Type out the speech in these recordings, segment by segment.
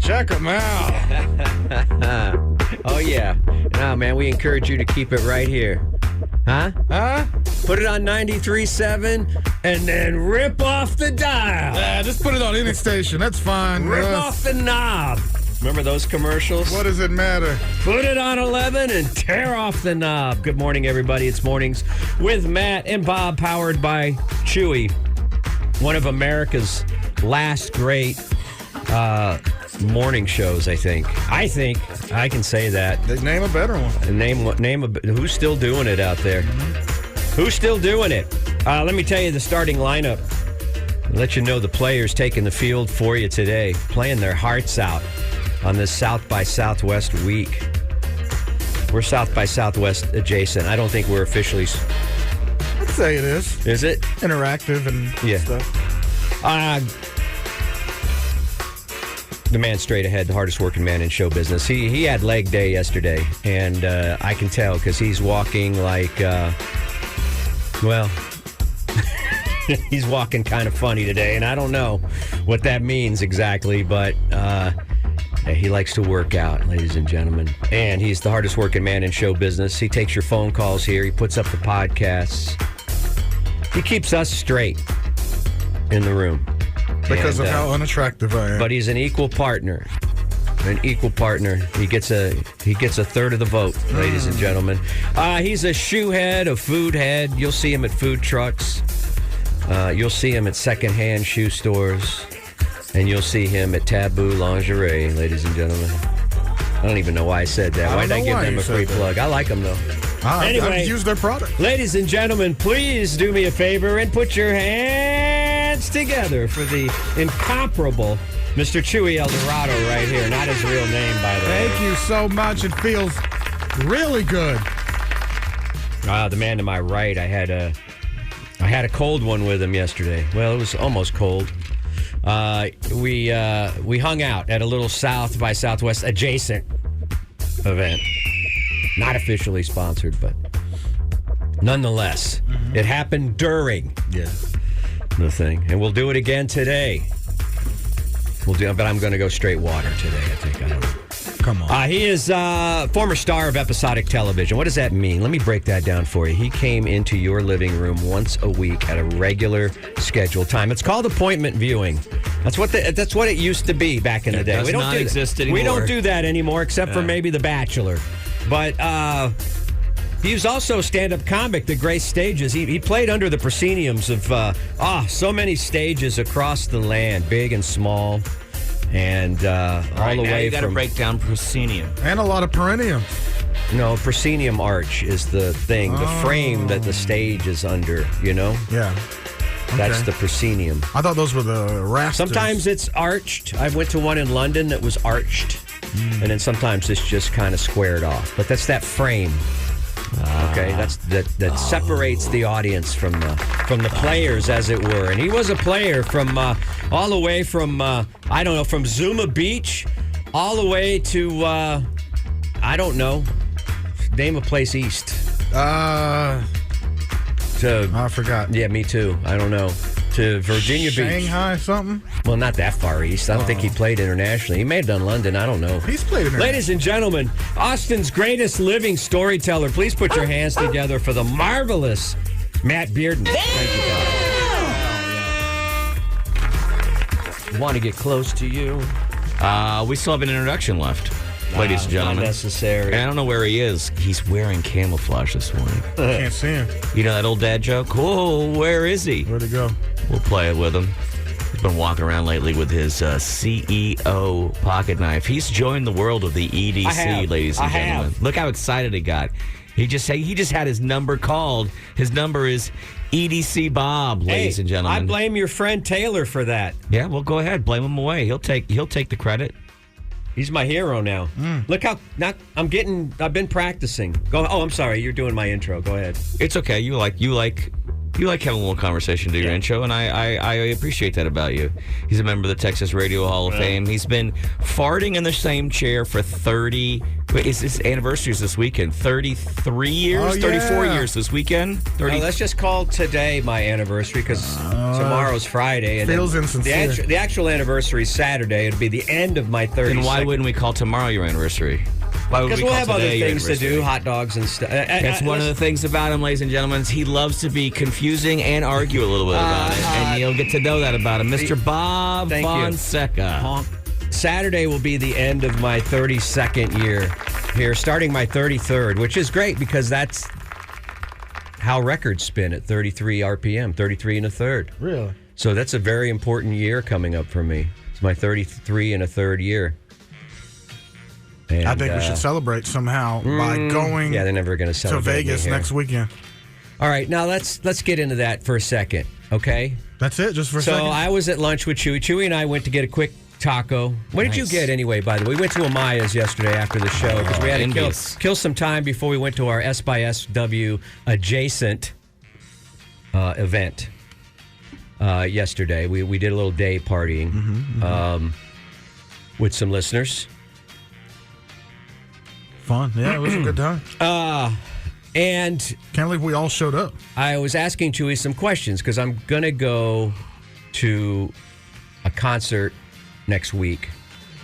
Check them out. Oh, yeah. No, man, we encourage you to keep it right here. Huh? Put it on 93.7 and then rip off the dial. Yeah, just put it on any station. That's fine. Rip off the knob. Remember those commercials? What does it matter? Put it on 11 and tear off the knob. Good morning, everybody. It's Mornings with Matt and Bob, powered by Chuy, one of America's last great morning shows, I think. I can say that. Name a better one. Name who's still doing it out there? Who's still doing it? Let me tell you the starting lineup. Let you know the players taking the field for you today, playing their hearts out on this South by Southwest week. We're South by Southwest adjacent. I don't think we're officially. I'd say it is. Is it? Interactive and stuff. The man straight ahead, the hardest working man in show business. He had leg day yesterday, and I can tell because he's walking like, he's walking kind of funny today, and I don't know what that means exactly, but he likes to work out, ladies and gentlemen. And he's the hardest working man in show business. He takes your phone calls here. He puts up the podcasts. He keeps us straight in the room. Because of how unattractive I am. But he's an equal partner. He gets a third of the vote, ladies and gentlemen. He's a shoe head, a food head. You'll see him at food trucks. You'll see him at secondhand shoe stores. And you'll see him at Taboo Lingerie, ladies and gentlemen. I don't even know why I said that. Why did I give them a free plug? I like them, though. Anyway, I've used their product. Ladies and gentlemen, please do me a favor and put your hands together for the incomparable Mr. Chuy Eldorado right here. Not his real name, by the way. Thank you so much. It feels really good. The man to my right, I had a cold one with him yesterday. Well, it was almost cold. We hung out at a little South by Southwest adjacent event. Not officially sponsored, but nonetheless, it happened during the thing. And we'll do it again today. But I'm going to go straight water today, I think. I don't know. Come on. He is former star of episodic television. What does that mean? Let me break that down for you. He came into your living room once a week at a regular scheduled time. It's called appointment viewing. That's what it used to be back in the day. We don't exist anymore. We don't do that anymore, except for maybe The Bachelor. But he was also a stand-up comic that graced stages. He played under the prosceniums of so many stages across the land, big and small. And all the way you got to break down proscenium. And a lot of perennium. No, proscenium arch is the thing, the frame that the stage is under, you know? Yeah. Okay. That's the proscenium. I thought those were the rafters. Sometimes it's arched. I went to one in London that was arched. And then sometimes it's just kind of squared off. But that's that frame. Okay, that separates the audience from the players, as it were. And he was a player from all the way from from Zuma Beach, all the way to I don't know, name a place east. I forgot. Yeah, me too. I don't know. To Virginia Beach. Shanghai something? Well, not that far east. I don't think he played internationally. He may have done London. I don't know. He's played internationally. Ladies and gentlemen, Austin's greatest living storyteller. Please put your hands together for the marvelous Matt Bearden. Thank you, guys. Want to get close to you? We still have an introduction left, ladies and gentlemen. Not necessary. And I don't know where he is. He's wearing camouflage this morning. Can't see him. You know that old dad joke? Oh, where is he? Where'd he go? We'll play it with him. He's been walking around lately with his CEO pocket knife. He's joined the world of the EDC, ladies and gentlemen. Look how excited he got. He just had his number called. His number is EDC Bob, ladies and gentlemen. I blame your friend Taylor for that. Yeah, well, go ahead. Blame him away. He'll take the credit. He's my hero now. Look how I've been practicing. Go. Oh, I'm sorry. You're doing my intro. Go ahead. It's okay. You like having a little conversation to your intro, and I appreciate that about you. He's a member of the Texas Radio Hall of Fame. He's been farting in the same chair for 30 Wait, is this anniversaries this weekend? 33 years? Oh, yeah. 34 years this weekend? 30. Let's just call today my anniversary because tomorrow's Friday. And feels insincere. The actual anniversary is Saturday. It'd be the end of my 30th. Then why wouldn't we call tomorrow your anniversary? Why would Because we we'll call have other today your things to anniversary? do, hot dogs and stuff. That's one of the things about him, ladies and gentlemen. He loves to be confusing and argue a little bit about it. And you'll get to know that about him. Mr. Bob Thank you. Fonseca. Saturday will be the end of my 32nd year here, starting my 33rd, which is great because that's how records spin at 33 RPM, 33 and a third. Really? So that's a very important year coming up for me. It's my 33 and a third year. And, I think we should celebrate somehow by going they're never going to to celebrate Vegas me here. next weekend. All right, now let's get into that for a second, okay? That's it, just for a So second? I was at lunch with Chuy. Chuy and I went to get a quick taco. What did you get anyway, by the way? We went to Amaya's yesterday after the show because we had to kill some time before we went to our SXSW adjacent event yesterday. We did a little day partying with some listeners. Fun. Yeah, it was a good time. And Can't believe we all showed up. I was asking Chuy some questions because I'm going to go to a concert next week.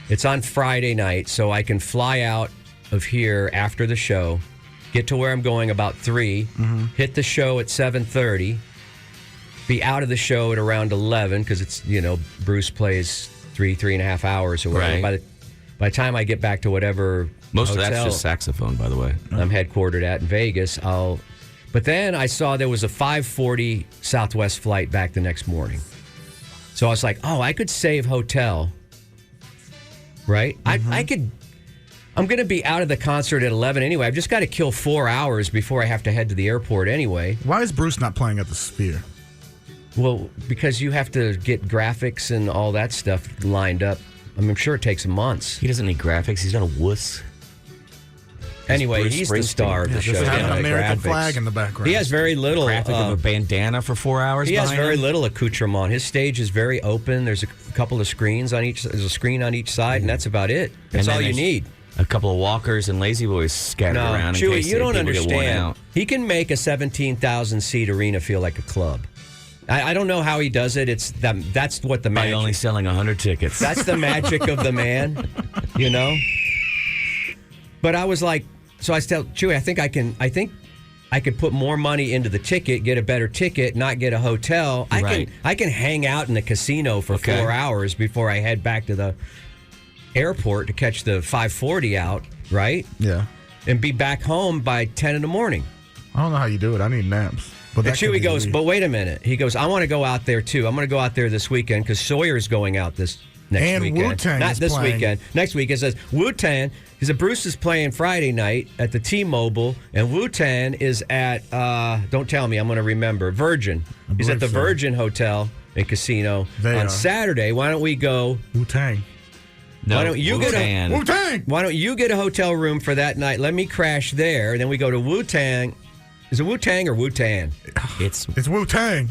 It's on Friday night, so I can fly out of here after the show, get to where I'm going about 3, hit the show at 7:30, be out of the show at around 11 because it's, Bruce plays 3.5 hours or whatever. Right. By the time I get back to whatever Most hotel of that's just saxophone, by the way. I'm headquartered at in Vegas, but then I saw there was a 5:40 Southwest flight back the next morning. So I was like, I could save hotel, right? I'm going to be out of the concert at 11 anyway. I've just got to kill 4 hours before I have to head to the airport anyway. Why is Bruce not playing at the Sphere? Well, because you have to get graphics and all that stuff lined up. I'm sure it takes months. He doesn't need graphics. He's not a wuss. Anyway, Bruce he's the Springsteen. star of the show. Just have an Yeah, American graphics. flag in the background. He has very little. Graphic of a bandana for 4 hours. He has behind very him. little accoutrement. His stage is very open. There's a couple of screens on each. There's a screen on each side, and that's about it. That's And all then you there's need. A couple of walkers and lazy boys scattered No, around. in Chuy, case you don't people get worn understand. out. He can make a 17,000 seat arena feel like a club. I don't know how he does it. That's what the By magic. only selling 100 tickets. That's the magic of the man, But I was like, so I tell Chuy, I think I could put more money into the ticket, get a better ticket, not get a hotel. Right. I can hang out in the casino for 4 hours before I head back to the airport to catch the 5:40 out, right? Yeah. And be back home by 10 in the morning. I don't know how you do it. I need naps. But And that could Chuy be goes, easy. but wait a minute. He goes, I want to go out there too. I'm going to go out there this weekend because Sawyer's going out this next And weekend. Wu-Tang Not is this playing. weekend. Next week it says Wu-Tang. He said Bruce is playing Friday night at the T-Mobile, and Wu-Tang is at, don't tell me, I'm going to remember, Virgin. He's at the believe so. Virgin Hotel and Casino They on are. Saturday. Why don't we go? Wu-Tang. No, Why don't you get a- Wu-Tang. Wu-Tang! Why don't you get a hotel room for that night? Let me crash there, and then we go to Wu-Tang. Is it Wu-Tang or Wu-Tang? It's It's Wu-Tang.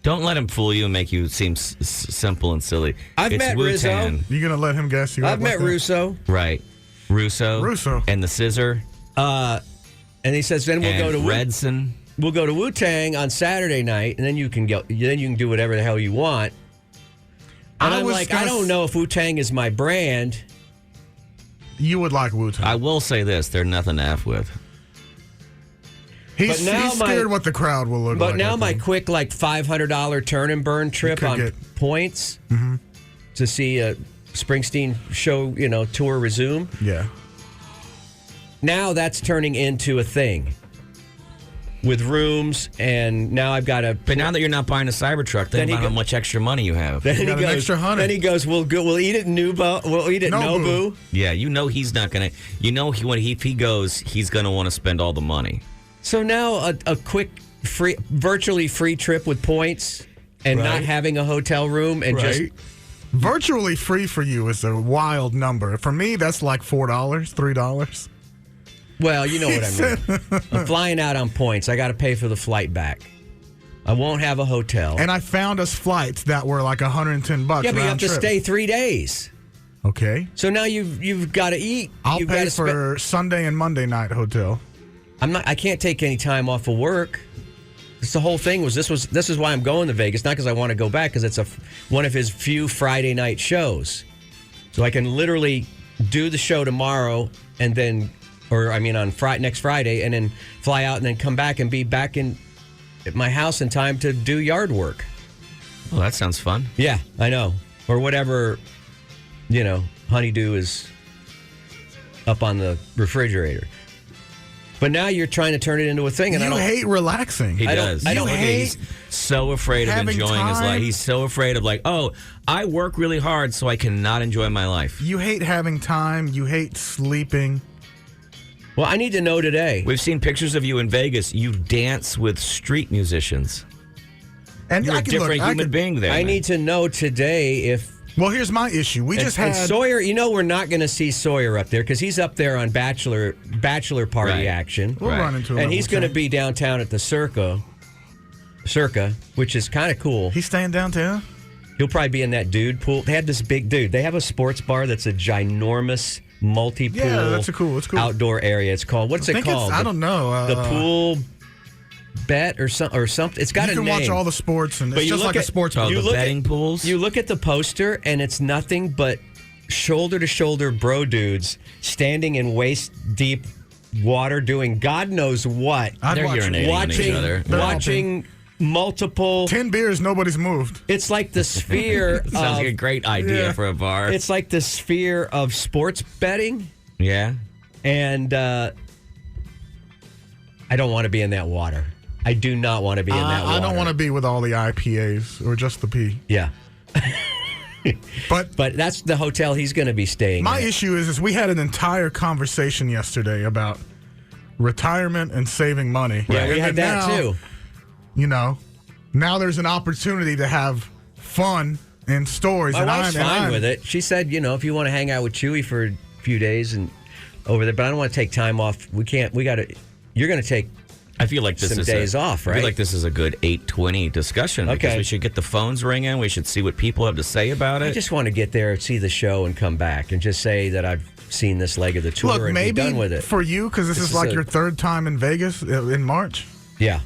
Don't let him fool you and make you seem simple and silly. I've It's met Wu-Tang. Rizzo. You gonna let him guess you I've up met like that? Russo. Right. Russo. And the Scissor. And he says, then we'll And go to Redson. We'll go to Wu-Tang on Saturday night, and then you can go. Then you can do whatever the hell you want. And I'm like, I don't know if Wu-Tang is my brand. You would like Wu-Tang. I will say this: they're nothing to f with. He's now scared what the crowd will look like. But now I my think. quick $500 turn and burn trip could on get- points to see a Springsteen show, tour resume. Yeah. Now that's turning into a thing with rooms, and now I've got to. But now that you're not buying a Cybertruck, Then think he about how go- much extra money you have. Then he got an goes. extra 100. Then he goes. We'll eat at Nubo. We'll eat at Nobu. Nobu. Yeah, he's not gonna. If he goes, he's gonna want to spend all the money. So now a quick, virtually free trip with points and not having a hotel room and just. Virtually free for you is a wild number. For me, that's like $4, $3. Well, you know what I mean. I'm flying out on points. I got to pay for the flight back. I won't have a hotel. And I found us flights that were like $110. Yeah, but you have round to trip. stay 3 days. Okay. So now you've got to eat. I'll You've pay gotta for Sunday and Monday night hotel. I can't take any time off of work. This the whole thing was this is why I'm going to Vegas, not because I want to go back, because it's one of his few Friday night shows. So I can literally do the show tomorrow and then, on next Friday, and then fly out and then come back and be back at my house in time to do yard work. Well, that sounds fun. Yeah, I know. Or whatever, honeydew is up on the refrigerator. But now you're trying to turn it into a thing, and you hate relaxing. He does. I don't hate. He's so afraid of enjoying his life. He's so afraid of I work really hard, so I cannot enjoy my life. You hate having time. You hate sleeping. Well, I need to know today. We've seen pictures of you in Vegas. You dance with street musicians. And you're a different human being there. I need to know today if. Well, here's my issue. We just had Sawyer. We're not going to see Sawyer up there because he's up there on bachelor party action. We'll run into him. And he's going to be downtown at the Circa, which is kind of cool. He's staying downtown? He'll probably be in that dude pool. They have this big dude. They have a sports bar that's a ginormous multi-pool. Yeah, that's cool. It's cool. Outdoor area. It's called. What's it called? I don't know. The pool bet or something. It's got a name. You can watch all the sports, and it's just like a sports bar. The betting pools. You look at the poster, and it's nothing but shoulder-to-shoulder bro dudes standing in waist-deep water doing God knows what. They're urinating on each other. Watching multiple 10 beers, nobody's moved. It's like the sphere. Sounds like a great idea for a bar. It's like the sphere of sports betting. Yeah. And I don't want to be in that water. I do not want to be in that water. I don't want to be with all the IPAs or just the P. Yeah. But that's the hotel he's going to be staying my at. issue is we had an entire conversation yesterday about retirement and saving money. Yeah, we had that too. Now there's an opportunity to have fun and stories. My wife's fine with it. She said, if you want to hang out with Chuy for a few days and over there, but I don't want to take time off. We can't. We got to. You're going to take. I feel like this some is days off, right? I feel like this is a good 8:20 discussion. Because we should get the phones ringing. We should see what people have to say about it. I just want to get there, see the show, and come back, and just say that I've seen this leg of the tour and be done with it. For you, because this is like your third time in Vegas in March. Yeah.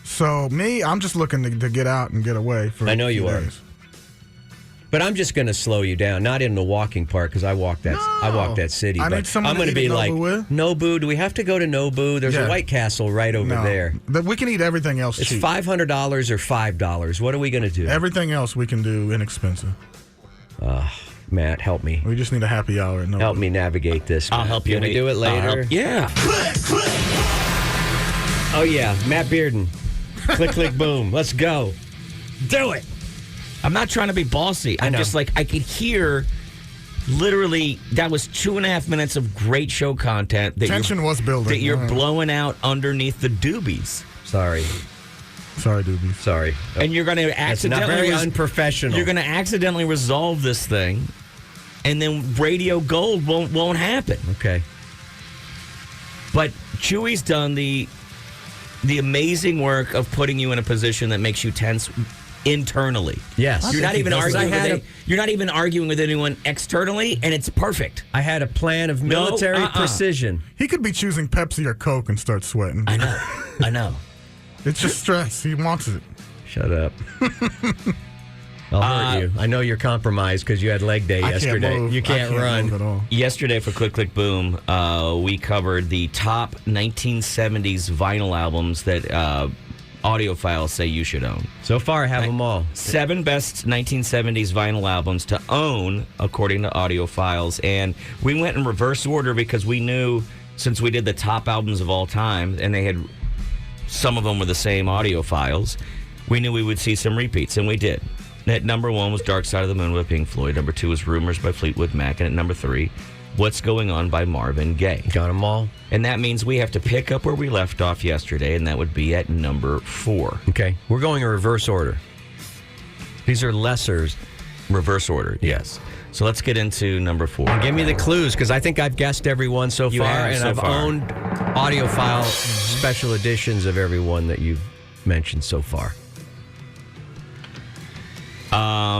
So me, I'm just looking to get out and get away for. I know you are. Days. But I'm just going to slow you down, not in the walking part, because I walked that city. I need someone I'm going to be like, with. Nobu, do we have to go to Nobu? There's a White Castle right over there. We can eat everything else It's cheap. $500 or $5. What are we going to do? Everything else we can do inexpensive. Matt, help me. We just need a happy hour at Nobu. Help me navigate this. I'll help you. Can we do it later? Yeah. Oh, yeah. Matt Bearden. Click, click, boom. Let's go. Do it. I'm not trying to be bossy. I'm just like, I could hear literally that was 2.5 minutes of great show content. That Tension was building. That you're blowing out underneath the doobies. Sorry, doobies. Sorry. And you're going to It's not accidentally... very unprofessional. You're going to accidentally resolve this thing, and then Radio Gold won't happen. Okay. But Chuy's done the amazing work of putting you in a position that makes you tense internally. Yes. You're not even arguing you're not even arguing with anyone externally, and it's perfect. I had a plan of military precision. He could be choosing Pepsi or Coke and start sweating. I know. It's just stress. He wants it. Shut up. I'll hurt you. I know you're compromised because you had leg day yesterday. Can't move. You can't run. Move at all. Yesterday for Click Click Boom, we covered the top 1970s vinyl albums that audiophiles say you should own. So far, I have them all. 7 best 1970s vinyl albums to own, according to audiophiles. And we went in reverse order because we knew, since we did the top albums of all time, and they had some of them were the same audiophiles, we knew we would see some repeats, and we did. At number 1 was Dark Side of the Moon by Pink Floyd. Number 2 was Rumors by Fleetwood Mac. And at number 3, What's Going On by Marvin Gaye. Got them all. And that means we have to pick up where we left off yesterday, and that would be at number 4. Okay. We're going in reverse order. These are lessers. Reverse order, yes. So let's get into number 4. And give me the clues, because I think I've guessed every one so You far, have and so I've far. owned audiophile special editions of every one that you've mentioned so far.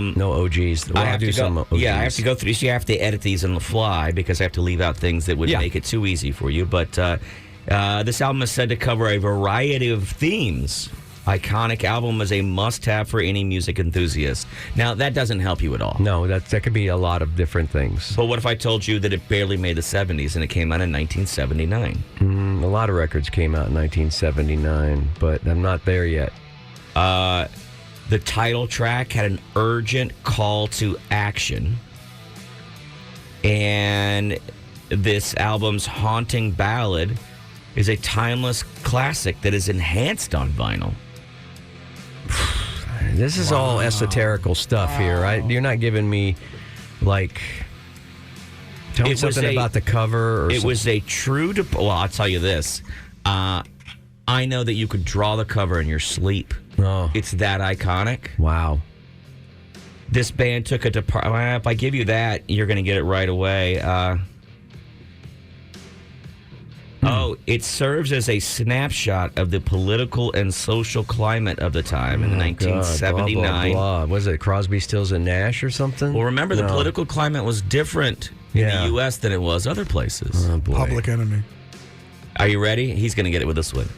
No OGs. Well, I have do to some go, OGs. yeah, I have to go through. So you have to edit these on the fly because I have to leave out things that would make it too easy for you. But this album is said to cover a variety of themes. Iconic album is a must-have for any music enthusiast. Now, that doesn't help you at all. No, that could be a lot of different things. But what if I told you that it barely made the 70s and it came out in 1979? A lot of records came out in 1979, but I'm not there yet. The title track had an urgent call to action. And this album's haunting ballad is a timeless classic that is enhanced on vinyl. This is all esoterical stuff here, right? You're not giving me, like, tell me something about the cover or something. Was a true... Well, I'll tell you this. I know that you could draw the cover in your sleep. Oh. It's that iconic. Wow. This band took a depart. If I give you that, you're going to get it right away. Oh, it serves as a snapshot of the political and social climate of the time in 1979. God, blah, blah, blah. Was it Crosby, Stills, and Nash or something? Well, remember, the political climate was different in the U.S. than it was other places. Oh, boy. Public Enemy. Are you ready? He's going to get it with this one.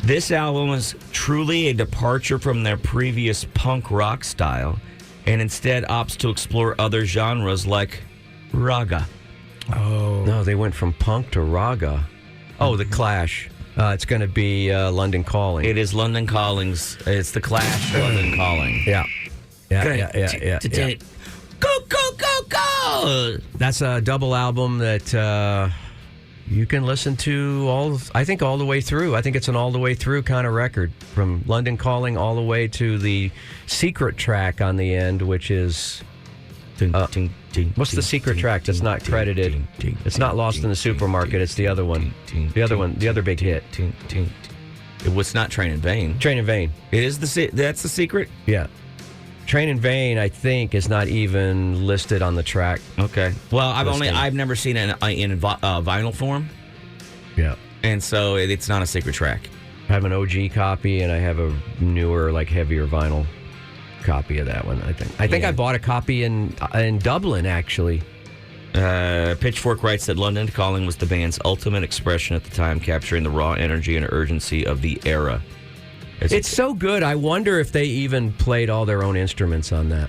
This album is truly a departure from their previous punk rock style and instead opts to explore other genres like raga. Oh. No, they went from punk to raga. Oh, The Clash. It's going to be London Calling. It is London Calling's. It's The Clash, London Calling. Yeah. Yeah. Go, go, go, go! That's a double album that you can listen to all the way through. I think it's an all the way through kind of record. From London Calling all the way to the secret track on the end, which is... what's the secret track that's not credited? It's not Lost in the Supermarket. It's the other one. The other big hit. It was not Train in Vain. Train in Vain. It is that's the secret? Yeah. Train in Vain, I think, is not even listed on the track. Okay. Well, I've never seen it in vinyl form. Yeah. And so it's not a secret track. I have an OG copy and I have a newer, like heavier vinyl copy of that one. I think I bought a copy in Dublin, actually. Pitchfork writes that London Calling was the band's ultimate expression at the time, capturing the raw energy and urgency of the era. It's so good. I wonder if they even played all their own instruments on that.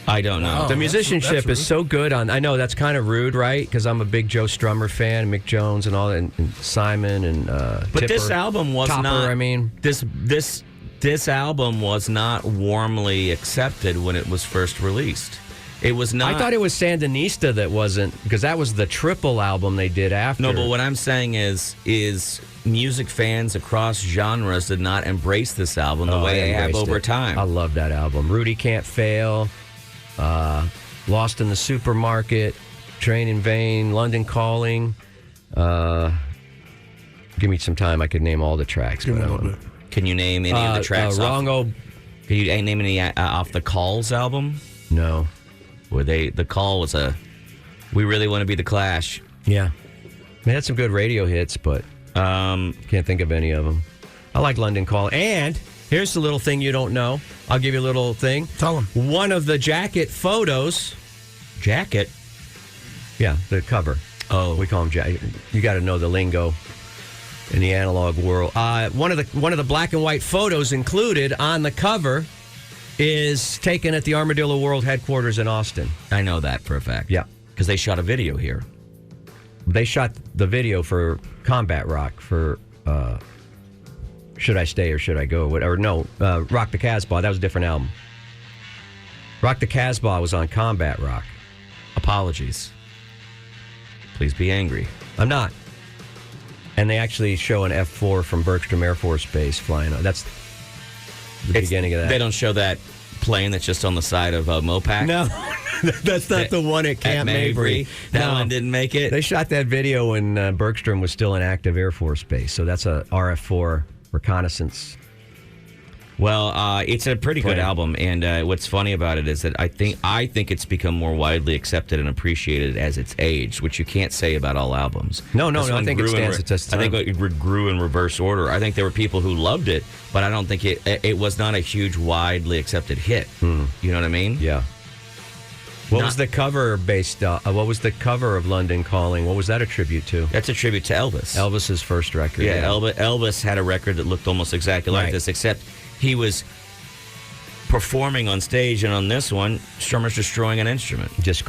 I don't know. The musicianship is so good on. I know that's kind of rude, right? Because I'm a big Joe Strummer fan, Mick Jones, and all that, and Simon and but Tipper, this album was Topper, not. I mean, This album was not warmly accepted when it was first released. It was not. I thought it was Sandinista that wasn't, because that was the triple album they did after. No, but what I'm saying is music fans across genres did not embrace this album the way they have over time. I love that album. Rudy Can't Fail, Lost in the Supermarket, Train in Vain, London Calling. Give me some time. I could name all the tracks. Give me a little bit. Can you name any of the tracks? Can you name any off the Calls album? No. Where the Call was we really want to be the Clash. Yeah. They had some good radio hits, but can't think of any of them. I like London Calling. And here's the little thing you don't know. I'll give you a little thing. Tell them. One of the jacket photos. Jacket? Yeah, the cover. Oh. We call them jacket. You got to know the lingo in the analog world. One of the black and white photos included on the cover is taken at the Armadillo World headquarters in Austin. I know that for a fact. Yeah. Because they shot a video here. They shot the video for Combat Rock for Should I Stay or Should I Go? Whatever. No, Rock the Casbah. That was a different album. Rock the Casbah was on Combat Rock. Apologies. Please be angry. I'm not. And they actually show an F-4 from Bergstrom Air Force Base flying. That's the beginning of that. They don't show that plane that's just on the side of Mopac? No, that's not the one at Camp Mabry. That one didn't make it? They shot that video when Bergstrom was still an active Air Force base. So that's a RF-4 reconnaissance Well, it's a pretty good album, and what's funny about it is that I think it's become more widely accepted and appreciated as it's aged, which you can't say about all albums. No. I think it stands the test of time. I think it grew in reverse order. I think there were people who loved it, but I don't think it was not a huge, widely accepted hit. You know what I mean? Yeah. What was the cover based? What was the cover of London Calling? What was that a tribute to? That's a tribute to Elvis. Elvis's first record. Yeah, Elvis had a record that looked almost exactly like this, except he was performing on stage, and on this one, Strummer's destroying an instrument. Just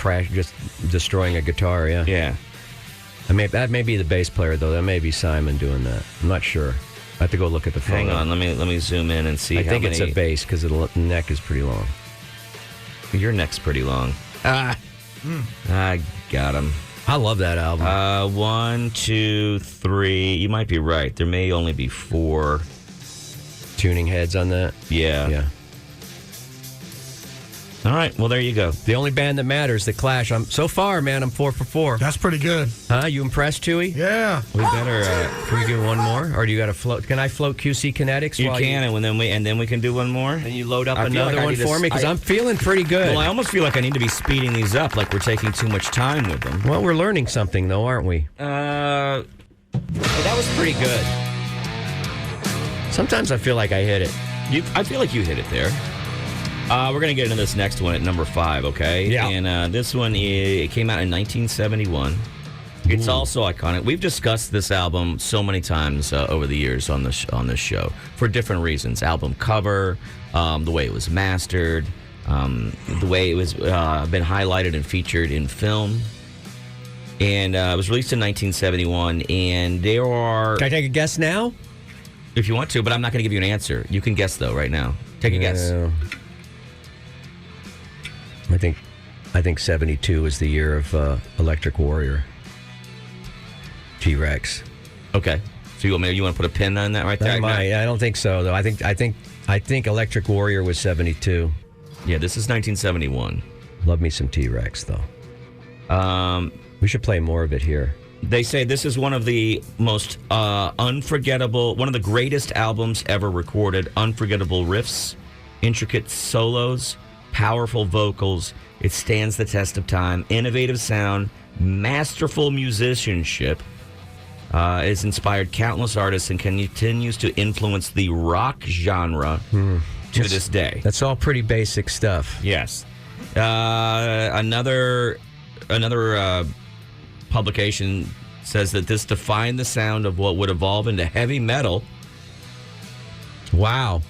destroying a guitar, yeah. Yeah. That may be the bass player, though. That may be Simon doing that. I'm not sure. I have to go look at the photo. Hang on, let me zoom in and see. I think it's a bass because the neck is pretty long. Your neck's pretty long. I got him. I love that album. 1, 2, 3. You might be right. There may only be 4 tuning heads on that. Yeah. All right. Well, there you go. The only band that matters, The Clash. So far, man, I'm 4 for 4. That's pretty good. Huh? You impressed, Chuy? Yeah. We better. Can we do one more, or do you got to float? Can I float QC Kinetics? You can, and then we can do one more. And you load up another one for me because I'm feeling pretty good. Well, I almost feel like I need to be speeding these up, like we're taking too much time with them. Well, we're learning something, though, aren't we? That was pretty good. Sometimes I feel like I hit it. I feel like you hit it there. We're going to get into this next one at number 5, okay? Yeah. And this one, it came out in 1971. It's also iconic. We've discussed this album so many times over the years on this show for different reasons. Album cover, the way it was mastered, the way it was been highlighted and featured in film. And it was released in 1971, and there are... Can I take a guess now? If you want to, but I'm not going to give you an answer. You can guess, though, right now. Take a guess. I think 72 is the year of Electric Warrior. T-Rex. Okay. So you want to put a pin on that right there? I don't think so, though. I think Electric Warrior was 72. Yeah, this is 1971. Love me some T-Rex, though. We should play more of it here. They say this is one of the most unforgettable, one of the greatest albums ever recorded. Unforgettable riffs, intricate solos, powerful vocals. It stands the test of time. Innovative sound, masterful musicianship. It's inspired countless artists and continues to influence the rock genre to this day. That's all pretty basic stuff. Yes. Another publication says that this defined the sound of what would evolve into heavy metal. Wow.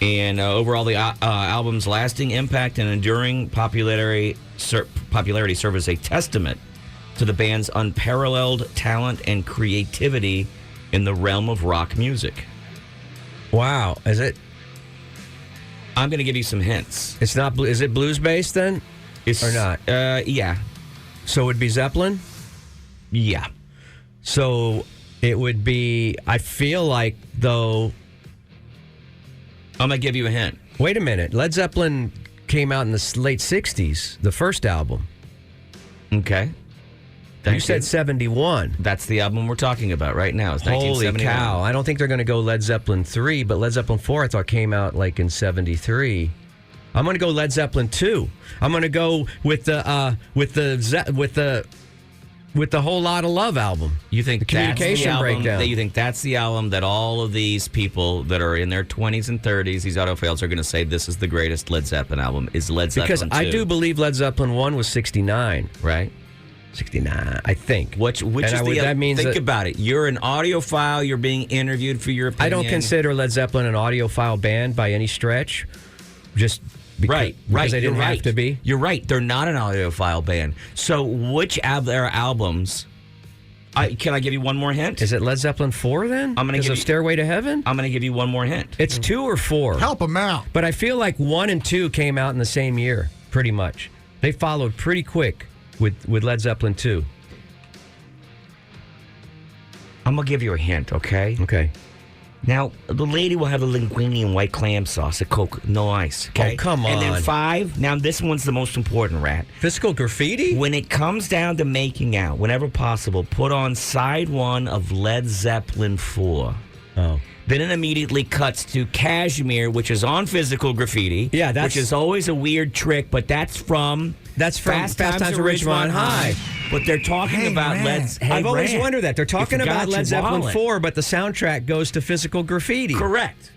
And overall, the album's lasting impact and enduring popularity serve as a testament to the band's unparalleled talent and creativity in the realm of rock music. Wow. Is it? I'm going to give you some hints. It's not. Is it blues based then? Or not? Yeah. So it would be Zeppelin? Yeah. So it would be, I feel like, though... I'm going to give you a hint. Wait a minute. Led Zeppelin came out in the late 60s, the first album. Okay. You said 71. That's the album we're talking about right now. It's Holy 1971. cow. I don't think they're going to go Led Zeppelin 3, but Led Zeppelin 4 I thought came out like in 73. I'm going to go Led Zeppelin 2. I'm going to go with the Whole Lotta Love album. You think the Communication Breakdown? You think that's the album that all of these people that are in their 20s and 30s, these autophiles, are going to say this is the greatest Led Zeppelin album? Is Led Zeppelin 2? Because I do believe Led Zeppelin 1 was 69. Right? 69, I think. Which is that means think about it. You're an audiophile. You're being interviewed for your opinion. I don't consider Led Zeppelin an audiophile band by any stretch. Just because they didn't have to be. You're right. They're not an audiophile band. So which of their albums... can I give you one more hint? Is it Led Zeppelin 4 then? I'm going to give you Stairway to Heaven? I'm going to give you one more hint. It's 2 or 4. Help them out. But I feel like 1 and 2 came out in the same year, pretty much. They followed pretty quick with Led Zeppelin 2. I'm going to give you a hint, okay? Okay. Now, the lady will have the linguine and white clam sauce, a Coke, no ice. Okay? Oh, come on. And then 5, now this one's the most important, Rat. Physical Graffiti? When it comes down to making out, whenever possible, put on side 1 of Led Zeppelin 4. Oh. Then it immediately cuts to Cashmere, which is on Physical Graffiti. Yeah, which is always a weird trick, but that's from Fast Times at Ridgemont High. But they're talking about I've always wondered that. They're talking about Led Zeppelin 4, but the soundtrack goes to Physical Graffiti. Correct.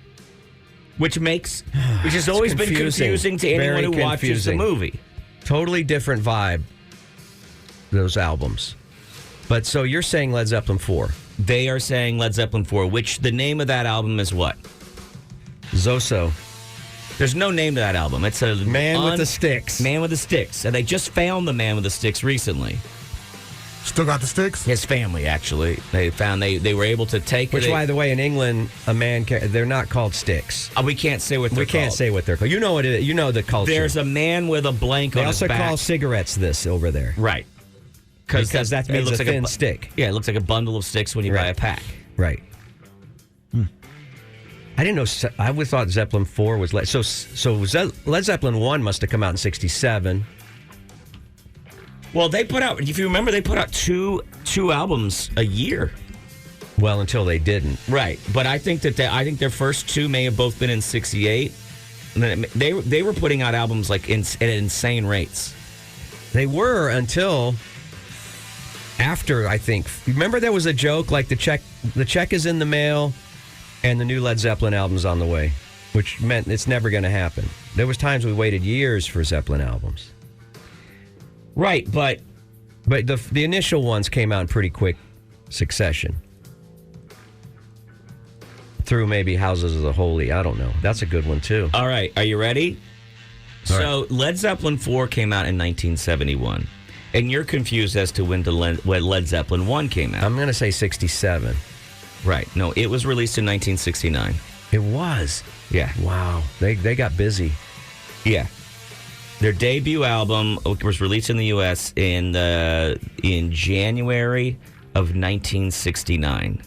Which has always been confusing to anyone who watches the movie. Totally different vibe, those albums. But so you're saying Led Zeppelin 4. They are saying Led Zeppelin 4, which the name of that album is what? Zoso. There's no name to that album. It's a Man with the Sticks. Man with the Sticks. And they just found the Man with the Sticks recently. Still got the sticks? His family, actually. They found they were able to take Which, by the way, in England, they're not called sticks. We can't say what they're called. We can't say what they're called. You know what it is. You know the culture. There's a man with a blank on his back. They also call cigarettes this over there. Right. Because that means a thin stick. Yeah, it looks like a bundle of sticks when you buy a pack. Right. I didn't know. I always thought Zeppelin 4 was Led. So Led Zeppelin 1 must have come out in '67. Well, they put out. If you remember, they put out two albums a year. Well, until they didn't. Right, but I think their first two may have both been in '68. And then they were putting out albums like at insane rates. They were until after, I think. Remember, there was a joke like the check is in the mail, and the new Led Zeppelin album's on the way, which meant it's never going to happen. There was times we waited years for Zeppelin albums. Right, but the initial ones came out in pretty quick succession. Through maybe Houses of the Holy, I don't know. That's a good one too. All right, are you ready? All so right. Led Zeppelin 4 came out in 1971, and you're confused as to when Led Zeppelin 1 came out. I'm going to say 67. Right. No, it was released in 1969. It was? Yeah. Wow. They got busy. Yeah. Their debut album was released in the U.S. in January of 1969.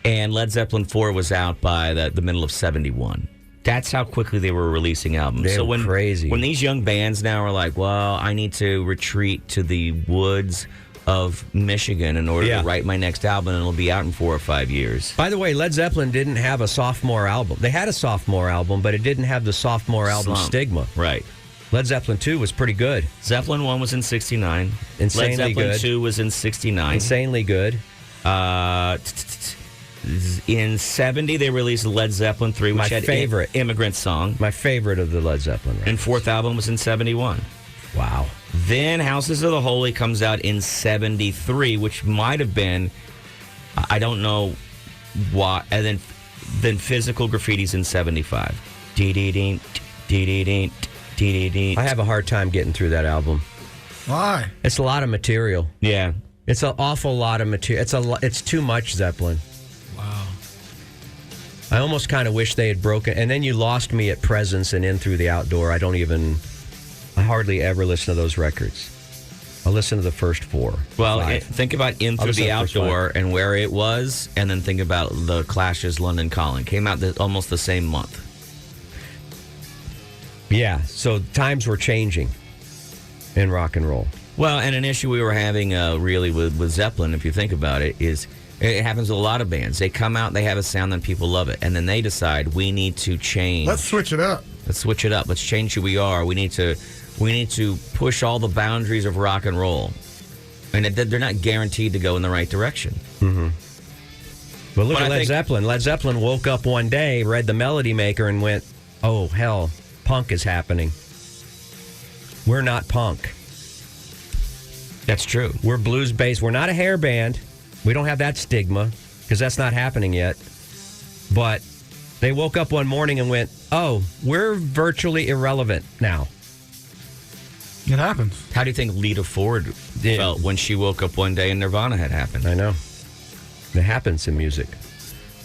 And Led Zeppelin 4 was out by the middle of 71. That's how quickly they were releasing albums. They were crazy. When these young bands now are like, well, I need to retreat to the woods of Michigan in order to write my next album, and it'll be out in 4 or 5 years. By the way, Led Zeppelin didn't have a sophomore album. They had a sophomore album, but it didn't have the sophomore album stigma. Right. Led Zeppelin 2 was pretty good. Zeppelin 1 was in 69. Insanely Led Zeppelin good. 2 was in 69. Insanely good. In 70, they released Led Zeppelin 3, which had favorite Immigrant Song. My favorite of the Led Zeppelin records. And fourth album was in 71. Wow. Then Houses of the Holy comes out in 73, which might have been, I don't know why, and then Physical Graffiti's in 75. I have a hard time getting through that album. Why? It's a lot of material. Yeah. It's an awful lot of material. It's too much Zeppelin. Wow. I almost kind of wish they had broken. And then you lost me at Presence and In Through the Outdoor. I hardly ever listen to those records. I'll listen to the first 4. Well, think about In Through the Outdoor and where it was, and then think about the Clash's London Calling. Came out almost the same month. Yeah, so times were changing in rock and roll. Well, and an issue we were having really with Zeppelin, if you think about it, is it happens with a lot of bands. They come out, they have a sound, and people love it. And then they decide, we need to change. Let's switch it up. Let's switch it up. Let's change who we are. We need to push all the boundaries of rock and roll. And they're not guaranteed to go in the right direction. Mm-hmm. But look at Led Zeppelin. Led Zeppelin woke up one day, read the Melody Maker, and went, oh, hell, punk is happening. We're not punk. That's true. We're blues-based. We're not a hair band. We don't have that stigma, because that's not happening yet. But they woke up one morning and went, oh, we're virtually irrelevant now. It happens. How do you think Lita Ford felt when she woke up one day and Nirvana had happened? I know. It happens in music.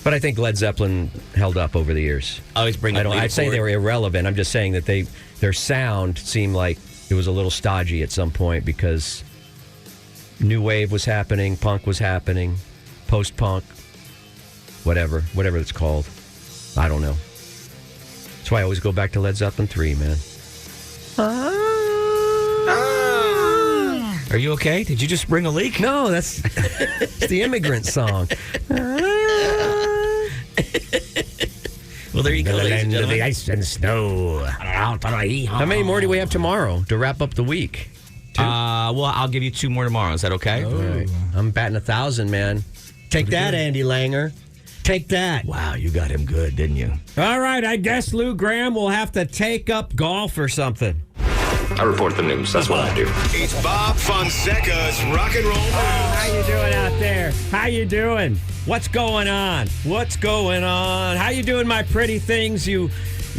But I think Led Zeppelin held up over the years. I always bring up I'd say they were irrelevant. I'm just saying that their sound seemed like it was a little stodgy at some point because new wave was happening, punk was happening, post-punk, whatever it's called. I don't know. That's why I always go back to Led Zeppelin 3, man. Are you okay? Did you just bring a leak? No, that's it's the Immigrant Song. there you go, ladies and Land of the gentlemen. ice and snow. How many more do we have tomorrow to wrap up the week? Well, I'll give you 2 more tomorrow. Is that okay? All right. I'm batting 1,000, man. Take that, Andy Langer. Take that. Wow, you got him good, didn't you? All right, I guess Lou Graham will have to take up golf or something. I report the news. That's what I do. It's Bob Fonseca's Rock and Roll News. How you doing out there? How you doing? What's going on? What's going on? How you doing, my pretty things,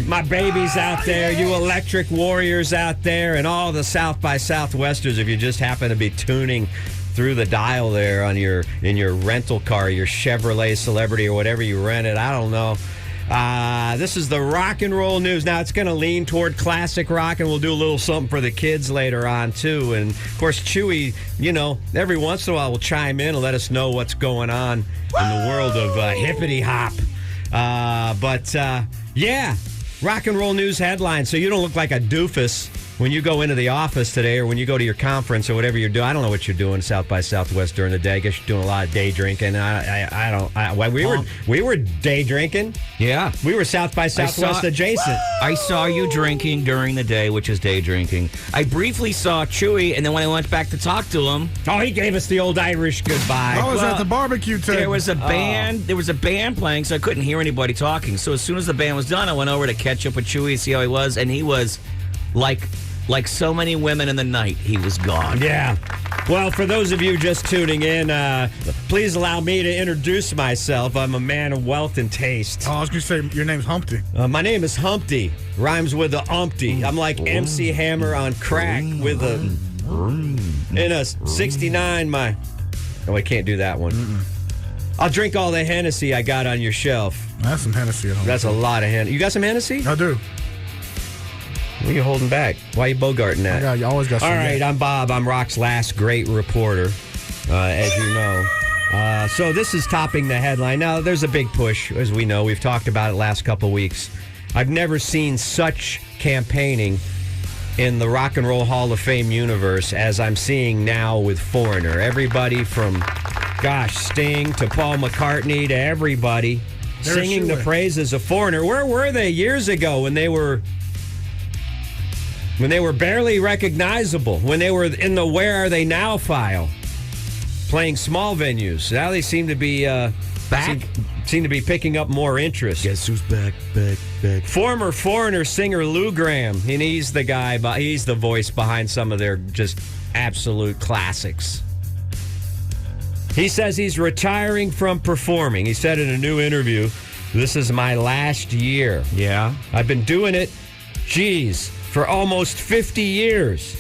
my babies out there, you electric warriors out there, and all the South by Southwesters, if you just happen to be tuning through the dial there in your rental car, your Chevrolet Celebrity or whatever you rented, I don't know. This is the Rock and Roll News. Now, it's going to lean toward classic rock, and we'll do a little something for the kids later on, too. And, of course, Chuy, every once in a while will chime in and let us know what's going on in the world of hippity hop. Yeah, Rock and Roll News headlines, so you don't look like a doofus when you go into the office today or when you go to your conference or whatever you're doing. I don't know what you're doing South by Southwest during the day. I guess you're doing a lot of day drinking. We were day drinking. Yeah. We were South by Southwest adjacent. I saw you drinking during the day, which is day drinking. I briefly saw Chuy, and then when I went back to talk to him... Oh, he gave us the old Irish goodbye. I was at the barbecue table. There was a band. There was a band playing, so I couldn't hear anybody talking. So as soon as the band was done, I went over to catch up with Chuy, see how he was, and he was like so many women in the night, he was gone. Yeah. Well, for those of you just tuning in, please allow me to introduce myself. I'm a man of wealth and taste. Oh, I was going to say, your name's Humpty. My name is Humpty. Rhymes with a umpty. I'm like MC Hammer on crack with in a 69, Oh, I can't do that one. I'll drink all the Hennessy I got on your shelf. That's some Hennessy at home. That's a lot of Hennessy. You got some Hennessy? I do. What are you holding back? Why are you bogarting that? Yeah, you always got some. All right, I'm Bob. I'm Rock's last great reporter, as you know. So this is topping the headline. Now, there's a big push, as we know. We've talked about it last couple weeks. I've never seen such campaigning in the Rock and Roll Hall of Fame universe as I'm seeing now with Foreigner. Everybody from, Sting to Paul McCartney to everybody singing the praises of Foreigner. Where were they years ago when they were barely recognizable, when they were in the Where Are They Now file, playing small venues? Now they seem to be back. Seem to be picking up more interest. Guess who's back? Former Foreigner singer Lou Graham, and he's the guy. He's the voice behind some of their just absolute classics. He says he's retiring from performing. He said in a new interview, "This is my last year. Yeah, I've been doing it, for almost 50 years."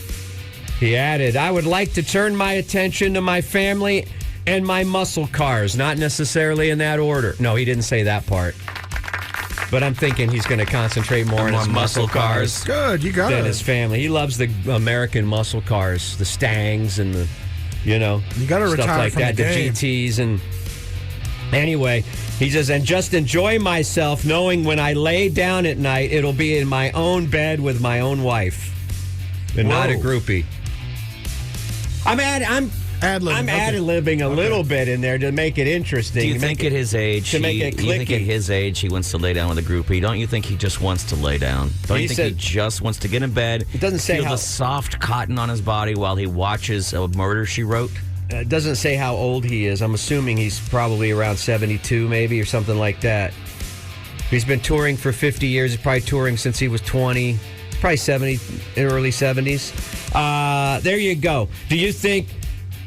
He added, "I would like to turn my attention to my family and my muscle cars," not necessarily in that order. No, he didn't say that part. But I'm thinking he's going to concentrate more on his muscle cars. Good, you got it. Than his family. He loves the American muscle cars, the Stangs and the, you got to stuff retire like from that, the GTs. And anyway, he says, "And just enjoy myself knowing when I lay down at night, it'll be in my own bed with my own wife and not a groupie." I'm ad-libbing a little bit in there to make it interesting. Do you think at his age, he wants to lay down with a groupie? Don't you think he just wants to lay down? Don't you think he just wants to get in bed? It doesn't say feel the soft cotton on his body while he watches a Murder, She Wrote? It doesn't say how old he is. I'm assuming he's probably around 72 maybe or something like that. He's been touring for 50 years. He's probably touring since he was 20, probably 70, early 70s. There you go. Do you think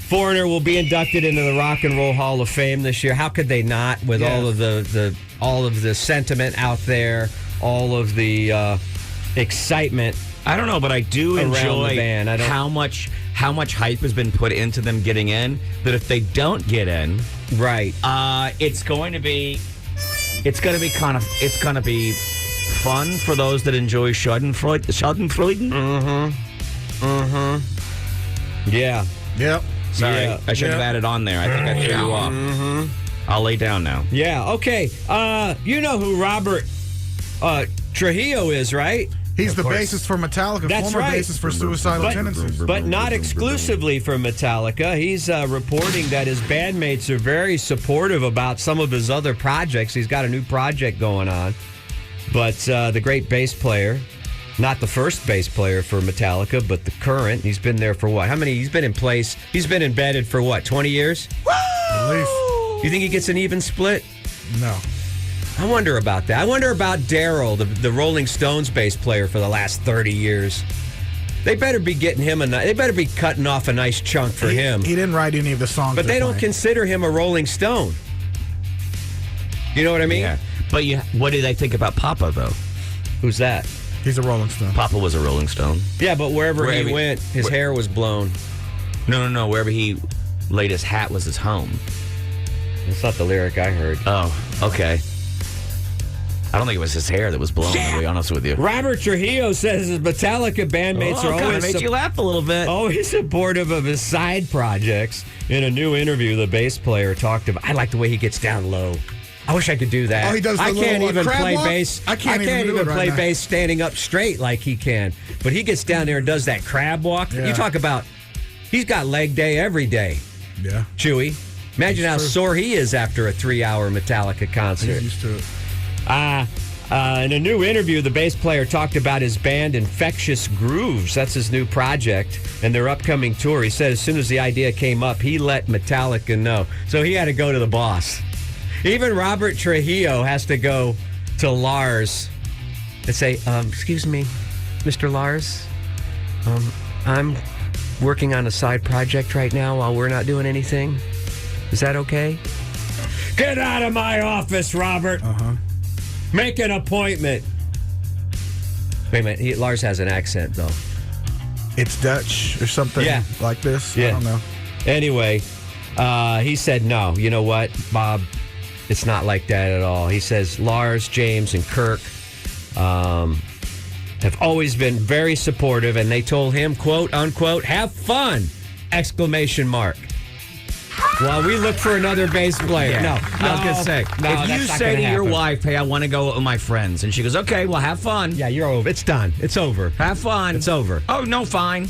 Foreigner will be inducted into the Rock and Roll Hall of Fame this year? How could they not, with all of the sentiment out there, all of the excitement? I don't know, but I do enjoy the band. how much hype has been put into them getting in. That if they don't get in, right, it's going to be fun for those that enjoy Schadenfreude. Yeah. Yep. Sorry, Yeah. I should have added on there. I think I threw you off. I'll lay down now. Yeah. Okay. You know who Robert Trujillo is, right? He's the bassist for Metallica, That's former right. bassist for Suicidal Tendencies. But not exclusively from Metallica. He's reporting that his bandmates are very supportive about some of his other projects. He's got a new project going on. But the great bass player, not the first bass player for Metallica, but the current. He's been there for what? How many? He's been in place. He's been embedded for what? 20 years? At least. You think he gets an even split? No. I wonder about that. I wonder about Daryl, the Rolling Stones bass player for the last 30 years. They better be getting him they better be cutting off a nice chunk for him. He didn't write any of the songs. But they don't consider him a Rolling Stone. You know what I mean? Yeah. But what do they think about Papa, though? Who's that? He's a Rolling Stone. Papa was a Rolling Stone. Yeah, but wherever he went, his hair was blown. No. Wherever he laid his hat was his home. That's not the lyric I heard. Oh, okay. I don't think it was his hair that was blown, to be honest with you. Robert Trujillo says his Metallica bandmates are always made you laugh a little bit. always supportive of his side projects. In a new interview, the bass player talked about, I like the way he gets down low. I wish I could do that. Oh, he does the I can't little, even crab play walk? bass. I can't even do it right play now. bass standing up straight like he can. But he gets down there and does that crab walk. Yeah. You talk about, he's got leg day every day. Yeah. Chuy. Imagine how sore he is after a 3-hour Metallica concert. He's used to it. In a new interview, the bass player talked about his band Infectious Grooves. That's his new project and their upcoming tour. He said as soon as the idea came up, he let Metallica know. So he had to go to the boss. Even Robert Trujillo has to go to Lars and say, excuse me, Mr. Lars, I'm working on a side project right now while we're not doing anything. Is that okay? Get out of my office, Robert. Make an appointment. Wait a minute. Lars has an accent, though. It's Dutch or something like this. Yeah. I don't know. Anyway, he said, no, you know what, Bob? It's not like that at all. He says Lars, James, and Kirk have always been very supportive, and they told him, quote, unquote, have fun, exclamation mark. While we look for another bass player. Yeah. No, I was going to say, if you say to your wife, hey, I want to go with my friends, and she goes, okay, well, have fun. Yeah, you're over. It's done. It's over. Have fun. It's over. Oh, no, fine.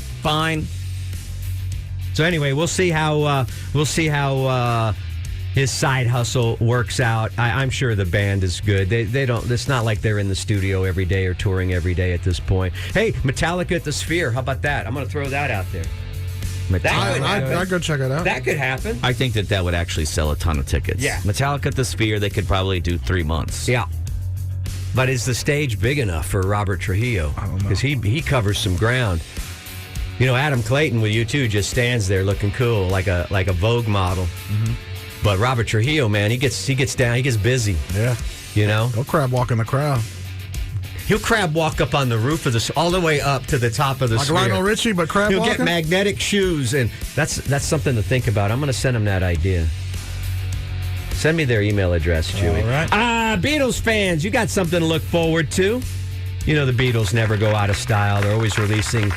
So anyway, we'll see how his side hustle works out. I'm sure the band is good. They don't. It's not like they're in the studio every day or touring every day at this point. Hey, Metallica at the Sphere. How about that? I'm going to throw that out there. I'd go check it out. That could happen. I think that would actually sell a ton of tickets. Yeah. Metallica at the Sphere, they could probably do 3 months. Yeah. But is the stage big enough for Robert Trujillo? I don't know. Because he covers some ground. You know, Adam Clayton with U2 just stands there looking cool, like a Vogue model. Mm-hmm. But Robert Trujillo, man, he gets down, he gets busy. Yeah. You know? Go crab walk in the crowd. He'll crab walk up on the roof of all the way up to the top of the Like Sphere. Lionel Richie, but crab He'll walking? get magnetic shoes, and that's something to think about. I'm going to send him that idea. Send me their email address, Chuy. All right. Beatles fans, you got something to look forward to. You know, the Beatles never go out of style. They're always releasing,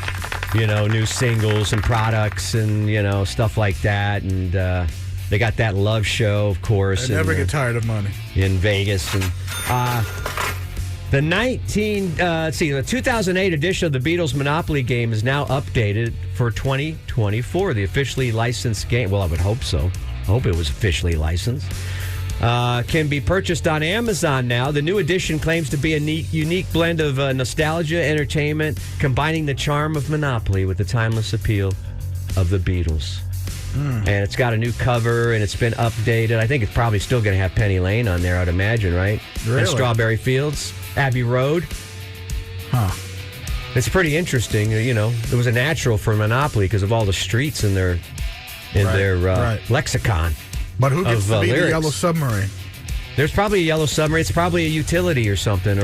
new singles and products and, stuff like that. And they got that Love show, of course. They never get tired of money. In Vegas. And the 2008 edition of the Beatles Monopoly game is now updated for 2024, the officially licensed game. Well, I would hope so. I hope it was officially licensed. Can be purchased on Amazon now. The new edition claims to be a unique blend of nostalgia, entertainment, combining the charm of Monopoly with the timeless appeal of the Beatles. And it's got a new cover, and it's been updated. I think it's probably still going to have Penny Lane on there, I'd imagine, right? Really? And Strawberry Fields, Abbey Road. Huh. It's pretty interesting. It was a natural for Monopoly because of all the streets in their lexicon. But who gets to be lyrics. the Yellow Submarine? There's probably a Yellow Submarine. It's probably a utility or something.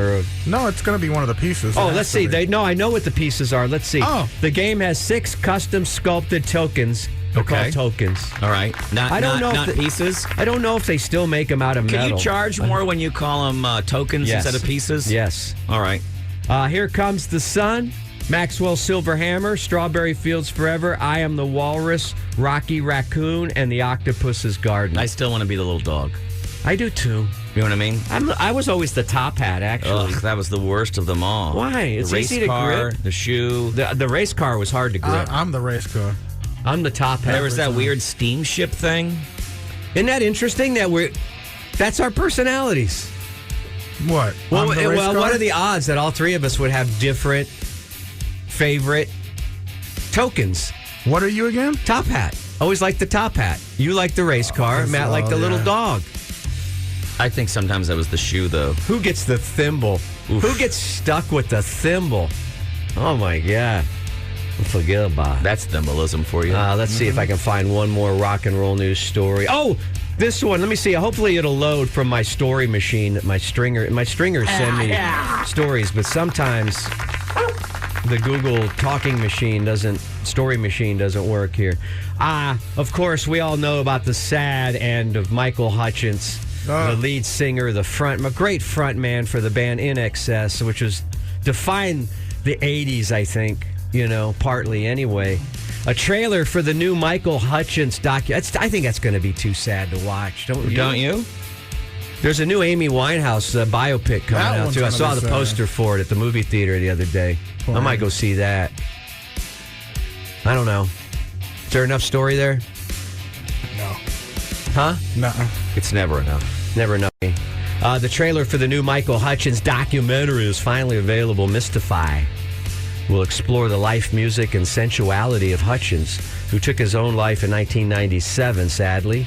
No, it's going to be one of the pieces. Oh, let's see. I know what the pieces are. Let's see. Oh. The game has 6 custom sculpted tokens. They're called tokens. All right. Not pieces? I don't know if they still make them out of metal. Can you charge more when you call them tokens instead of pieces? Yes. All right. Here Comes the Sun, Maxwell Silver Hammer, Strawberry Fields Forever, I Am the Walrus, Rocky Raccoon, and the Octopus's Garden. I still want to be the little dog. I do too. You know what I mean? I was always the top hat, actually. Ugh, that was the worst of them all. Why? It's the race easy to car, grip. the shoe. The race car was hard to grip. I'm the race car. I'm the top hat. There was that weird steamship thing. Isn't that interesting? That's our personalities. What? Well, I'm the race car? what are the odds that all three of us would have different favorite tokens? What are you again? Top hat. Always like the top hat. You like the race car. Matt like the little dog. I think sometimes that was the shoe, though. Who gets the thimble? Oof. Who gets stuck with the thimble? Oh, my God. Unforgettable. That's thimble-ism for you. Let's see if I can find one more rock and roll news story. Oh, this one. Let me see. Hopefully it'll load from my story machine. My stringers send me stories, but sometimes the Google story machine doesn't work here. Of course, we all know about the sad end of Michael Hutchence, the lead singer, a great front man for the band INXS, which was defined the 80s, I think, partly anyway. A trailer for the new Michael Hutchence I think that's going to be too sad to watch. Don't you? There's a new Amy Winehouse biopic coming out, too. I saw the poster for it at the movie theater the other day. I might go see that. I don't know. Is there enough story there? No. Huh? No. It's never enough. Never enough. The trailer for the new Michael Hutchence documentary is finally available. Mystify will explore the life, music, and sensuality of Hutchence, who took his own life in 1997, sadly.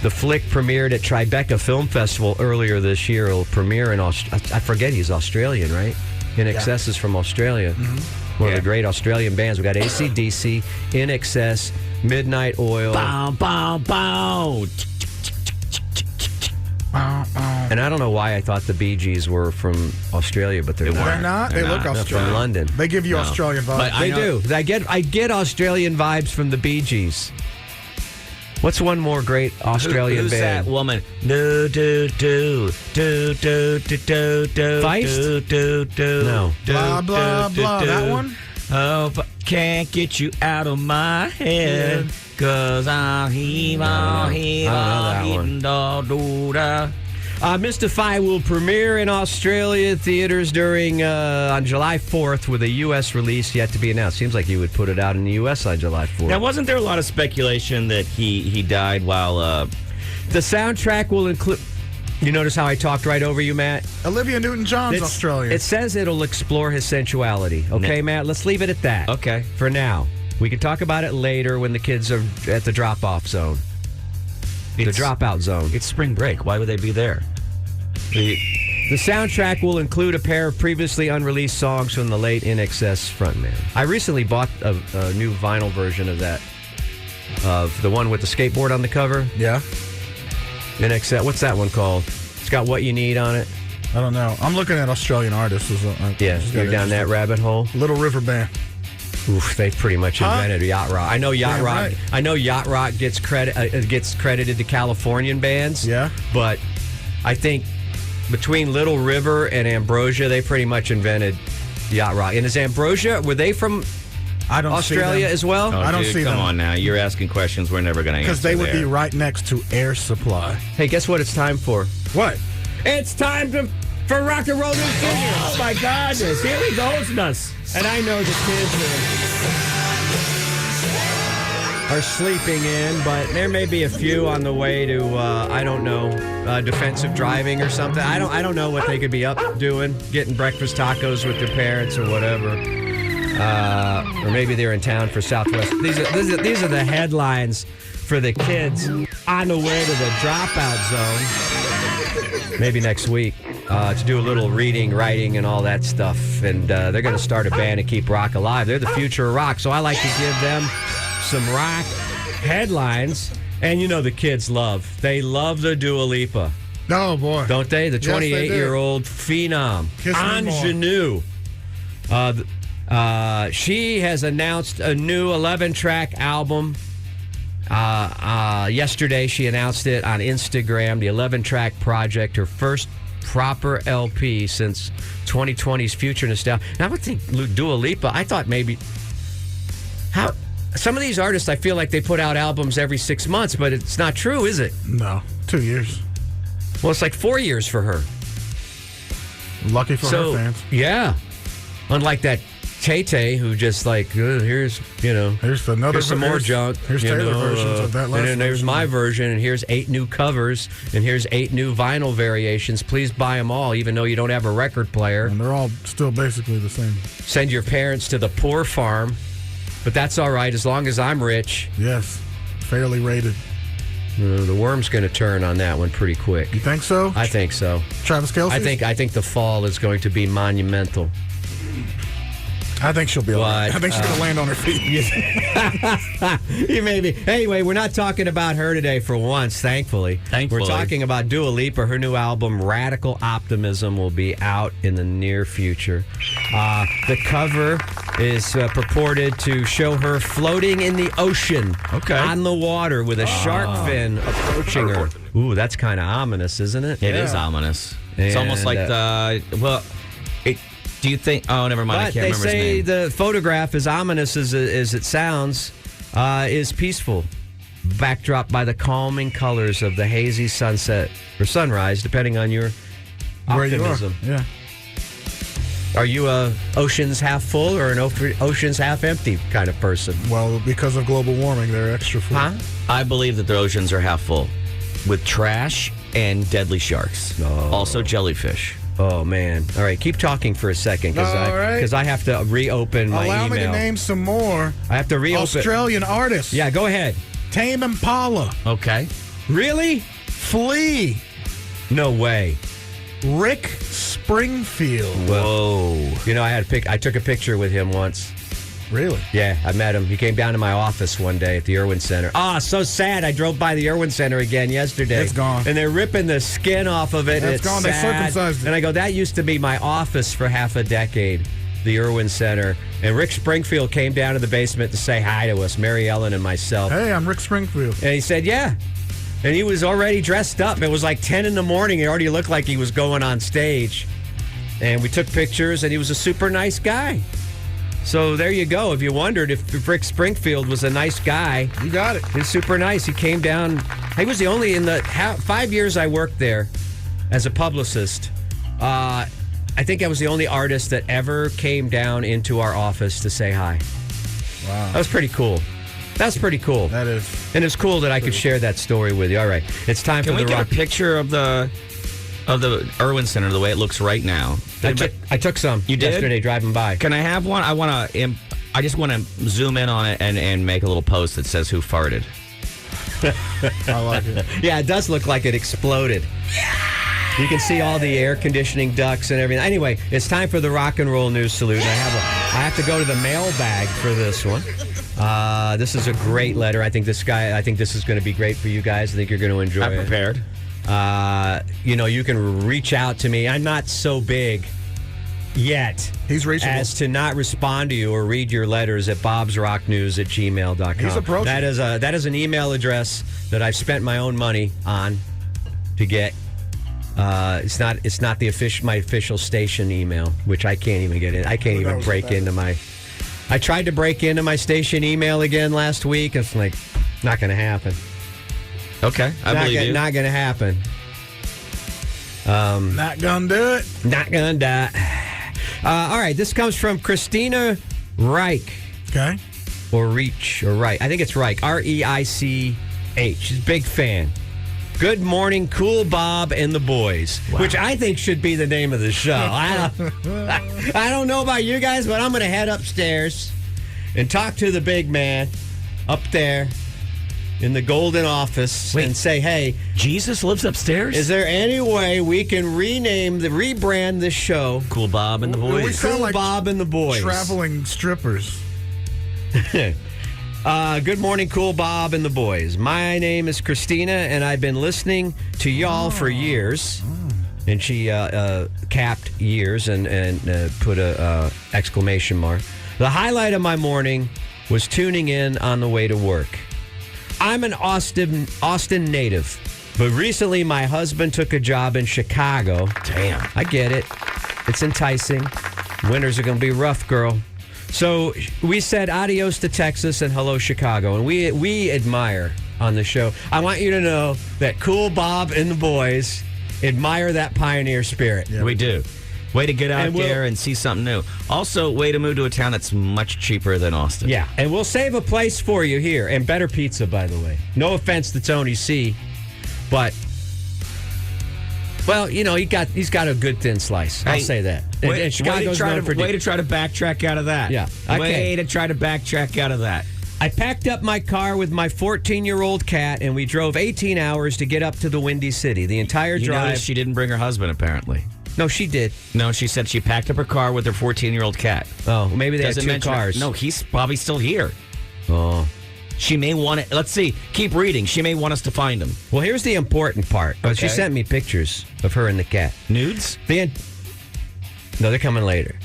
The flick premiered at Tribeca Film Festival earlier this year. It'll premiere in I forget he's Australian, right? INXS is from Australia. Mm-hmm. One of the great Australian bands. We got AC/DC, INXS, Midnight Oil. Bow, bow, bow. And I don't know why I thought the Bee Gees were from Australia, but they're not. They look Australian. They're from London. They give you Australian vibes. They do. I get Australian vibes from the Bee Gees. What's one more great Australian who's band? That woman? Do do do do do do do do. Feist? Do. No. Blah blah blah. That one. Oh, but can't get you out of my head, 'cause I'll heave, Mystify will premiere in Australia theaters on July 4th with a U.S. release yet to be announced. Seems like you would put it out in the U.S. on July 4th. Now, wasn't there a lot of speculation that he died while... The soundtrack will include... You notice how I talked right over you, Matt? Olivia Newton-John's Australian. It says it'll explore his sensuality. Okay, Matt? Let's leave it at that. Okay. For now. We can talk about it later when the kids are at the drop-off zone. The dropout zone. It's spring break. Why would they be there? The soundtrack will include a pair of previously unreleased songs from the late INXS frontman. I recently bought a new vinyl version of that. Of the one with the skateboard on the cover. Yeah. INXS. What's that one called? It's got What You Need on it. I don't know. I'm looking at Australian artists. You're down that rabbit hole. Little River Band. Oof, they've pretty much invented yacht rock. I know yacht rock. Right. I know yacht rock gets credited to Californian bands. Yeah, but I think between Little River and Ambrosia, they pretty much invented yacht rock. And is Ambrosia, were they from Australia as well? Oh, I don't see them. Come on now, you're asking questions we're never going to answer. Because they would be right next to Air Supply. Hey, guess what? It's time for what? It's time for rock and roll news. Oh my goodness! Here he goes, nuts. And I know the kids are sleeping in, but there may be a few on the way to, I don't know, defensive driving or something. I don't know what they could be up doing, getting breakfast tacos with their parents or whatever. Or maybe they're in town for Southwest. These are the headlines for the kids on the way to the dropout zone. Maybe next week. To do a little reading, writing, and all that stuff. And they're going to start a band to keep rock alive. They're the future of rock, so I like to give them some rock headlines. And the kids they love the Dua Lipa. Oh, boy. Don't they? The 28-year-old phenom. Ingenue. She has announced a new 11-track album. Yesterday, she announced it on Instagram, the 11-track project, her first proper LP since 2020's Future Nostalgia. Now, I would think Dua Lipa, I thought maybe... Some of these artists, I feel like they put out albums every 6 months, but it's not true, is it? No, 2 years. Well, it's like 4 years for her. Lucky for her fans. Yeah. Unlike that Tay-Tay, who just here's some more junk. Here's Taylor versions of that last and then there's version. my version, and here's 8 new covers, and here's 8 new vinyl variations. Please buy them all, even though you don't have a record player. And they're all still basically the same. Send your parents to the poor farm, but that's all right as long as I'm rich. Yes, fairly rated. The worm's going to turn on that one pretty quick. You think so? I think so. Travis Kelce? I think the fall is going to be monumental. I think she'll be all right. I think she's going to land on her feet. You maybe. Anyway, we're not talking about her today for once, thankfully. We're talking about Dua Lipa. Her new album, Radical Optimism, will be out in the near future. The cover is purported to show her floating in the ocean on the water with a shark fin approaching her. Ooh, that's kind of ominous, isn't it? It is ominous. It's almost like do you think... Oh, never mind. I can't remember his name. They say the photograph, as ominous as it sounds, is peaceful. Backdrop by the calming colors of the hazy sunset or sunrise, depending on your optimism. You are. Yeah. Are you a oceans half full or an oceans half empty kind of person? Well, because of global warming, they're extra full. Huh? I believe that the oceans are half full with trash and deadly sharks. Also jellyfish. Oh, man. All right, keep talking for a second because I have to reopen my email. Allow me to name some more. I have to reopen. Australian artists. Yeah, go ahead. Tame Impala. Okay. Really? Flea. No way. Rick Springfield. Whoa. You know, I took a picture with him once. Really? Yeah, I met him. He came down to my office one day at the Irwin Center. So sad. I drove by the Irwin Center again yesterday. It's gone. And they're ripping the skin off of it. It's gone. They circumcised it. And I go, that used to be my office for half a decade, the Irwin Center. And Rick Springfield came down to the basement to say hi to us, Mary Ellen and myself. Hey, I'm Rick Springfield. And he said, yeah. And he was already dressed up. It was like 10 in the morning. He already looked like he was going on stage. And we took pictures, and he was a super nice guy. So there you go. If you wondered if Rick Springfield was a nice guy. You got it. He's super nice. He came down. He was the only, in the 5 years I worked there as a publicist, I think I was the only artist that ever came down into our office to say hi. Wow. That was pretty cool. That's pretty cool. That is. And it's cool that I could share that story with you. All right. It's time for the rock. Can we get a picture of the Irwin Center the way it looks right now? I took some yesterday driving by. Can I have one? I just want to zoom in on it and make a little post that says who farted. I like it. Yeah, it does look like it exploded. You can see all the air conditioning ducts and everything. Anyway, it's time for the rock and roll news salute. I have to go to the mailbag for this one. This is a great letter. I think this is going to be great for you guys. I think you're going to enjoy it. I'm prepared. You can reach out to me. I'm not so big yet. He's reachable. As to not respond to you or read your letters at bobsrocknews@gmail.com. He's approaching. That is an email address that I've spent my own money on to get. It's not my official station email, which I can't even get in. I can't even break into my. I tried to break into my station email again last week. It's like not going to happen. Okay, I believe you. Not going to happen. Not going to do it. Not going to die. All right, this comes from Christina Reich. Okay. Or Reich, or Reich. I think it's Reich. R-E-I-C-H. She's a big fan. Good morning, Cool Bob and the boys. Wow. Which I think should be the name of the show. I don't know about you guys, but I'm going to head upstairs and talk to the big man up there in the golden office and say, hey, Jesus lives upstairs? Is there any way we can rebrand this show Cool Bob and the Boys? We sound like Bob and the Boys. Traveling strippers. Good morning, Cool Bob and the boys. My name is Christina, and I've been listening to y'all for years. And she capped years and put a exclamation mark. The highlight of my morning was tuning in on the way to work. I'm an Austin native, but recently my husband took a job in Chicago. Damn. I get it. It's enticing. Winters are going to be rough, girl. So we said adios to Texas and hello, Chicago. And we admire on the show. I want you to know that Cool Bob and the boys admire that pioneer spirit. Yeah, we do. Way to get out there and see something new. Also, way to move to a town that's much cheaper than Austin. Yeah, and we'll save a place for you here. And better pizza, by the way. No offense to Tony C., but, well, you know, he's got a good thin slice. I'll say that. And Chicago's known for... Way to try to backtrack out of that. Yeah. Way to try to backtrack out of that. I packed up my car with my 14-year-old cat, and we drove 18 hours to get up to the Windy City. The entire drive... You noticed she didn't bring her husband, apparently. No, she did. No, she said she packed up her car with her 14-year-old cat. Oh, maybe they had two cars. No, he's probably still here. Oh. She may want to... Let's see. Keep reading. She may want us to find him. Well, here's the important part. Okay. She sent me pictures of her and the cat. Nudes? No, they're coming later.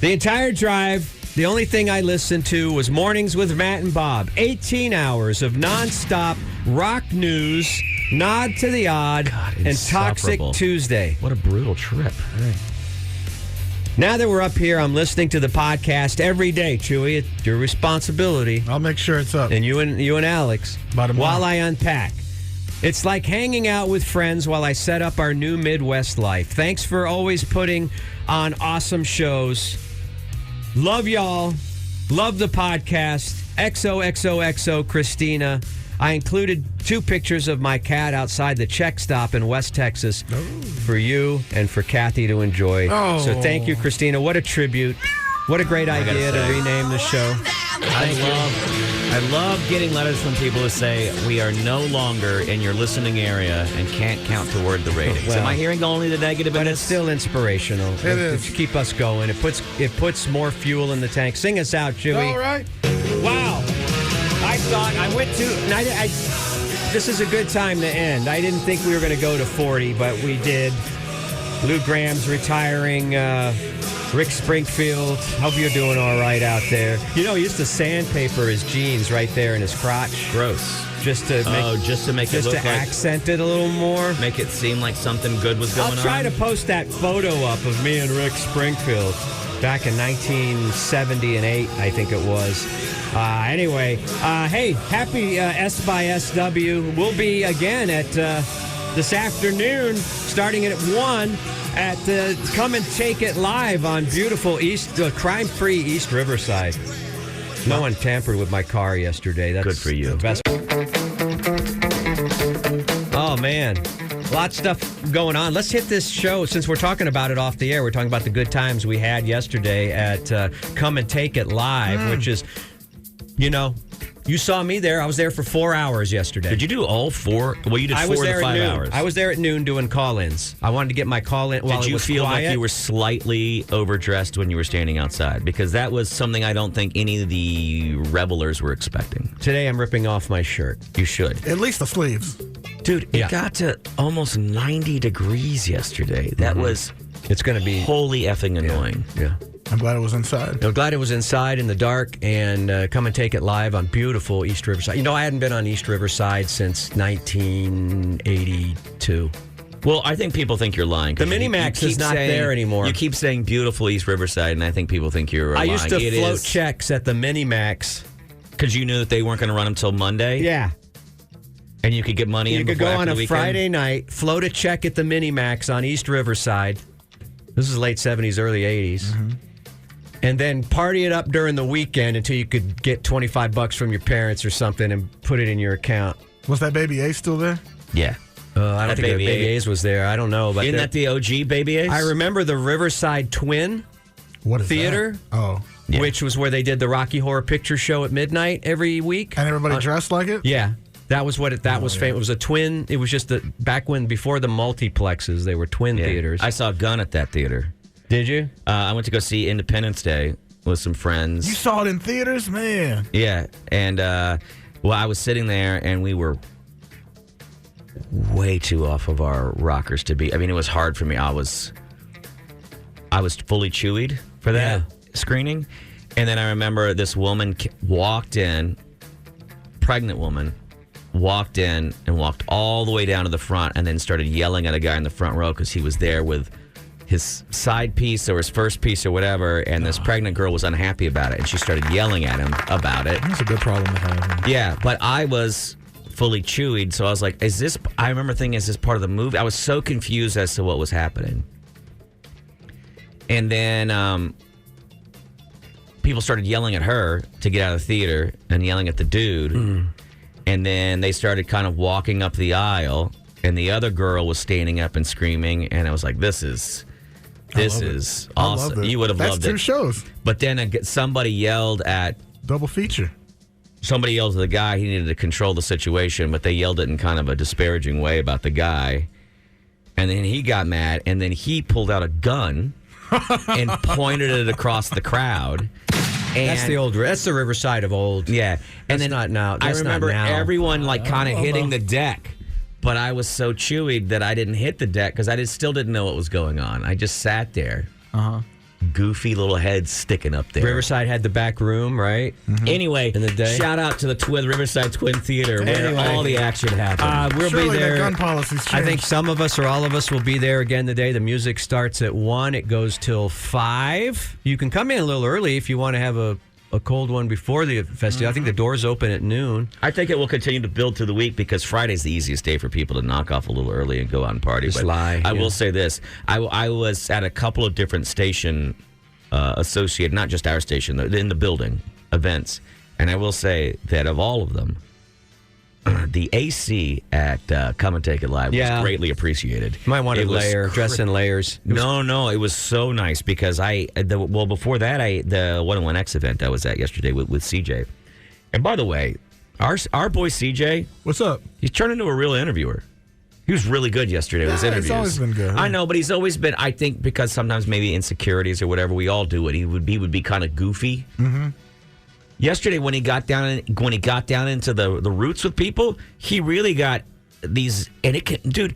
The entire drive... The only thing I listened to was Mornings with Matt and Bob. 18 hours of nonstop rock news, nod to the odd, and Toxic Tuesday. What a brutal trip. Right. Now that we're up here, I'm listening to the podcast every day, Chuy. It's your responsibility. I'll make sure it's up. And you and Alex, while I unpack. It's like hanging out with friends while I set up our new Midwest life. Thanks for always putting on awesome shows. Love y'all. Love the podcast. XOXOXO Christina. I included 2 pictures of my cat outside the Czech stop in West Texas for you and for Kathy to enjoy. Oh. So thank you, Christina. What a tribute. What a great idea to rename the show. I love getting letters from people who say we are no longer in your listening area and can't count toward the ratings. Well, am I hearing only the negative? But it's still inspirational. It is. To keep us going. It puts more fuel in the tank. Sing us out, Chuy. All right. Wow. I thought I went to. This is a good time to end. I didn't think we were going to go to 40, but we did. Lou Graham's retiring. Rick Springfield, hope you're doing all right out there. You know, he used to sandpaper his jeans right there in his crotch. Gross. Just to accent it a little more. Make it seem like something good was going on. I'll try to post that photo up of me and Rick Springfield back in 1970 and 8, I think it was. Anyway, hey, happy S by SW. We'll be again at this afternoon, starting at 1. At Come and Take It Live on beautiful crime-free East Riverside. No one tampered with my car yesterday. That's good for you. The best. Oh, man. A lot of stuff going on. Let's hit this show. Since we're talking about it off the air, we're talking about the good times we had yesterday at Come and Take It Live, which is, you know... You saw me there. I was there for 4 hours yesterday. Did you do all 4? Well, you did 4 to 5 hours. I was there at noon doing call-ins. I wanted to get my call-in while it was quiet. Did you feel like you were slightly overdressed when you were standing outside? Because that was something I don't think any of the revelers were expecting. Today I'm ripping off my shirt. You should. At least the sleeves. Dude, it got to almost 90 degrees yesterday. That was... It's going to be... Wholly effing annoying. Yeah. I'm glad it was inside. I'm glad it was inside in the dark, and Come and Take It Live on beautiful East Riverside. You know, I hadn't been on East Riverside since 1982. Well, I think people think you're lying. The Minimax is not there anymore. You keep saying beautiful East Riverside, and I think people think you're lying. I used to float checks at the Minimax. Because you knew that they weren't going to run until Monday? Yeah. And you could get money in before. You could go on a Friday night, float a check at the Minimax on East Riverside. This is late 70s, early 80s. Mm-hmm. And then party it up during the weekend until you could get $25 from your parents or something and put it in your account. Was that Baby A still there? Yeah. I don't think Baby A's was there. I don't know. But isn't that the OG Baby A's? I remember the Riverside Twin Theater. That? Oh. Yeah. Which was where they did the Rocky Horror Picture Show at midnight every week. And everybody dressed like it? Yeah. That was what that was famous. It was a twin. It was just back when, before the multiplexes, they were twin theaters. I saw Gun at that theater. Did you? I went to go see Independence Day with some friends. You saw it in theaters? Man. Yeah. And, I was sitting there, and we were way too off of our rockers to be. I mean, it was hard for me. I was fully chewied for that screening. And then I remember this woman walked in, pregnant woman, walked in and walked all the way down to the front and then started yelling at a guy in the front row because he was there with his side piece or his first piece or whatever, and this pregnant girl was unhappy about it, and she started yelling at him about it. That's a good problem to have. Yeah, but I was fully chewied, so I was like, I remember thinking, is this part of the movie? I was so confused as to what was happening. And then people started yelling at her to get out of the theater and yelling at the dude. And then they started kind of walking up the aisle, and the other girl was standing up and screaming. And I was like, this is awesome. You would have loved it. That's 2 shows. But then somebody yelled at... Double feature. Somebody yelled to the guy. He needed to control the situation, but they yelled it in kind of a disparaging way about the guy. And then he got mad, and then he pulled out a gun and pointed it across the crowd. And that's the Riverside of old. Yeah. And then not now. I remember everyone like kind of hitting the deck, but I was so chewy that I didn't hit the deck because I still didn't know what was going on. I just sat there. Goofy little head sticking up there. Riverside had the back room, right? Anyway, in the day. Shout out to the Riverside Twin Theater where all the action happened. We'll Surely be there. Gun policies changed. I think some of us or all of us will be there again today. The music starts at 1. It goes till 5. You can come in a little early if you want to have a cold one before the festival. I think the doors open at noon. I think it will continue to build through the week because Friday's the easiest day for people to knock off a little early and go out and party. Just lie. I will say this. I was at a couple of different station associated, not just our station, in the building, events. And I will say that of all of them, the AC at Come and Take It Live was greatly appreciated. You might want to dress in layers. No, it was so nice because before that, the 101X event I was at yesterday with CJ. And by the way, our boy CJ, what's up? He's turned into a real interviewer. He was really good yesterday with his interviews. He's always been good. I know, but he's always been, I think, because sometimes maybe insecurities or whatever, we all do it. He would be kind of goofy. Mm-hmm. Yesterday, when he got down into the roots with people, he really got these. And dude,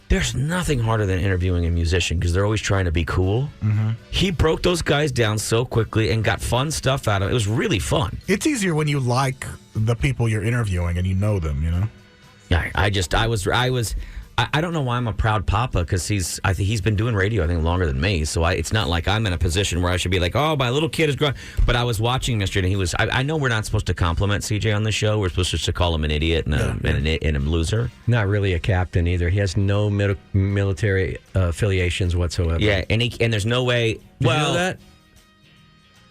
there's nothing harder than interviewing a musician because they're always trying to be cool. Mm-hmm. He broke those guys down so quickly and got fun stuff out of it. It was really fun. It's easier when you like the people you're interviewing and you know them, you know. Yeah, I don't know why I'm a proud papa because I think he's been doing radio I think longer than me, so it's not like I'm in a position where I should be like, oh, my little kid is growing. But I was watching him yesterday, and I know we're not supposed to compliment CJ on the show. We're supposed to call him an idiot and a loser. Not really a captain either. He has no military affiliations whatsoever. Yeah, and there's no way. Did you know that?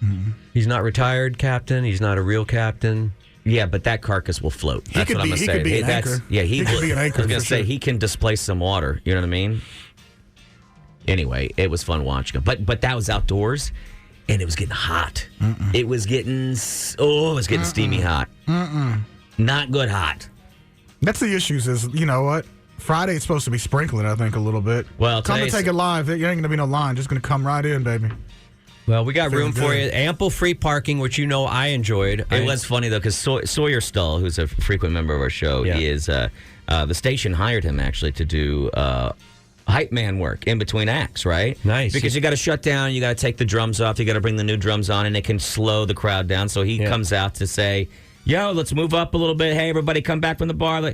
Mm-hmm. He's not retired captain. He's not a real captain. Yeah, but that carcass will float. That's what I'm going to say. He could be an anchor. Yeah, he could be an anchor. I was going to say, he can displace some water. You know what I mean? Anyway, it was fun watching him. But that was outdoors, and it was getting hot. Mm-mm. It was getting steamy hot. Mm-mm. Not good hot. That's the issues is, you know what? Friday's supposed to be sprinkling, I think, a little bit. Well, come and take it live. There ain't going to be no line. Just going to come right in, baby. Well, we got room for you. Ample free parking, which you know I enjoyed. It was funny, though, because Sawyer Stull, who's a frequent member of our show, he is the station hired him, actually, to do hype man work in between acts, right? Nice. Because you got to shut down, you got to take the drums off, you got to bring the new drums on, and it can slow the crowd down. So he comes out to say, yo, let's move up a little bit. Hey, everybody, come back from the bar.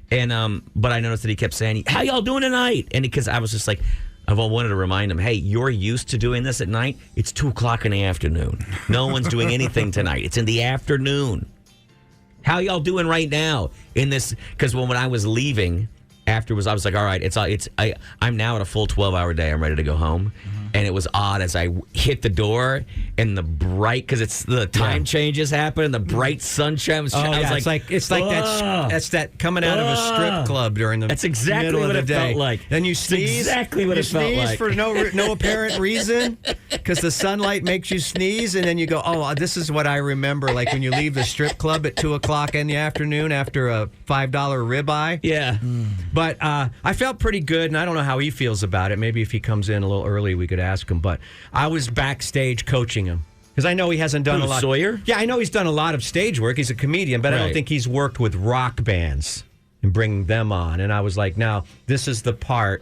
And but I noticed that he kept saying, how y'all doing tonight? And because I was just like, I wanted to remind him, hey, you're used to doing this at night. It's 2:00 in the afternoon. No one's doing anything tonight. It's in the afternoon. How y'all doing right now in this? Because when I was leaving afterwards, I was like, all right, I'm now at a full 12-hour day. I'm ready to go home. Mm-hmm. And it was odd as I hit the door and the bright, because it's the time changes happen and the bright sunshine was I was it's like that's that coming out of a strip club during the That's exactly what it felt like. Then you sneeze. That's exactly what it felt like. For no apparent reason because the sunlight makes you sneeze, and then you go, oh, this is what I remember, like when you leave the strip club at 2:00 in the afternoon after a $5 ribeye. Yeah. But I felt pretty good, and I don't know how he feels about it. Maybe if he comes in a little early, we could ask him. But I was backstage coaching him because I know he hasn't done a lot. Sawyer? Yeah, I know he's done a lot of stage work. He's a comedian, but I don't think he's worked with rock bands and bringing them on. And I was like, now, this is the part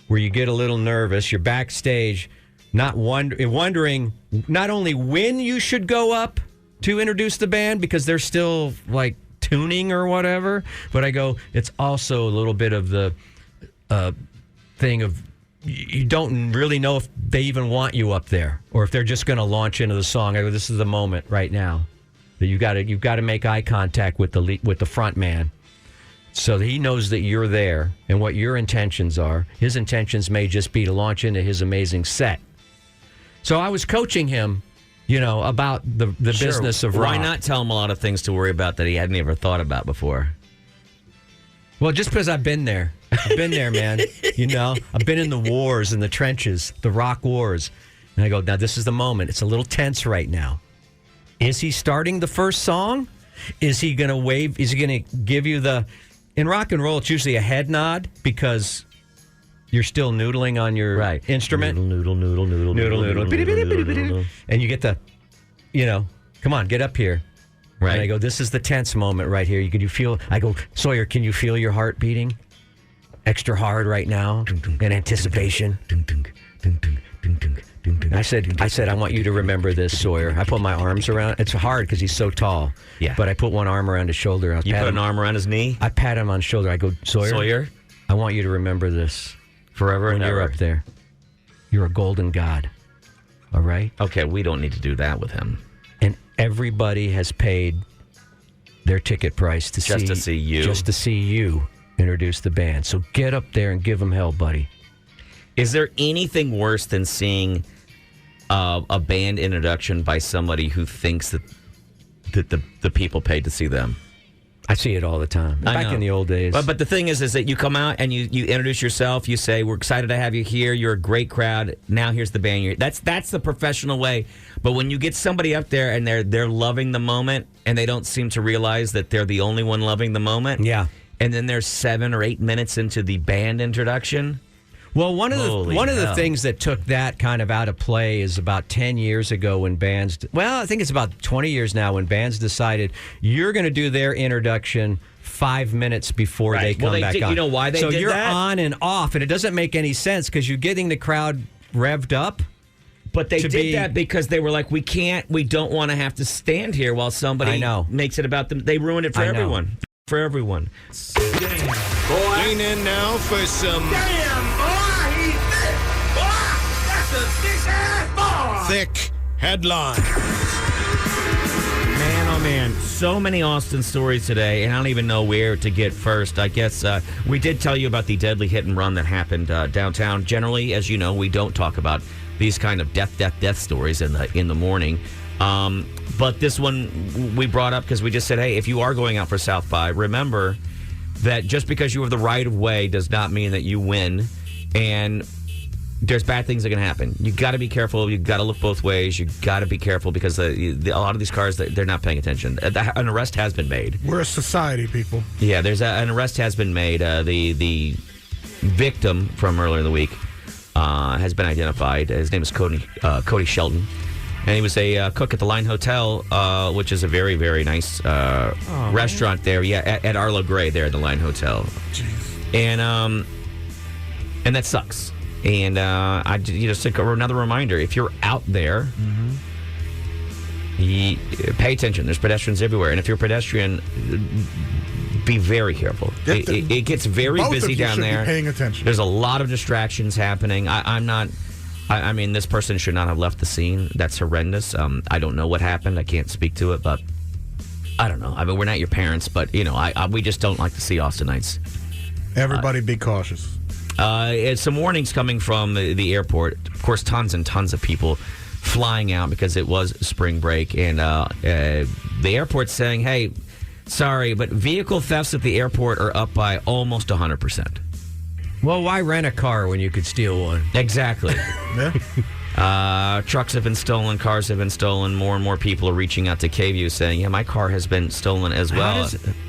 where you get a little nervous. You're backstage, wondering not only when you should go up to introduce the band because they're still like tuning or whatever, but I go, it's also a little bit of the thing of you don't really know if they even want you up there or if they're just going to launch into the song. I go, this is the moment right now that you've got to make eye contact with the front man so that he knows that you're there and what your intentions are. His intentions may just be to launch into his amazing set So I was coaching him, about the business of rock. Why not tell him a lot of things to worry about that he hadn't ever thought about before? Well, just because I've been there. I've been there, man. I've been in the wars, in the trenches, the rock wars. And I go, now this is the moment. It's a little tense right now. Is he starting the first song? Is he going to wave? Is he going to give you in rock and roll, it's usually a head nod because you're still noodling on your instrument. Noodle. And you get come on, get up here. Right. And I go, this is the tense moment right here. I go, Sawyer, can you feel your heart beating extra hard right now in anticipation? I said, I want you to remember this, Sawyer. I put my arms around. It's hard because he's so tall. Yeah. But I put one arm around his shoulder. You put an arm around his knee? I pat him on the shoulder. I go, Sawyer, I want you to remember this forever when and you're ever. up there. You're a golden god. All right? Okay, we don't need to do that with him. And everybody has paid their ticket price to see you. Just to see you introduce the band. So get up there and give them hell, buddy. Is there anything worse than seeing a band introduction by somebody who thinks that the people paid to see them? I see it all the time. Back in the old days. But the thing is that you come out and you introduce yourself. You say, we're excited to have you here. You're a great crowd. Now here's the band. That's the professional way. But when you get somebody up there and they're loving the moment and they don't seem to realize that they're the only one loving the moment. Yeah. And then they're 7 or 8 minutes into the band introduction. Well, one of the things that took that kind of out of play is about 10 years ago when bands, I think it's about 20 years now when bands decided you're going to do their introduction 5 minutes before they come back on. You know why they did that? So you're on and off, and it doesn't make any sense because you're getting the crowd revved up. But they did that because they were like, we don't want to have to stand here while somebody makes it about them. They ruined it for everyone. For everyone. Lean in now for some... Damn, boy, he's thick. Boy, that's a thick-ass boy. Thick headline. Man, oh man, so many Austin stories today, and I don't even know where to get first. I guess we did tell you about the deadly hit and run that happened downtown. Generally, as you know, we don't talk about these kind of death stories in the morning. But this one we brought up because we just said, hey, if you are going out for South by, remember that just because you have the right of way does not mean that you win. And there's bad things that can happen. You got to be careful. You got to look both ways. You got to be careful because a lot of these cars, they're not paying attention. An arrest has been made. We're a society, people. Yeah, an arrest has been made. The victim from earlier in the week has been identified. His name is Cody Shelton. And he was a cook at the Line Hotel, which is a very, very nice restaurant there. Yeah, at Arlo Gray there at the Line Hotel. Jeez. And that sucks. And I just think another reminder: if you're out there, pay attention. There's pedestrians everywhere, and if you're a pedestrian, be very careful. It gets very busy down there. Be paying attention. There's a lot of distractions happening. I mean, this person should not have left the scene. That's horrendous. I don't know what happened. I can't speak to it, but I don't know. I mean, we're not your parents, but, we just don't like to see Austinites. Everybody be cautious. Some warnings coming from the airport. Of course, tons and tons of people flying out because it was spring break. And the airport's saying, hey, sorry, but vehicle thefts at the airport are up by almost 100%. Well, why rent a car when you could steal one? Exactly. Yeah. Trucks have been stolen. Cars have been stolen. More and more people are reaching out to KVU saying, yeah, my car has been stolen as well.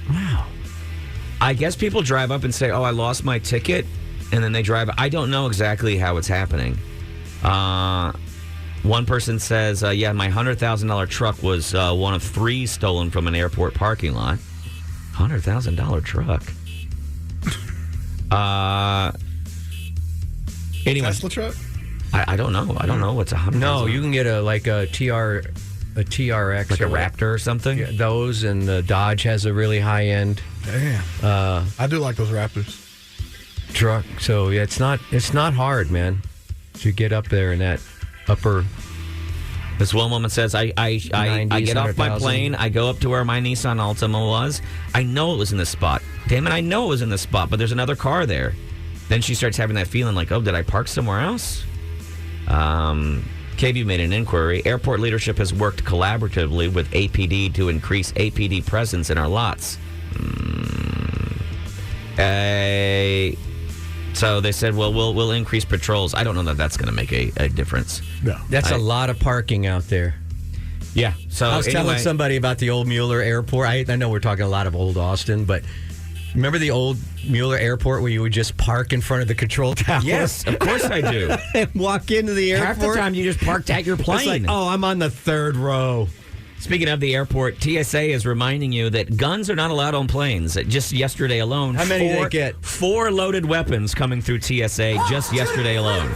Wow. I guess people drive up and say, oh, I lost my ticket. And then they drive. I don't know exactly how it's happening. One person says, yeah, my $100,000 truck was one of 3 stolen from an airport parking lot. $100,000 truck. Anyway, Tesla truck? I don't know. I don't know what's $100,000. No, you can get a TRX, like a Raptor or something. Yeah, those, and the Dodge has a really high end. Damn. I do like those Raptors. Truck. So yeah, it's not hard, man, to get up there in that upper. This one woman says, I get off my plane, I go up to where my Nissan Altima was. I know it was in this spot. Damn it, I know it was in this spot, but there's another car there. Then she starts having that feeling like, oh, did I park somewhere else? KV made an inquiry. Airport leadership has worked collaboratively with APD to increase APD presence in our lots. So they said, well, we'll increase patrols. I don't know that that's going to make a difference. No. That's a lot of parking out there. Yeah. So I was telling somebody about the old Mueller Airport. I know we're talking a lot of old Austin, but remember the old Mueller Airport where you would just park in front of the control tower? Yes, of course I do. And walk into the airport. Half the time you just parked at your plane. It's like, oh, I'm on the third row. Speaking of the airport, TSA is reminding you that guns are not allowed on planes. Just yesterday alone, how many did they get? 4 loaded weapons coming through TSA just yesterday alone.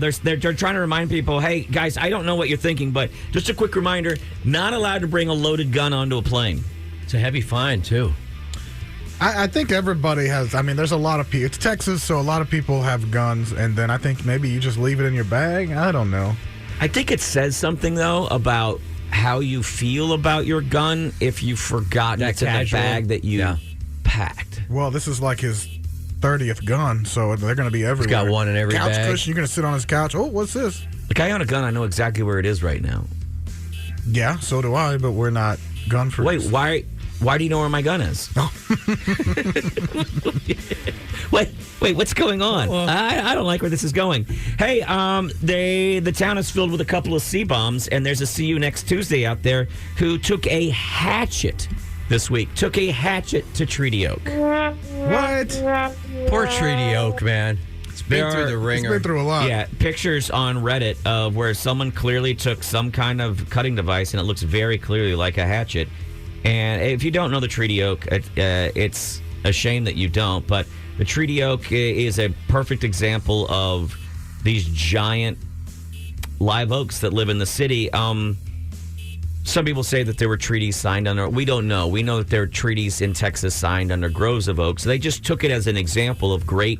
They're trying to remind people, hey, guys, I don't know what you're thinking, but just a quick reminder, not allowed to bring a loaded gun onto a plane. It's a heavy fine, too. I think everybody has. I mean, there's a lot of people. It's Texas, so a lot of people have guns, and then I think maybe you just leave it in your bag. I don't know. I think it says something, though, about how you feel about your gun if you forgot it's in the bag that you packed. Well, this is like his 30th gun, so they're going to be everywhere. He's got one in every couch bag. Cushion, you're going to sit on his couch. Oh, what's this? The guy on a gun, I know exactly where it is right now. Yeah, so do I, but we're not gun freaks. Wait, why do you know where my gun is? Oh. Wait, what's going on? I don't like where this is going. Hey, the town is filled with a couple of C-bombs, and there's a See You Next Tuesday out there who took a hatchet this week. Took a hatchet to Treaty Oak. What? Poor Treaty Oak, man. It's been through the ringer. It's been through a lot. Yeah, pictures on Reddit of where someone clearly took some kind of cutting device, and it looks very clearly like a hatchet. And if you don't know the Treaty Oak, it's a shame that you don't, but the Treaty Oak is a perfect example of these giant live oaks that live in the city. Some people say that there were treaties signed under. We don't know. We know that there are treaties in Texas signed under groves of oaks. They just took it as an example of great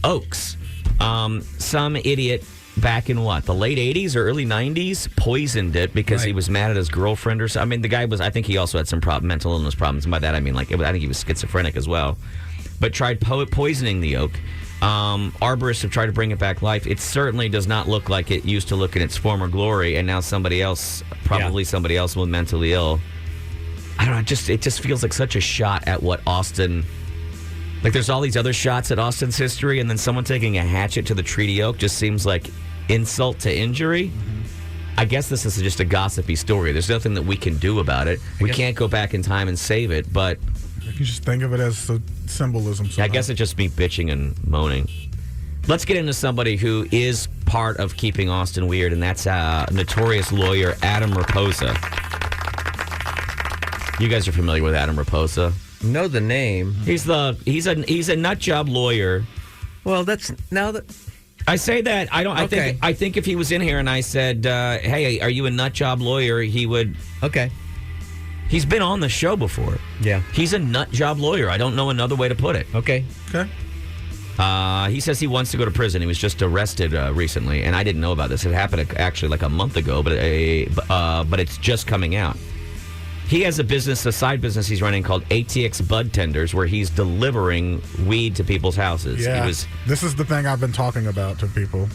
oaks. Some idiot back in the late 80s or early 90s poisoned it because he was mad at his girlfriend or something. I mean, the guy was, I think he also had some mental illness problems. And by that, I mean, I think he was schizophrenic as well. But tried poisoning the oak. Arborists have tried to bring it back life. It certainly does not look like it used to look in its former glory, and now somebody else with mentally ill. I don't know. It just feels like such a shot at what Austin. Like there's all these other shots at Austin's history, and then someone taking a hatchet to the Treaty Oak just seems like insult to injury. Mm-hmm. I guess this is just a gossipy story. There's nothing that we can do about it. We can't go back in time and save it, but. You can just think of it as a symbolism. I guess it's just me bitching and moaning. Let's get into somebody who is part of keeping Austin weird, and that's notorious lawyer Adam Raposa. You guys are familiar with Adam Raposa? Know the name. He's a nut job lawyer. Well, that's now that I say that I don't. Okay. I think if he was in here and I said, "Hey, are you a nut job lawyer?" He would. Okay. He's been on the show before. Yeah. He's a nut job lawyer. I don't know another way to put it. Okay. He says he wants to go to prison. He was just arrested recently, and I didn't know about this. It happened actually like a month ago, but it's just coming out. He has a side business he's running called ATX Bud Tenders, where he's delivering weed to people's houses. Yeah, this is the thing I've been talking about to people.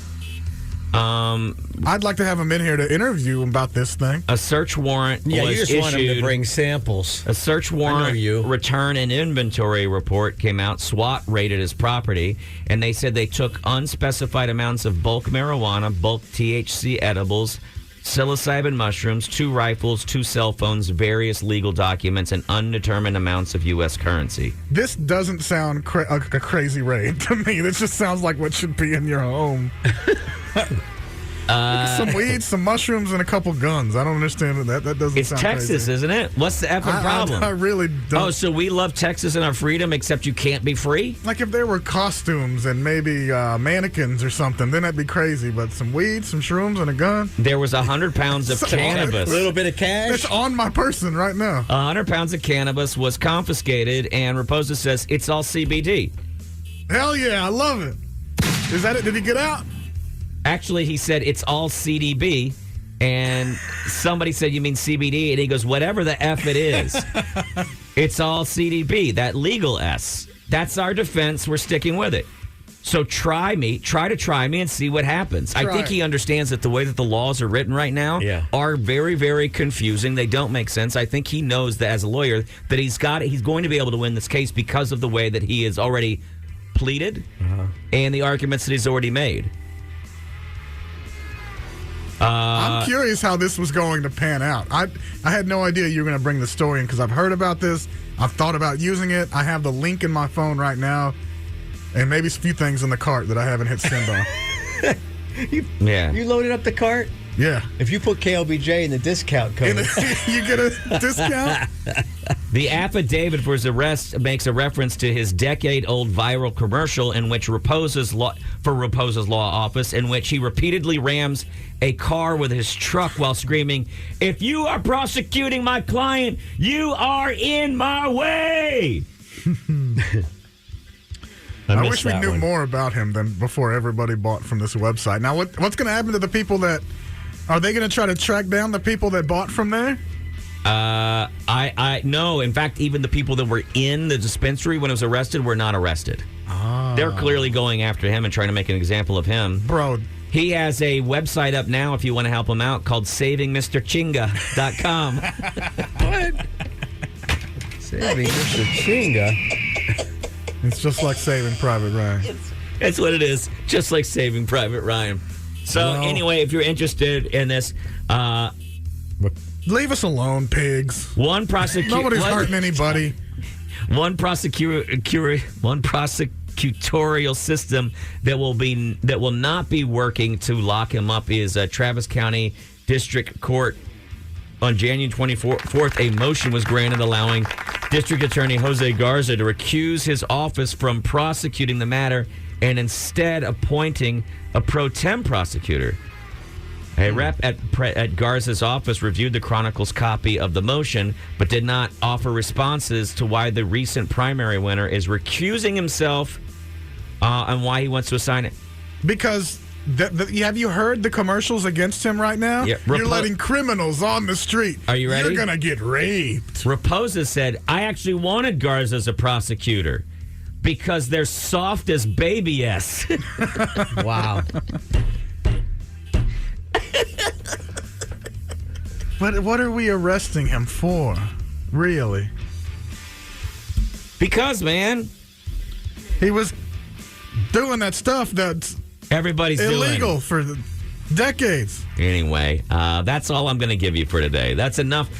I'd like to have him in here to interview him about this thing. A search warrant was you just issued. want him to bring samples. A search warrant return and inventory report came out. SWAT raided his property, and they said they took unspecified amounts of bulk marijuana, bulk THC edibles, psilocybin mushrooms, 2 rifles, 2 cell phones, various legal documents, and undetermined amounts of U.S. currency. This doesn't sound a crazy raid to me. This just sounds like what should be in your home. Some weed, some mushrooms, and a couple guns. I don't understand that. That doesn't sound Texas, crazy. Isn't it? What's the effing problem? I really don't. Oh, so we love Texas and our freedom, except you can't be free? Like if there were costumes and maybe mannequins or something, then that'd be crazy. But some weed, some shrooms, and a gun. There was 100 pounds of cannabis. A little bit of cash. It's on my person right now. 100 pounds of cannabis was confiscated, and Raposa says it's all CBD. Hell yeah, I love it. Is that it? Did he get out? Actually, he said it's all CDB, and somebody said, you mean CBD? And he goes, whatever the F it is, it's all CDB, that legal S. That's our defense. We're sticking with it. So try to try me and see what happens. I think he understands that the way that the laws are written right now are very, very confusing. They don't make sense. I think he knows that as a lawyer that he's going to be able to win this case because of the way that he has already pleaded and the arguments that he's already made. I'm curious how this was going to pan out. I had no idea you were going to bring the story in because I've heard about this. I've thought about using it. I have the link in my phone right now. And maybe a few things in the cart that I haven't hit send on. You loaded up the cart? Yeah. If you put KLBJ in the discount code. You get a discount? The affidavit for his arrest makes a reference to his decade-old viral commercial in which Raposa's law office, in which he repeatedly rams a car with his truck while screaming, "If you are prosecuting my client, you are in my way." I wish we knew more about him than before everybody bought from this website. Now, what's going to happen to the people that... Are they going to try to track down the people that bought from there? No. In fact, even the people that were in the dispensary when he was arrested were not arrested. They're clearly going after him and trying to make an example of him. Bro. He has a website up now if you want to help him out called SavingMrChinga.com. What? Saving Mr. Chinga? It's just like Saving Private Ryan. That's what it is. Just like Saving Private Ryan. So anyway, if you're interested in this, leave us alone, pigs. Nobody's hurting anybody. One prosecutorial system that will not be working to lock him up is Travis County District Court. On January 24th, a motion was granted allowing District Attorney Jose Garza to recuse his office from prosecuting the matter and instead appointing a pro tem prosecutor. A rep at Garza's office reviewed the Chronicle's copy of the motion, but did not offer responses to why the recent primary winner is recusing himself and why he wants to assign it. Because... have you heard the commercials against him right now? Yeah, You're letting criminals on the street. Are you ready? You're going to get raped. Raposa said, I actually wanted Garza as a prosecutor because they're soft as baby S. Wow. But what are we arresting him for? Really? Because, man. He was doing that stuff that's... Everybody's illegal for decades. Anyway, that's all I'm going to give you for today. That's enough.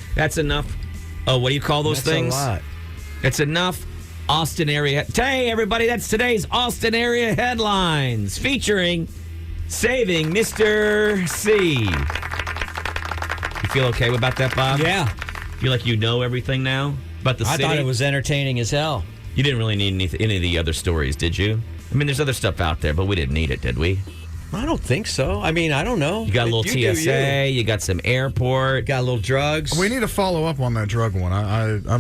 Oh, what do you call those things? That's a lot. It's enough. Austin area. Hey, everybody, that's today's Austin area headlines featuring Saving Mr. C. You feel okay about that, Bob? Yeah. Feel like you know everything now about the city? I thought it was entertaining as hell. You didn't really need any of the other stories, did you? I mean, there's other stuff out there, but we didn't need it, did we? I don't think so. I mean, I don't know. You got a little TSA. You got some airport. Got a little drugs. We need to follow up on that drug one.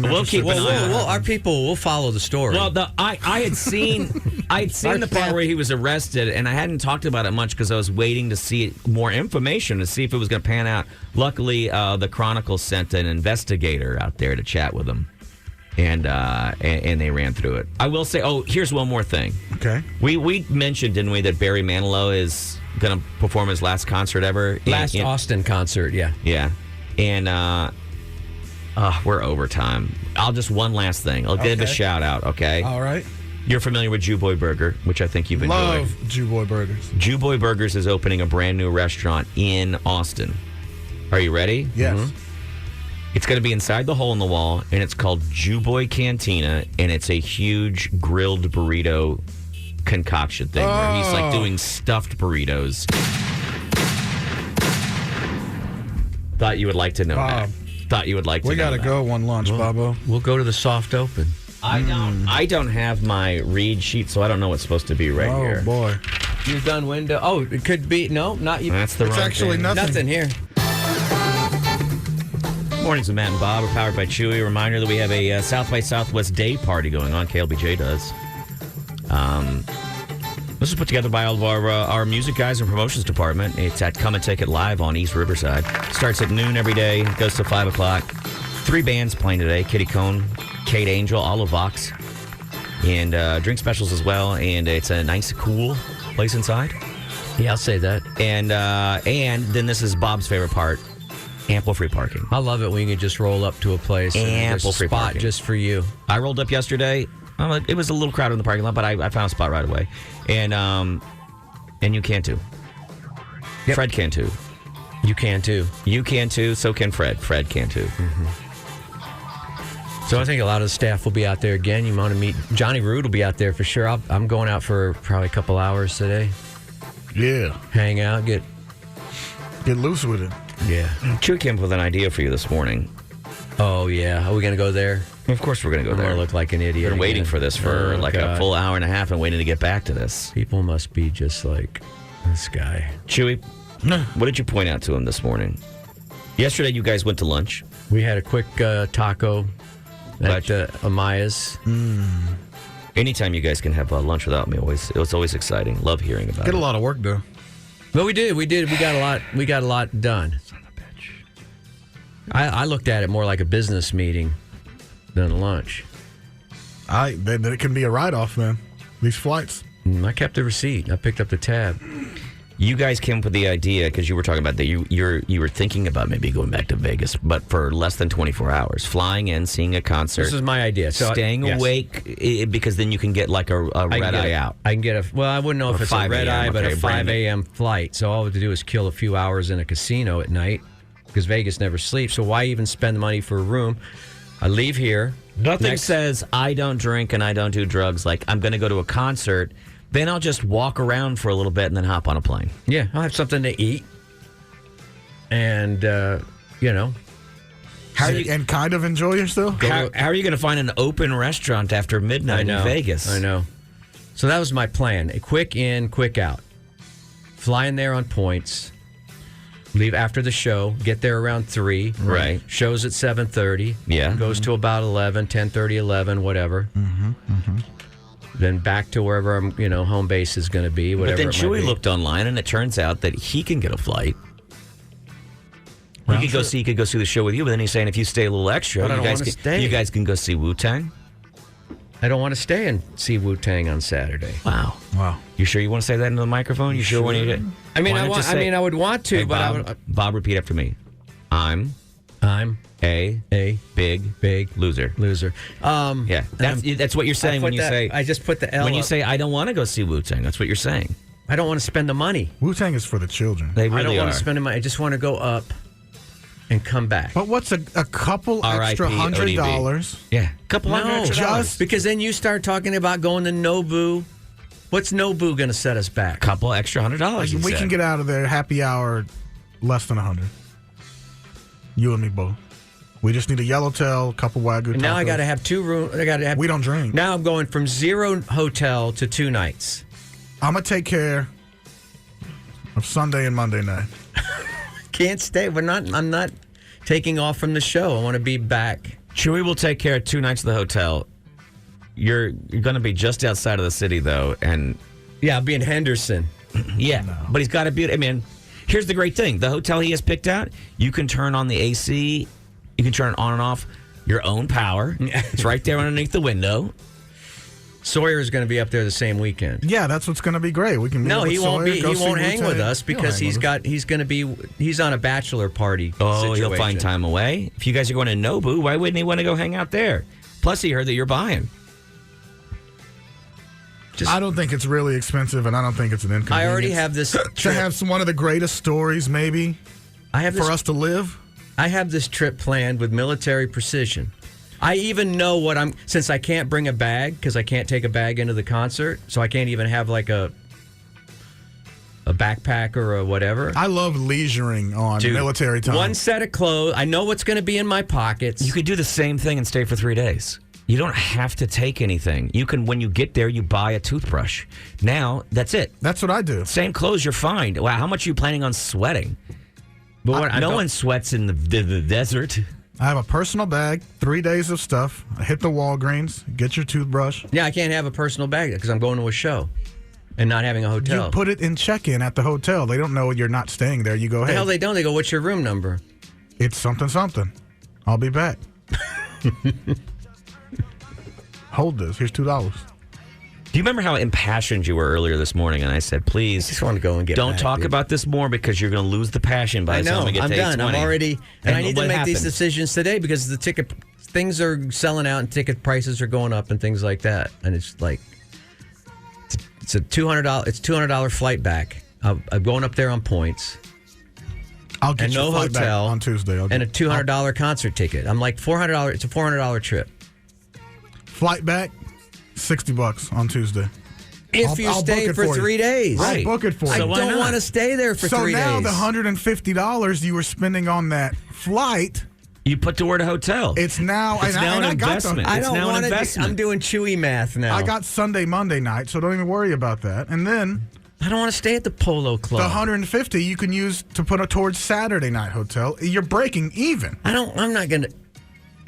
We'll keep an eye on it. Our people will follow the story. Well, I had seen the part where he was arrested, and I hadn't talked about it much because I was waiting to see more information to see if it was going to pan out. Luckily, the Chronicle sent an investigator out there to chat with him. And they ran through it. I will say, here's one more thing. Okay. We mentioned, didn't we, that Barry Manilow is going to perform his last concert ever? Last Austin concert, yeah. Yeah. And we're over time. One last thing. I'll give a shout out, okay? All right. You're familiar with Jew Boy Burger, which I think you've enjoyed. Love Jew Boy Burgers. Jew Boy Burgers is opening a brand new restaurant in Austin. Are you ready? Yes. Mm-hmm. It's going to be inside the hole in the wall, and it's called Jew Boy Cantina, and it's a huge grilled burrito concoction thing where he's like doing stuffed burritos. Thought you would like to know that. Thought you would like to know that. We got to go one lunch, Bobo. We'll go to the soft open. I don't have my read sheet, so I don't know what's supposed to be here. Oh, boy. You've done window. Oh, it could be. No, not you. That's the It's wrong actually thing. nothing here. Mornings with Matt and Bob are powered by Chuy. Reminder that we have a South by Southwest Day Party going on. KLBJ does. This is put together by all of our music guys and promotions department. It's at Come and Take It Live on East Riverside. Starts at noon every day. Goes to 5 o'clock. 3 bands playing today. Kitty Cone, Kate Angel, Olive Vox. and drink specials as well. And it's a nice, cool place inside. Yeah, I'll say that. And then this is Bob's favorite part: ample free parking. I love it when you can just roll up to a place and Ample there's a free spot parking. just for you. I rolled up yesterday. It was a little crowded in the parking lot, but I found a spot right away. And you can too. Yep. Fred can too. You can too. You can too. So can Fred. Fred can too. So I think a lot of the staff will be out there again. You want to meet Johnny Rude will be out there for sure. I'm going out for probably a couple hours today. Yeah. Hang out, get loose with it. Yeah. Chuy came up with an idea for you this morning. Oh yeah. Are we gonna go there? Of course we're going to go I'm there. gonna look like an idiot. Been waiting again. for this for a full hour and a half and waiting to get back to this. People must be just like this guy. Chuy, what did you point out to him this morning? Yesterday you guys went to lunch. We had a quick taco at Amaya's. Anytime you guys can have lunch without me, it's always exciting. Love hearing about Get it. a lot of work done. But we did. We got a lot done. I looked at it more like a business meeting than lunch. Then it can be a write-off, man. These flights. I kept the receipt. I picked up the tab. You guys came up with the idea because you were talking about that you were thinking about maybe going back to Vegas, but for less than 24 hours, flying in, seeing a concert. This is my idea. So staying awake because then you can get like a red eye out. I can get I wouldn't know if it's a red eye, but a 5 a.m. flight. So all I have to do is kill a few hours in a casino at night because Vegas never sleeps. So why even spend the money for a room? I leave here. Nothing says I don't drink and I don't do drugs like I'm going to go to a concert. Then I'll just walk around for a little bit and then hop on a plane. Yeah, I'll have something to eat. And, and kind of enjoy yourself? How are you going to find an open restaurant after midnight in Vegas? I know. So that was my plan. A quick in, quick out. Fly in there on points. Leave after the show. Get there around 3. Right. Show's at 7:30. Yeah. Goes to about 11, 10:30, 11, whatever. Then back to wherever home base is going to be. Whatever. But then it might Chuy be. looked online, and it turns out that he can get a flight. He could go see the show with you, but then he's saying if you stay a little extra, But I don't wanna stay. you guys can go see Wu-Tang. I don't want to stay and see Wu-Tang on Saturday. Wow. You sure you want to say that into the microphone? You sure want to? I would want to, Hey, but Bob, Bob, repeat after me. I'm a big loser. Yeah, that's what you're saying when you say. I just put the L. When you up. say I don't want to go see Wu-Tang, that's what you're saying. I don't want to spend the money. Wu-Tang is for the children. They I don't really want are. to spend the money. I just want to go up and come back. But what's a couple extra R.I.P. $100? Yeah, couple hundred extra dollars. just because then you start talking about going to Nobu. What's Nobu going to set us back? Couple extra $100. We can get out of there happy hour less than 100. You and me both. We just need a yellowtail, a couple Wagyu. And now I tacos. got to have 2 rooms. We don't drink. Now I'm going from 0 hotel to 2 nights. I'm gonna take care of Sunday and Monday night. Can't stay. I'm not taking off from the show. I want to be back. Chuy will take care of 2 nights of the hotel. You're going to be just outside of the city, though, and Yeah, I'll be in Henderson. yeah, but he's got to be. I mean, here's the great thing: the hotel he has picked out, you can turn on the AC, you can turn it on and off your own power. It's right there underneath the window. Sawyer is going to be up there the same weekend. Yeah, that's what's gonna be great. We can. No, meet he with won't Sawyer, be. go He see won't hang Wu-Tang. with us because he's on a bachelor party. Oh, he'll situation. find time away. If you guys are going to Nobu, why wouldn't he want to go hang out there? Plus, he heard that you're buying. I don't think it's really expensive, and I don't think it's an inconvenience. I already have this to trip. have one of the greatest stories, maybe, I have this, for us to live. I have this trip planned with military precision. I even know since I can't bring a bag because I can't take a bag into the concert, so I can't even have like a backpack or a whatever. I love leisuring on military time. One set of clothes. I know what's going to be in my pockets. You could do the same thing and stay for 3 days. You don't have to take anything. You can, when you get there, you buy a toothbrush. Now, that's it. That's what I do. Same clothes, you're fine. Wow, how much are you planning on sweating? But No one sweats in the desert. I have a personal bag, 3 days of stuff. I hit the Walgreens, get your toothbrush. Yeah, I can't have a personal bag because I'm going to a show and not having a hotel. You put it in check-in at the hotel. They don't know you're not staying there. You go, the hey, hell they don't. They go, what's your room number? it's something, something. I'll be back. Hold this. Here's $2. Do you remember how impassioned you were earlier this morning? And I said, please, I just want to go and get don't back, talk dude. about this more because you're going to lose the passion by the time we get I'm to done. 8:20. I'm already, and I need to what make these happened? decisions today because the ticket things are selling out and ticket prices are going up and things like that. And it's like it's a $200 flight back. I'm going up there on points. I'll get And you no a flight back hotel on Tuesday. and a $200 concert ticket. I'm like $400. It's a $400 trip. Flight back, $60 on Tuesday. If you I'll stay book it for for you. 3 days. I'll book it for you. I So why don't not? want to stay there for 3 days. So now the $150 you were spending on that flight, You put toward a hotel. it's now. It's now an investment. I It's don't now an want to. investment. I'm doing Chuy math now. I got Sunday, Monday night, so don't even worry about that. And then I don't want to stay at the Polo Club. the $150 you can use to put it towards Saturday night hotel. You're breaking even. I'm not gonna.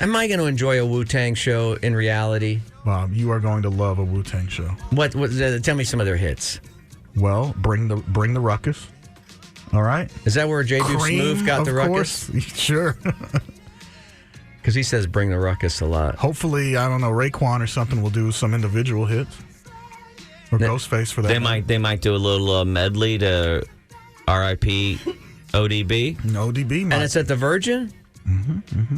Am I going to enjoy a Wu-Tang show in reality? Bob, you are going to love a Wu-Tang show. What? Tell me some of their hits. Well, bring the ruckus. All right. Is that where J. Duke Cream, Smooth got of the ruckus? course. Sure. Because he says bring the ruckus a lot. Hopefully, I don't know, Raekwon or something will do some individual hits. Or Ghostface for that. They might do a little medley to R.I.P. ODB. No DB, And it's at the Virgin?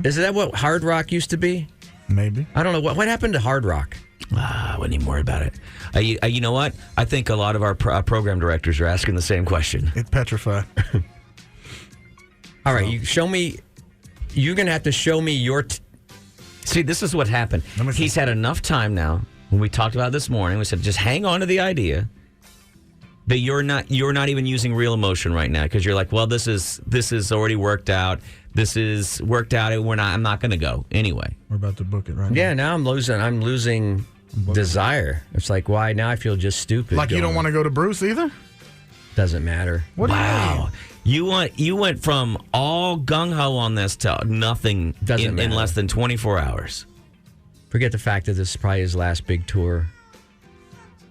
Is that what Hard Rock used to be? maybe. I don't know. What happened to Hard Rock? I wouldn't even worry about it. You know what? I think a lot of our program directors are asking the same question. It's petrified. All right, you show me. You're going to have to show me your... See, this is what happened. Let me see. He's had enough time now. When we talked about it this morning, we said just hang on to the idea that you're not even using real emotion right now because you're like, well, this is already worked out. This is worked out. I'm not going to go anyway. We're about to book it right now. Yeah, now I'm losing desire. It's like, why? Now I feel just stupid. Like you don't want to go to Bruce either? Doesn't matter. What do you Wow. mean? You went from all gung-ho on this to nothing Doesn't in matter. less than 24 hours. Forget the fact that this is probably his last big tour.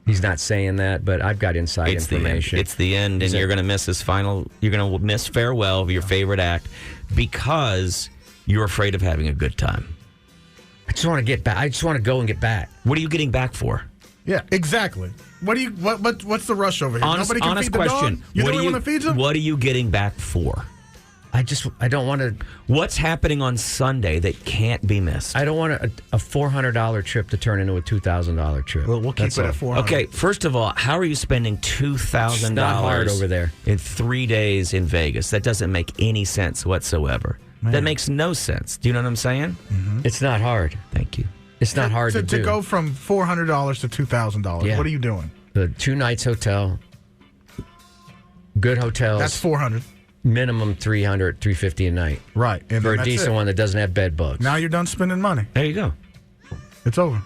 He's not saying that, but I've got inside information. It's the end, and you're going to miss his final. You're going to miss farewell of your favorite act because you're afraid of having a good time. I just want to get back. I just want to go and get back. What are you getting back for? Yeah, exactly. What's the rush over here? Honest Nobody can feed the question. dog? You're the only one that feeds him? What are you getting back for? I don't want to. What's happening on Sunday that can't be missed? I don't want a $400 trip to turn into a $2,000 trip. Well, we'll keep That's it all. at 400. Okay, first of all, how are you spending $2,000 It's not hard over there. in 3 days in Vegas? That doesn't make any sense whatsoever. That makes no sense. Do you know what I'm saying? It's not hard. Thank you. It's not hard to do. To go from $400 to $2,000. Yeah. What are you doing? The 2 nights hotel, good hotels. That's $400. minimum $300, $350 a night Right. And for then a that's decent it. one that doesn't have bed bugs. Now you're done spending money. There you go. It's over.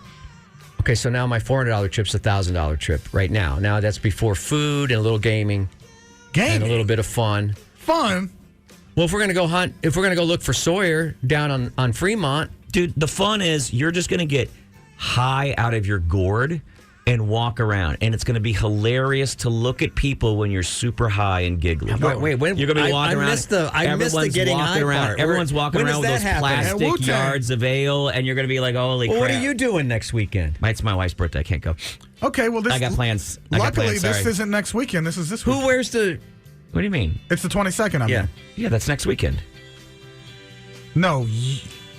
Okay, so now my $400 trip's a $1,000 trip right now. Now that's before food and a little gaming and a little bit of fun. Fun. Well, if we're gonna go hunt, if we're gonna go look for Sawyer down on Fremont, Dude, the fun is you're just going to get high out of your gourd and walk around. And it's going to be hilarious to look at people when you're super high and giggly. Wait, when- You're going to be walking I around. missed the everyone's getting walking high around. part. Everyone's walking When around with does those that happen? At plastic Wu-Tang. yards of ale, and you're going to be like, holy well, crap. what are you doing next weekend? It's my wife's birthday. I can't go. Okay, well, this I got plans. Luckily, this sorry. isn't next weekend. This is this Who weekend. wears the? What do you mean? It's the 22nd, I Yeah. mean. Yeah, that's next weekend. No,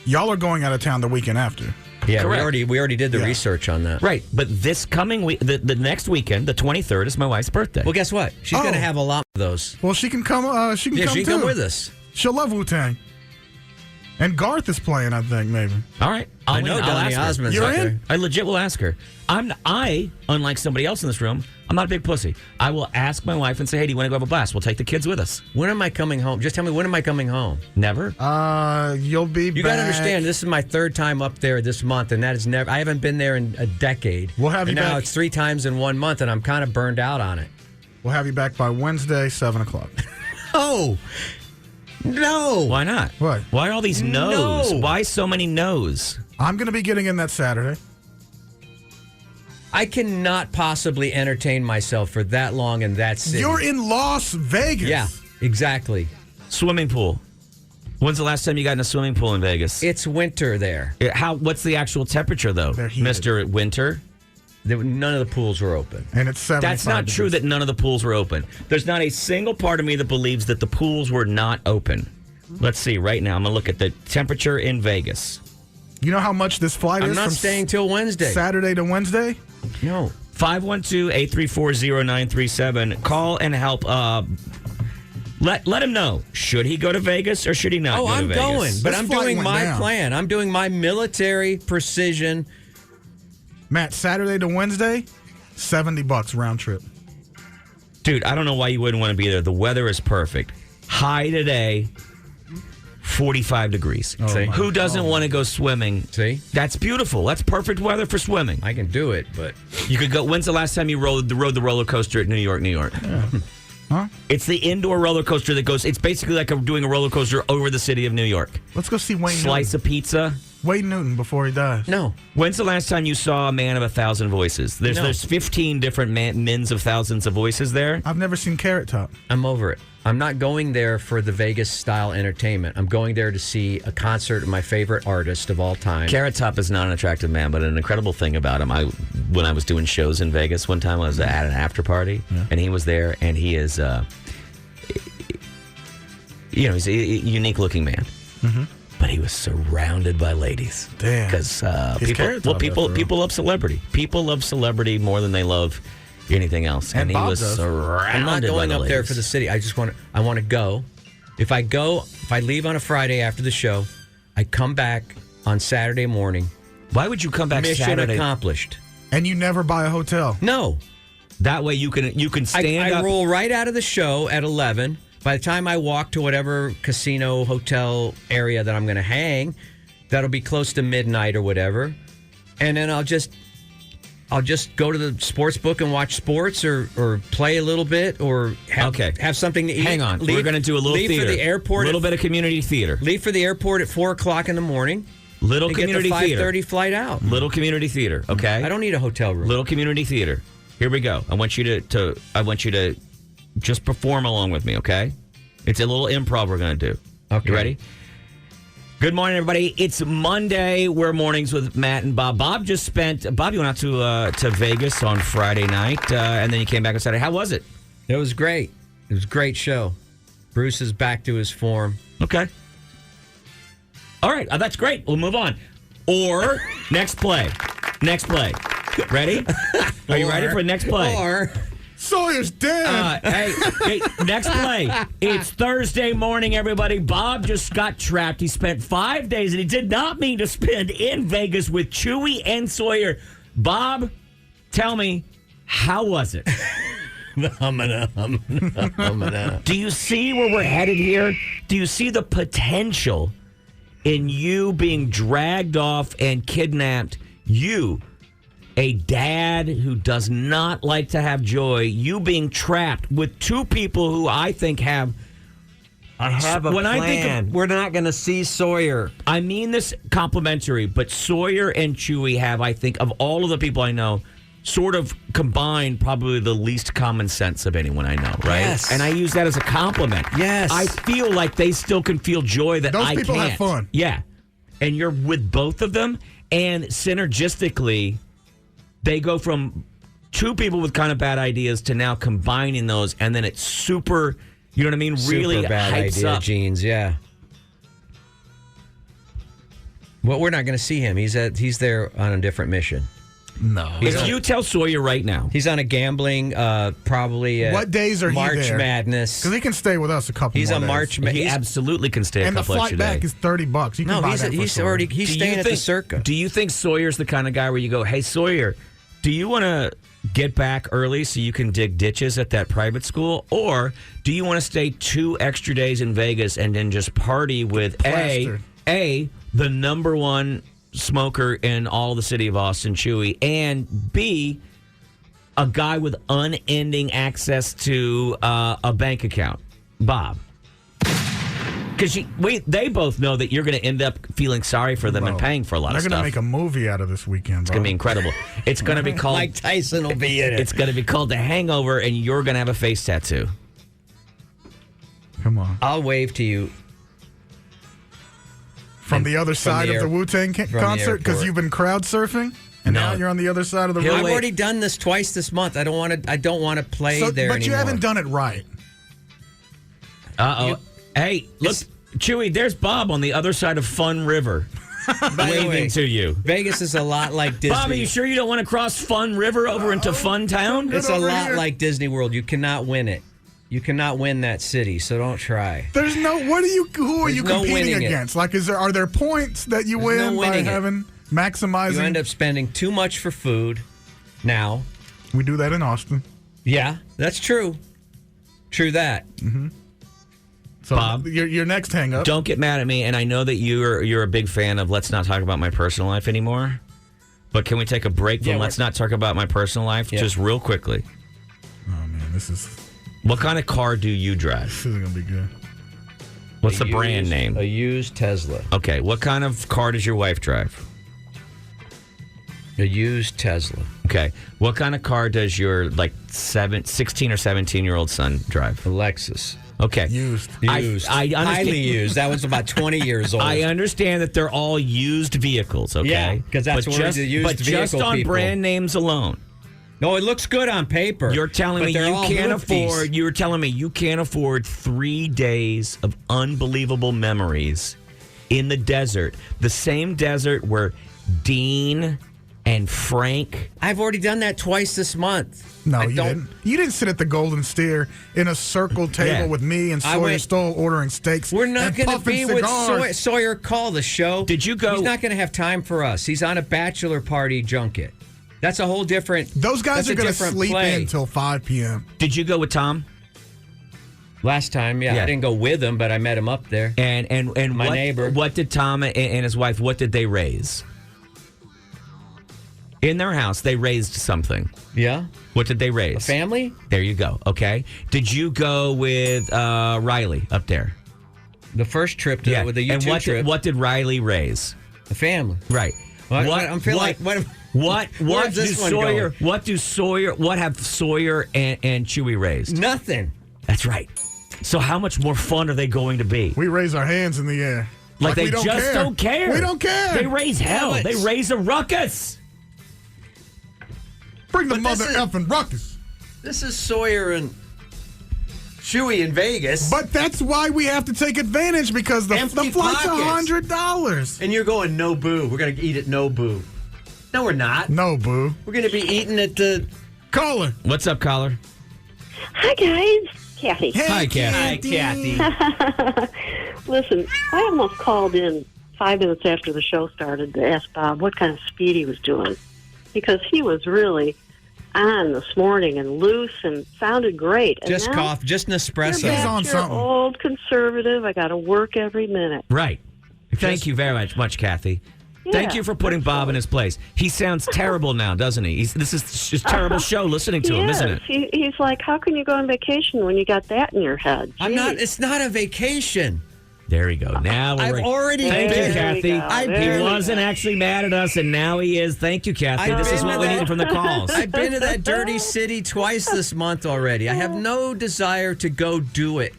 y'all are going out of town the weekend after. Yeah, Correct. we already did the Yeah. research on that. Right, but this coming week, the next weekend, the 23rd, is my wife's birthday. Well, guess what? She's Oh. gonna have a lot of those. Well, she can come. She can Yeah, come she too. can come with us. She'll love Wu-Tang. And Garth is playing, I think, maybe. All right. I know I'll Donny ask her. Osmond's You're out in? there. I legit will ask her. I, unlike somebody else in this room, I'm not a big pussy. I will ask my wife and say, hey, do you want to go have a blast? We'll take the kids with us. When am I coming home? Just tell me, when am I coming home? Never. You'll be You back. got to understand, this is my third time up there this month, and that is never. I haven't been there in a decade. We'll have and you now back. it's 3 times in 1 month, and I'm kind of burned out on it. We'll have you back by Wednesday, 7 o'clock. Oh no! Why not? What? Why all these no's? No. Why so many no's? I'm going to be getting in that Saturday. I cannot possibly entertain myself for that long in that city. You're in Las Vegas. Yeah, exactly. Swimming pool. When's the last time you got in a swimming pool in Vegas? It's winter there. What's the actual temperature, though, They're heated. Mr. Winter? None of the pools were open. And it's 75 That's not degrees. true that none of the pools were open. There's not a single part of me that believes that the pools were not open. Let's see right now. I'm going to look at the temperature in Vegas. You know how much this flight I'm is? not from staying till Wednesday. Saturday to Wednesday? No. 512-834-0937. Call and help. Let him know. Should he go to Vegas or should he not go to Vegas? I'm going, but This I'm flight doing went my down. plan. I'm doing my military precision. Matt, Saturday to Wednesday, $70 round trip. Dude, I don't know why you wouldn't want to be there. The weather is perfect. High today, 45 degrees. See? Who doesn't want to go swimming? See? That's beautiful. That's perfect weather for swimming. I can do it, but You could go. When's the last time you rode the roller coaster at New York, New York? Huh? It's the indoor roller coaster that goes. It's basically like doing a roller coaster over the city of New York. Let's go see Wayne Slice of pizza. Wayne Newton before he dies. no. When's the last time you saw a man of 1,000 voices? There's 15 different men's of thousands of voices there. I've never seen Carrot Top. I'm over it. I'm not going there for the Vegas style entertainment. I'm going there to see a concert of my favorite artist of all time. Carrot Top is not an attractive man, but an incredible thing about him. When I was doing shows in Vegas one time, I was at an after party, and he was there, and he is, he's a unique looking man. Mm-hmm. But he was surrounded by ladies. Damn. Because Carrot Top, people love celebrity. People love celebrity more than they love anything else. And he Bob was does. surrounded I'm not going by the up there ladies. for the city. I want to go. If I leave on a Friday after the show, I come back on Saturday morning. Why would you come back Mission Saturday? accomplished. And you never buy a hotel. No. That way you can stand I up. roll right out of the show at 11. By the time I walk to whatever casino, hotel area that I'm going to hang, that'll be close to midnight or whatever. And then I'll just go to the sports book and watch sports or play a little bit or have something to eat. Hang on. We're going to do a little leave theater. for the airport. A little bit of community theater. Leave for the airport at 4 o'clock in the morning. Little and community get the 5:30 theater. flight out. Little community theater, okay? I don't need a hotel room. Little community theater. Here we go. I want you to just perform along with me, okay? It's a little improv we're going to do. Okay. You ready? Good morning, everybody. It's Monday. We're mornings with Matt and Bob. Bob, you went out to Vegas on Friday night, and then you came back on Saturday. How was it? It was great. It was a great show. Bruce is back to his form. Okay. All right. That's great. We'll move on. Or next play. Next play. Ready? Are you ready for the next play? Or Sawyer's dead. Hey, next play. It's Thursday morning, everybody. Bob just got trapped. He spent 5 days, and he did not mean to spend in Vegas with Chuy and Sawyer. Bob, tell me, how was it? Do you see where we're headed here? Do you see the potential in you being dragged off and kidnapped? You, a dad who does not like to have joy, you being trapped with two people who I think have. I have a when plan. I think of, we're not going to see Sawyer. I mean this complimentary, but Sawyer and Chuy have, I think, of all of the people I know, sort of combined probably the least common sense of anyone I know, right? Yes. And I use that as a compliment. Yes. I feel like they still can feel joy that Those I people can't. have fun. Yeah. And you're with both of them, and synergistically, they go from two people with kind of bad ideas to now combining those, and then it's super, you know what I mean? Really Super bad hypes idea, up. Jeans. Yeah. Well, we're not going to see him. He's there on a different mission. No. If you tell Sawyer right now, He's on a gambling, probably. What days are March you there? Madness. Because he can stay with us a couple He's more on days. March he Madness. absolutely can stay a And the couple flight extra back days. is $30. You can No, buy he's that for Sawyer. already Do you staying at the think- Circa. Do you think Sawyer's the kind of guy where you go, hey, Sawyer, do you want to get back early so you can dig ditches at that private school? Or do you want to stay 2 extra days in Vegas and then just party with Plastered. A, the number one smoker in all the city of Austin, Chuy, and B, a guy with unending access to a bank account, Bob? Because they both know that you're going to end up feeling sorry for them and paying for a lot of They're stuff. going to make a movie out of this weekend, It's going to be incredible. It's going to be called Mike Tyson will be in it. It's going to be called The Hangover, and you're going to have a face tattoo. Come on. I'll wave to you. From the other side the of the Wu-Tang the concert? Because airport. you've been crowd surfing? And now you're on the other side of the road. I've already done this twice this month. I don't want to play there but anymore. you haven't done it right. Uh-oh. Hey, look, Chuy, there's Bob on the other side of Fun River. Waving to you. Vegas is a lot like Disney. Bob, are you sure you don't want to cross Fun River over into Fun Town? It's a lot like Disney World. You cannot win it. You cannot win that city, so don't try. There's no. Who are you competing against? Like, are there points that you win by having maximizing? You end up spending too much for food. Now we do that in Austin. Yeah, that's true. True that. Mm-hmm. So Bob, your next hang up. Don't get mad at me, and I know that you're a big fan of let's not talk about my personal life anymore. But can we take a break from let's not talk about my personal life just real quickly? Oh man, this is. What kind of car do you drive? This isn't gonna be good. What's the brand name? A used Tesla. Okay, what kind of car does your wife drive? A used Tesla. Okay, what kind of car does your 16 or 17-year-old son drive? A Lexus. Okay. Used. I understand. Highly used. That was about 20 years old. I understand that they're all used vehicles, okay? Yeah, because that's what we're the used vehicle just on people. Brand names alone. No, it looks good on paper. You're telling me you can't afford 3 days of unbelievable memories in the desert. The same desert where Dean and Frank. I've already done that twice this month. No, you didn't. You didn't sit at the Golden Steer in a circle table with me and Sawyer Stoll ordering steaks. We're not going to be with Sawyer. Call the show. Did you go? He's not going to have time for us. He's on a bachelor party junket. That's a whole different. Those guys are going to sleep in until 5 p.m. Did you go with Tom? Last time, yeah. I didn't go with him, but I met him up there. And my neighbor. What did Tom and his wife? What did they raise? In their house, they raised something. Yeah. What did they raise? A family. There you go. Okay. Did you go with Riley up there? The first trip to with the YouTube trip. What did Riley raise? A family. Right. What have Sawyer and Chuy raised? Nothing. That's right. So how much more fun are they going to be? We raise our hands in the air. Like they don't care. We don't care. They raise hell. They raise a ruckus. Bring the mother effing ruckus. This is Sawyer and Chuy in Vegas. But that's why we have to take advantage because the flight's $100. And you're going no boo. We're going to eat at no boo. No, we're not. No boo. We're going to be eating at the Caller. What's up, Caller? Hi, guys. Kathy. Hey, Hi, Kathy. Hi, Kathy. Listen, I almost called in 5 minutes after the show started to ask Bob what kind of speed he was doing. Because he was really on this morning and loose and sounded great. And just cough, just Nespresso. He's on something. Old conservative. I got to work every minute. Right. Thank you very much, Kathy. Yeah, thank you for putting Bob in his place. He sounds terrible now, doesn't he? This is just a terrible show listening to him, isn't it? He's like, how can you go on vacation when you got that in your head? I'm not. It's not a vacation. There we go. Now we're I've already Thank you, Kathy. He wasn't actually mad at us, and now he is. Thank you, Kathy. This is what we need from the calls. I've been to that dirty city twice this month already. I have no desire to go do it.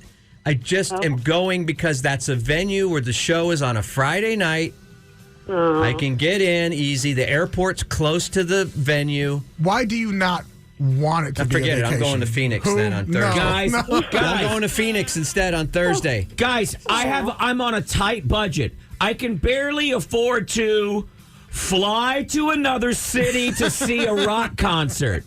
I just am going because that's a venue where the show is on a Friday night. I can get in easy. The airport's close to the venue. Why do you not want it to be forget a vacation? it. I'm going to Phoenix then on Thursday. Guys, I'm going to Phoenix instead on Thursday. Guys, I'm on a tight budget. I can barely afford to fly to another city to see a rock concert.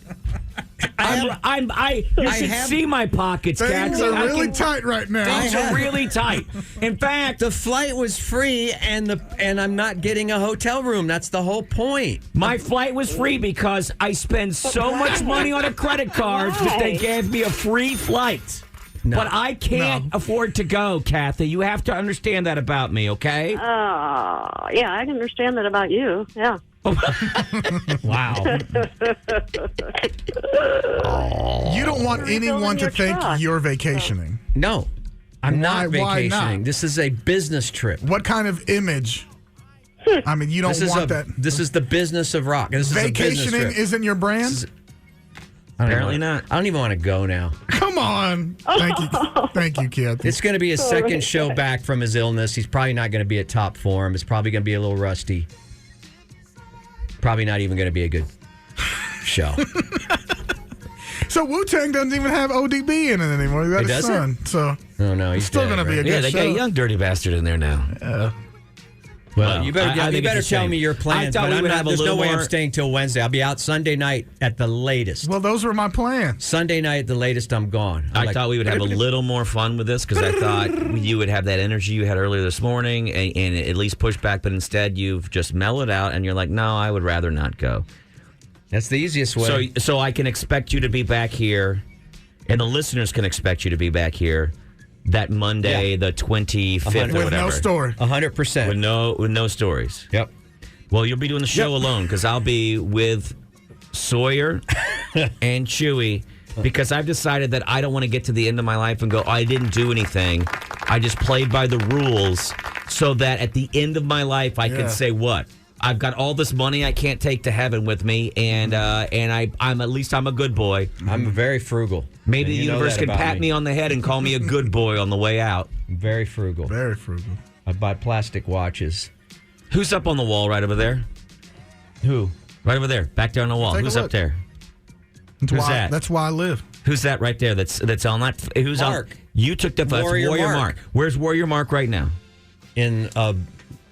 You should see my pockets, Things Kathy. are really tight right now. Things are really tight. In fact, the flight was free, and I'm not getting a hotel room. That's the whole point. My flight was free because I spend so much money on a credit card that they gave me a free flight. No. But I can't afford to go, Kathy. You have to understand that about me, okay? Yeah, I understand that about you. Yeah. Wow. You don't want anyone to think you're vacationing. No, I'm not vacationing. Why not? This is a business trip. What kind of image? I mean, you don't want that. This is the business of rock. This Vacationing isn't your brand? Apparently not. I don't even want to go now. Come on. Thank you, Kathy. It's going to be his second show back from his illness. He's probably not going to be at top form. It's probably going to be a little rusty. probably not even going to be a good show. So Wu-Tang doesn't even have ODB in it anymore. He got his son. So he's still going to be a good show. Yeah, they got a young dirty bastard in there now. Well, you better tell me your plans. But there's no way I'm staying till Wednesday. I'll be out Sunday night at the latest. Well, those were my plans. Sunday night at the latest, I'm gone. I thought we would have a little more fun with this because I thought you would have that energy you had earlier this morning and at least push back. But instead, you've just mellowed out and you're like, no, I would rather not go. That's the easiest way. So I can expect you to be back here, and the listeners can expect you to be back here that Monday, the 25th or whatever. With no story. 100%. With no stories. Yep. Well, you'll be doing the show alone because I'll be with Sawyer and Chuy because I've decided that I don't want to get to the end of my life and go, I didn't do anything. I just played by the rules so that at the end of my life I can say what? I've got all this money I can't take to heaven with me, and I'm at least I'm a good boy. I'm very frugal. Maybe the universe can pat me on the head and call me a good boy on the way out. Very frugal. Very frugal. I buy plastic watches. Who's up on the wall right over there? Who? Right over there, back there on the wall. Who's up there? Who's that? That's why I live. Who's that right there? That's on that. Who's Mark. on? You took the Warrior Mark. Where's Warrior Mark right now? In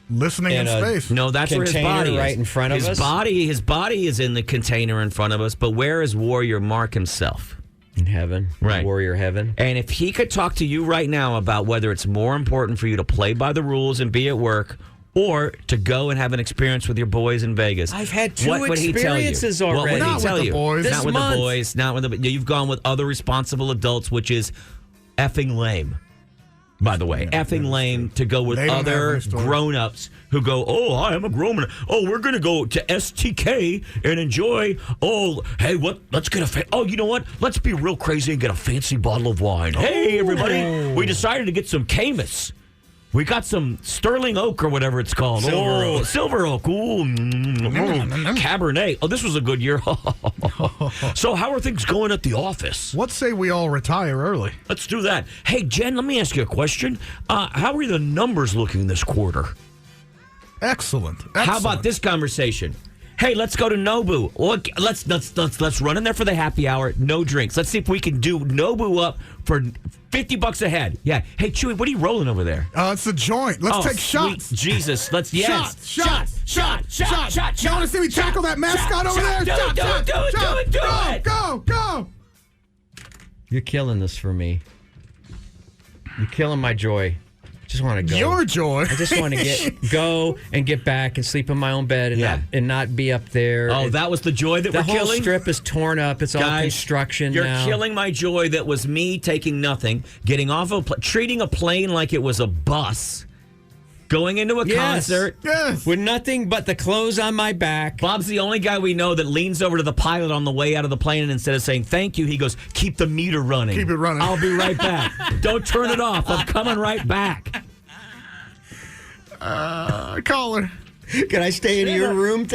listening in space. No, that's where his body is. Right in front of us. His body is in the container in front of us. But where is Warrior Mark himself? In heaven, right? Warrior heaven. And if he could talk to you right now about whether it's more important for you to play by the rules and be at work, or to go and have an experience with your boys in Vegas, I've had two what experiences would he tell you? already. What would he tell you? Boys. Not with the boys. Not with the. You've gone with other responsible adults, which is effing lame. By the way, effing lame to go with other grown-ups who go, oh, I am a grown-up. Oh, we're going to go to STK and enjoy. Oh, hey, what? Let's get a oh, you know what? Let's be real crazy and get a fancy bottle of wine. Hey, everybody, we decided to get some Camus. We got some Sterling Oak or whatever it's called. Silver Oak. Ooh, Cabernet. Oh, this was a good year. So how are things going at the office? Let's say we all retire early. Let's do that. Hey, Jen, let me ask you a question. How are the numbers looking this quarter? Excellent. How about this conversation? Hey, let's go to Nobu. Look, let's run in there for the happy hour. No drinks. Let's see if we can do Nobu up for $50 a head. Yeah. Hey, Chuy, what are you rolling over there? It's a joint. Let's take shots. Sweet Jesus. Let's Shots. You want to see me tackle that mascot over there? Do it. Go. You're killing this for me. You're killing my joy. I just want to go. Your joy. I just want to go and get back and sleep in my own bed and not be up there. Oh, that was the joy that we're killing? The whole strip is torn up. It's all construction you're now. Killing my joy that was me taking nothing, getting off treating a plane like it was a bus, going into a concert. Yes. With nothing but the clothes on my back. Bob's the only guy we know that leans over to the pilot on the way out of the plane and instead of saying thank you, he goes, keep the meter running. Keep it running. I'll be right back. Don't turn it off. I'm coming right back. Call her. Can I stay in your room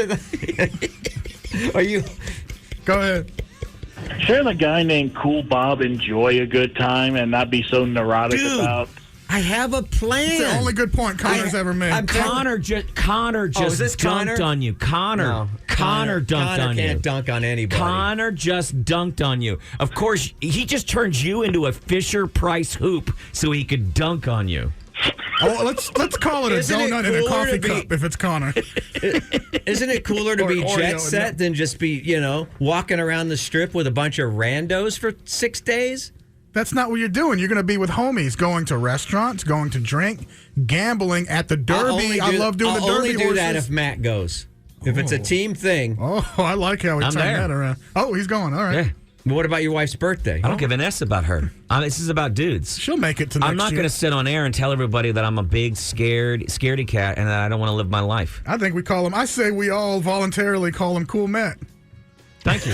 Are you? Go ahead. Shouldn't a guy named Cool Bob enjoy a good time and not be so neurotic about? I have a plan. It's the only good point Connor's ever made. Connor just dunked on you. Connor dunked on you. Can't dunk on anybody. Connor just dunked on you. Of course, he just turned you into a Fisher-Price hoop so he could dunk on you. Oh, let's call it a donut and a coffee cup if it's Connor. Isn't it cooler to be jet set than just be, walking around the strip with a bunch of randos for 6 days? That's not what you're doing. You're going to be with homies, going to restaurants, going to drink, gambling at the Derby. I love doing the Derby. I'll only do that if Matt goes. If it's a team thing. Oh, I like how he turned that around. Oh, he's going. All right. Yeah. What about your wife's birthday? I don't give an S about her. This is about dudes. She'll make it to next year. I'm not going to sit on air and tell everybody that I'm a big scaredy cat and that I don't want to live my life. I think I say we all voluntarily call him Cool Matt. Thank you.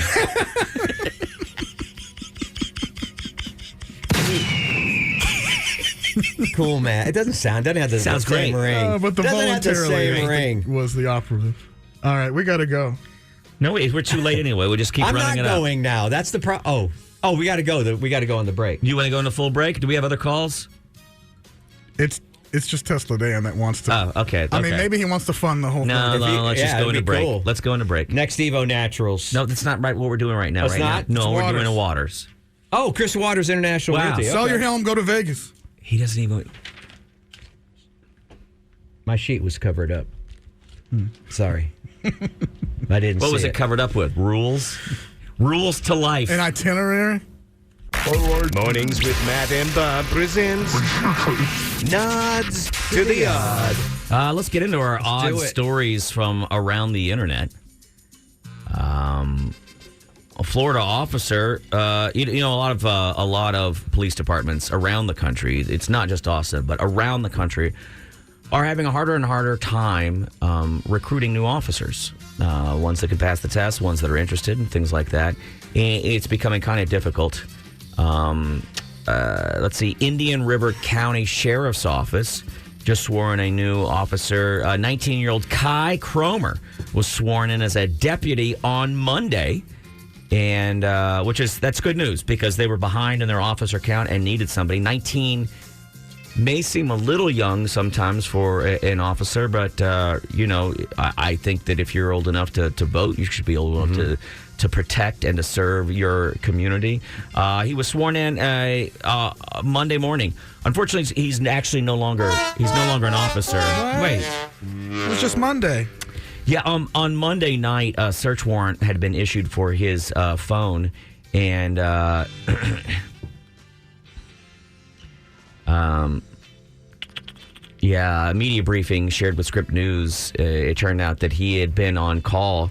Cool Matt. It doesn't have the same ring. But the voluntarily ring was the operative. All right, we got to go. No, we're too late anyway. We'll just keep running it up. I'm not going now. That's the problem. Oh, we got to go. We got to go on the break. You want to go on the full break? Do we have other calls? It's It's just Tesla Dan that wants to. Oh, okay. I mean, maybe he wants to fund the whole No, thing. let's just go into break. Cool. Let's go into break. Next Evo Naturals. No, that's not right. What we're doing right now. It's not? Now. No, It's we're Waters. doing a Waters. Oh, Chris Waters International Wow. Realty. Sell Okay. your helm, go to Vegas. He doesn't even. My sheet was covered up. Sorry. I didn't What see was it covered up with? Rules? Rules to life. An itinerary? Mornings with Matt and Bob presents Nods to the Odd. Let's get into our odd stories from around the internet. A Florida officer, a lot of police departments around the country. It's not just Austin, but around the country are having a harder and harder time recruiting new officers. Ones that can pass the test, ones that are interested, and things like that. It's becoming kind of difficult. Let's see. Indian River County Sheriff's Office just swore in a new officer. 19-year-old Kai Cromer was sworn in as a deputy on Monday. And that's good news because they were behind in their officer count and needed somebody. 19 may seem a little young sometimes for an officer, but I think that if you're old enough to vote, you should be old enough to protect and to serve your community. He was sworn in Monday morning. Unfortunately, he's actually no longer an officer. What? Wait, It was just Monday. yeah. On Monday night, a search warrant had been issued for his phone, and a media briefing shared with Script News. It turned out that he had been on call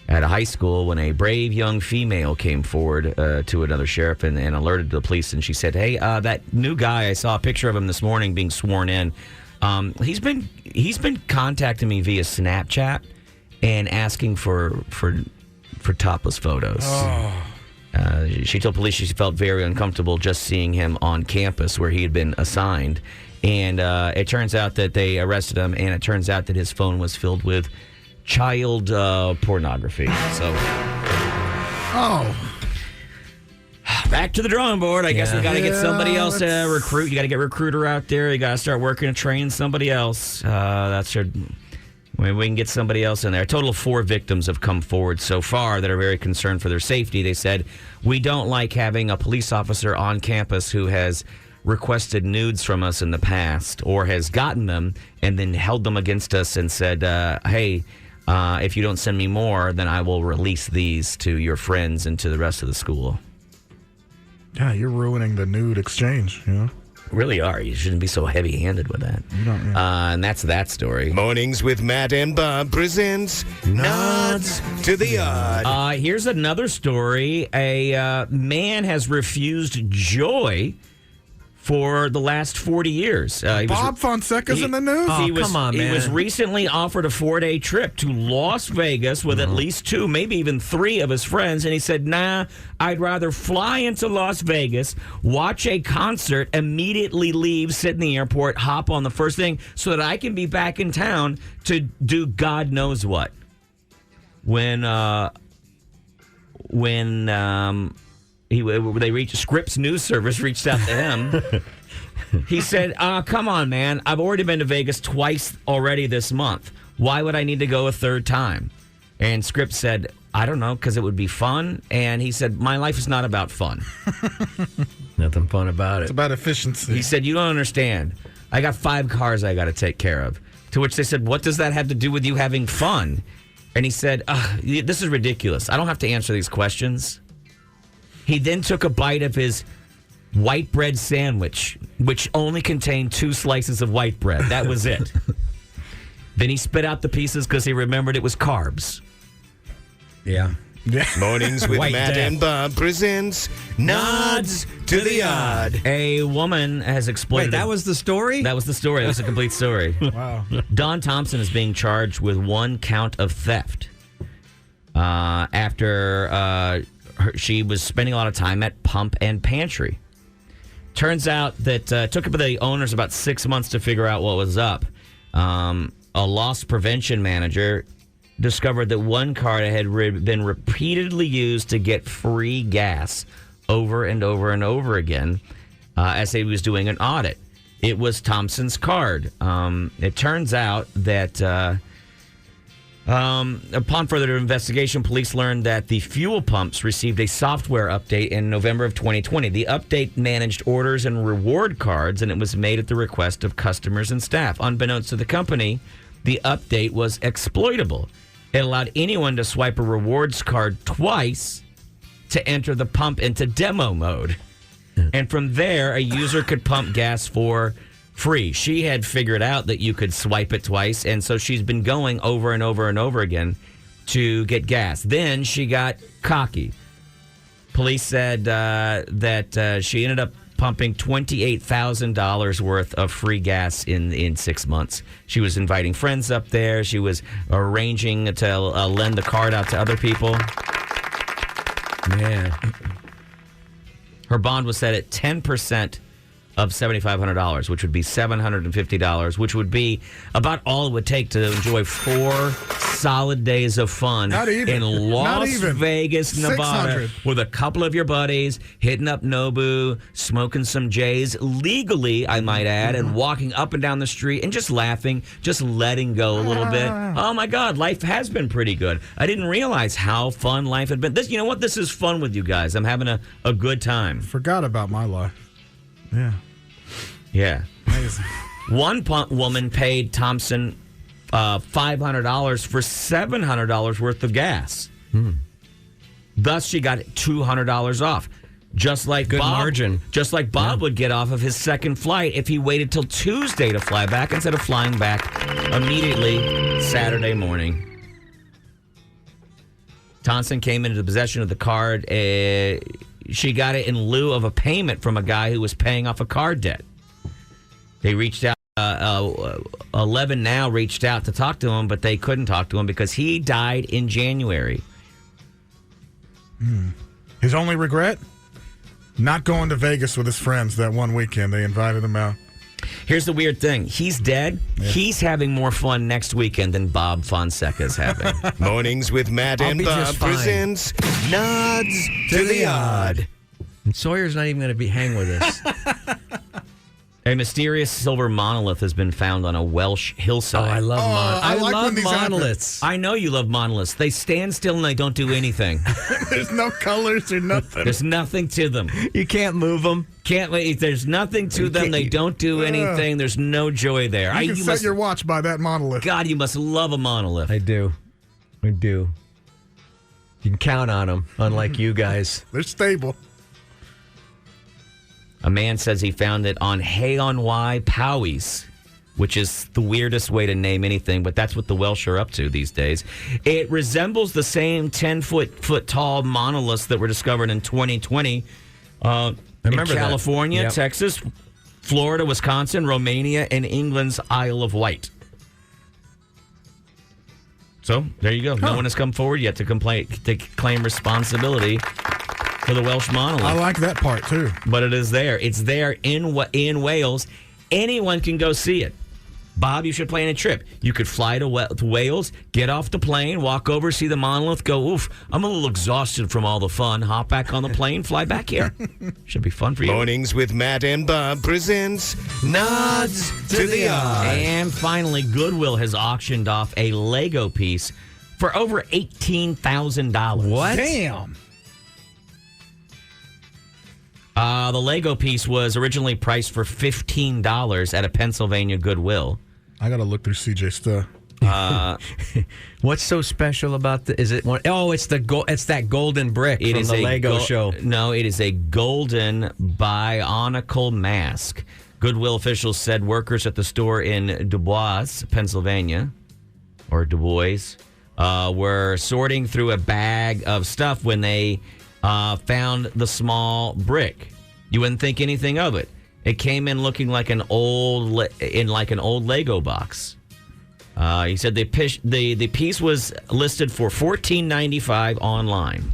at a high school when a brave young female came forward to another sheriff and alerted the police. And she said, "Hey, that new guy, I saw a picture of him this morning being sworn in. He's been contacting me via Snapchat and asking for topless photos." She told police she felt very uncomfortable just seeing him on campus where he had been assigned. And it turns out that they arrested him, and it turns out that his phone was filled with child pornography. So, back to the drawing board. I guess we got to get somebody else to recruit. You got to get a recruiter out there. You got to start working to train somebody else. We can get somebody else in there. A total of 4 victims have come forward so far that are very concerned for their safety. They said, "We don't like having a police officer on campus who has requested nudes from us in the past or has gotten them and then held them against us and said, hey, if you don't send me more, then I will release these to your friends and to the rest of the school." Yeah, you're ruining the nude exchange, you know? Really are. You shouldn't be so heavy-handed with that. And that's that story. Mornings with Matt and Bob presents Nods to the Odd. Here's another story. A man has refused joy for the last 40 years. Bob Fonseca's in the news? Come on, man. He was recently offered a 4-day trip to Las Vegas with at least 2, maybe even 3 of his friends. And he said, nah, I'd rather fly into Las Vegas, watch a concert, immediately leave, sit in the airport, hop on the first thing so that I can be back in town to do God knows what. They reached Scripps News Service, reached out to him. He said, come on, man. I've already been to Vegas twice already this month. Why would I need to go a 3rd time? And Scripps said, I don't know, because it would be fun. And he said, my life is not about fun. Nothing fun about it. It's about efficiency. He said, you don't understand. I got 5 cars I got to take care of. To which they said, what does that have to do with you having fun? And he said, this is ridiculous. I don't have to answer these questions. He then took a bite of his white bread sandwich, which only contained 2 slices of white bread. That was it. Then he spit out the pieces because he remembered it was carbs. Yeah. Mornings with White Matt death. and Bob presents Nods to the Odd. A woman has exploited... Wait, that was the story? That was the story. That was a complete story. Wow. Dawn Thompson is being charged with 1 count of theft after she was spending a lot of time at Pump and Pantry. Turns out that it took the owners about 6 months to figure out what was up. A loss prevention manager discovered that 1 card had been repeatedly used to get free gas over and over and over again as he was doing an audit. It was Thompson's card. It turns out that upon further investigation, police learned that the fuel pumps received a software update in November of 2020. The update managed orders and reward cards, and it was made at the request of customers and staff. Unbeknownst to the company, the update was exploitable. It allowed anyone to swipe a rewards card twice to enter the pump into demo mode. And from there, a user could pump gas for free. She had figured out that you could swipe it twice, and so she's been going over and over and over again to get gas. Then she got cocky. Police said that she ended up pumping $28,000 worth of free gas in 6 months. She was inviting friends up there. She was arranging to lend the card out to other people. Man. Her bond was set at 10% of $7,500, which would be $750, which would be about all it would take to enjoy 4 solid days of fun in Las Vegas, Nevada, with a couple of your buddies, hitting up Nobu, smoking some J's, legally, I might add, and walking up and down the street and just laughing, just letting go a little bit. Oh, my God, life has been pretty good. I didn't realize how fun life had been. This, you know what? This is fun with you guys. I'm having a good time. Forgot about my life. Yeah. Yeah. Amazing. One woman paid Thompson $500 for $700 worth of gas. Thus, she got $200 off. Just like good margin. Just like Bob would get off of his second flight if he waited till Tuesday to fly back instead of flying back immediately Saturday morning. Thompson came into possession of the card. She got it in lieu of a payment from a guy who was paying off a card debt. They reached out. 11 Now reached out to talk to him, but they couldn't talk to him because he died in January. His only regret? Not going to Vegas with his friends that one weekend. They invited him out. Here's the weird thing. He's dead. Yeah. He's having more fun next weekend than Bob Fonseca's having. Mornings with Matt and Bob presents Nods to the Odd. And Sawyer's not even going to hang with us. A mysterious silver monolith has been found on a Welsh hillside. Oh, I love I love monoliths. I know you love monoliths. They stand still and they don't do anything. There's no colors or nothing. There's nothing to them. You can't move them. There's nothing to them. They don't do anything. There's no joy there. You can set your watch by that monolith. God, you must love a monolith. I do. You can count on them, unlike you guys. They're stable. A man says he found it on Hay-on-Wye Powys, which is the weirdest way to name anything, but that's what the Welsh are up to these days. It resembles the same 10-foot tall monoliths that were discovered in 2020 in California, Texas, Florida, Wisconsin, Romania, and England's Isle of Wight. So there you go. No one has come forward yet to claim responsibility for the Welsh monolith. I like that part, too. But it is there. It's there in Wales. Anyone can go see it. Bob, you should plan a trip. You could fly to Wales, get off the plane, walk over, see the monolith, go, oof, I'm a little exhausted from all the fun. Hop back on the plane, fly back here. Should be fun for you. Mornings with Matt and Bob presents Nods to the Odd. And finally, Goodwill has auctioned off a Lego piece for over $18,000. What? Damn. The Lego piece was originally priced for $15 at a Pennsylvania Goodwill. I got to look through CJ stuff. What's so special about the? Is it one? Oh, it's that golden brick from the Lego show. No, it is a golden bionicle mask. Goodwill officials said workers at the store in Dubois, Pennsylvania, or Du Bois, were sorting through a bag of stuff when they found the small brick. You wouldn't think anything of it. It came in looking like an old Lego box. He said the piece was listed for $14.95 online.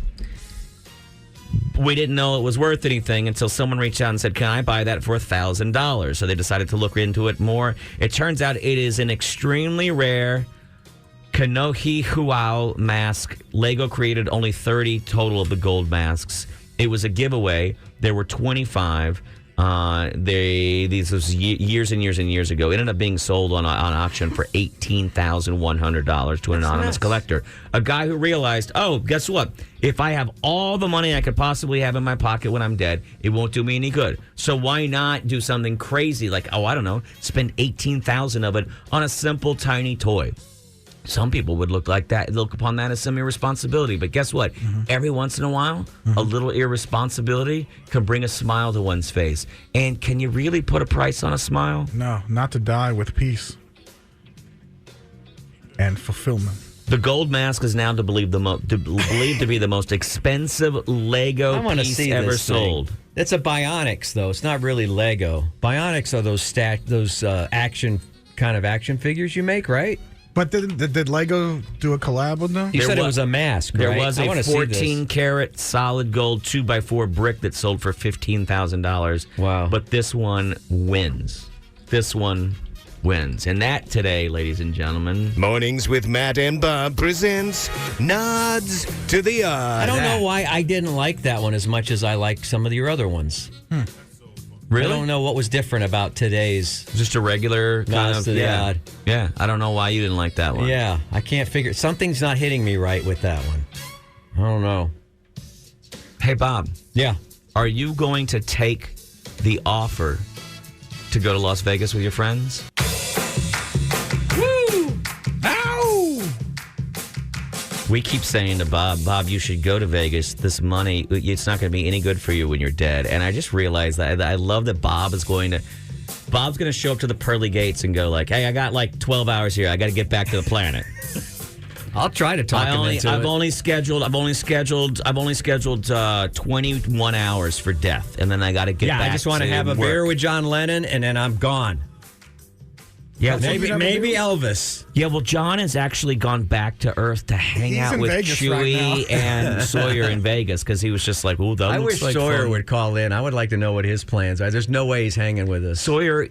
We didn't know it was worth anything until someone reached out and said, "Can I buy that for $1,000?" So they decided to look into it more. It turns out it is an extremely rare Kanohi Huao mask. Lego created only 30 total of the gold masks. It was a giveaway. There were 25. These was years and years and years ago. It ended up being sold on auction for $18,100 to an anonymous collector. A guy who realized, oh, guess what? If I have all the money I could possibly have in my pocket when I'm dead, it won't do me any good. So why not do something crazy like, I don't know, spend $18,000 of it on a simple, tiny toy? Some people would look upon that as some irresponsibility. But guess what? Every once in a while, a little irresponsibility can bring a smile to one's face. And can you really put a price on a smile? No, not to die with peace and fulfillment. The gold mask is now believed to be the most expensive Lego piece ever sold. It's a Bionics, though. It's not really Lego. Bionics are those action figures you make, right? But did Lego do a collab with them? You said it was a mask, right? There was a 14-karat solid gold 2x4 brick that sold for $15,000. Wow. But this one wins. And that today, ladies and gentlemen. Mornings with Matt and Bob presents Nods to the Odd. I don't know why I didn't like that one as much as I liked some of your other ones. Really? I don't know what was different about today's. Just a regular kind of. To the odd. Yeah, I don't know why you didn't like that one. Yeah, I can't figure. Something's not hitting me right with that one. I don't know. Hey, Bob. Yeah. Are you going to take the offer to go to Las Vegas with your friends? Woo! Ow! We keep saying to Bob, you should go to Vegas. This money, it's not going to be any good for you when you're dead. And I just realized that I love that Bob's going to show up to the pearly gates and go like, hey, I got like 12 hours here. I got to get back to the planet. I'll try to talk him into it. I've only scheduled 21 hours for death, and then I got to get back. I just want to have a beer with John Lennon, and then I'm gone. Yeah, maybe Elvis. Yeah, well, John has actually gone back to Earth to hang out with Chuy and Sawyer in Vegas because he was just like, "Oh, that I looks wish like Sawyer fun." would call in. I would like to know what his plans are. There's no way he's hanging with us. Sawyer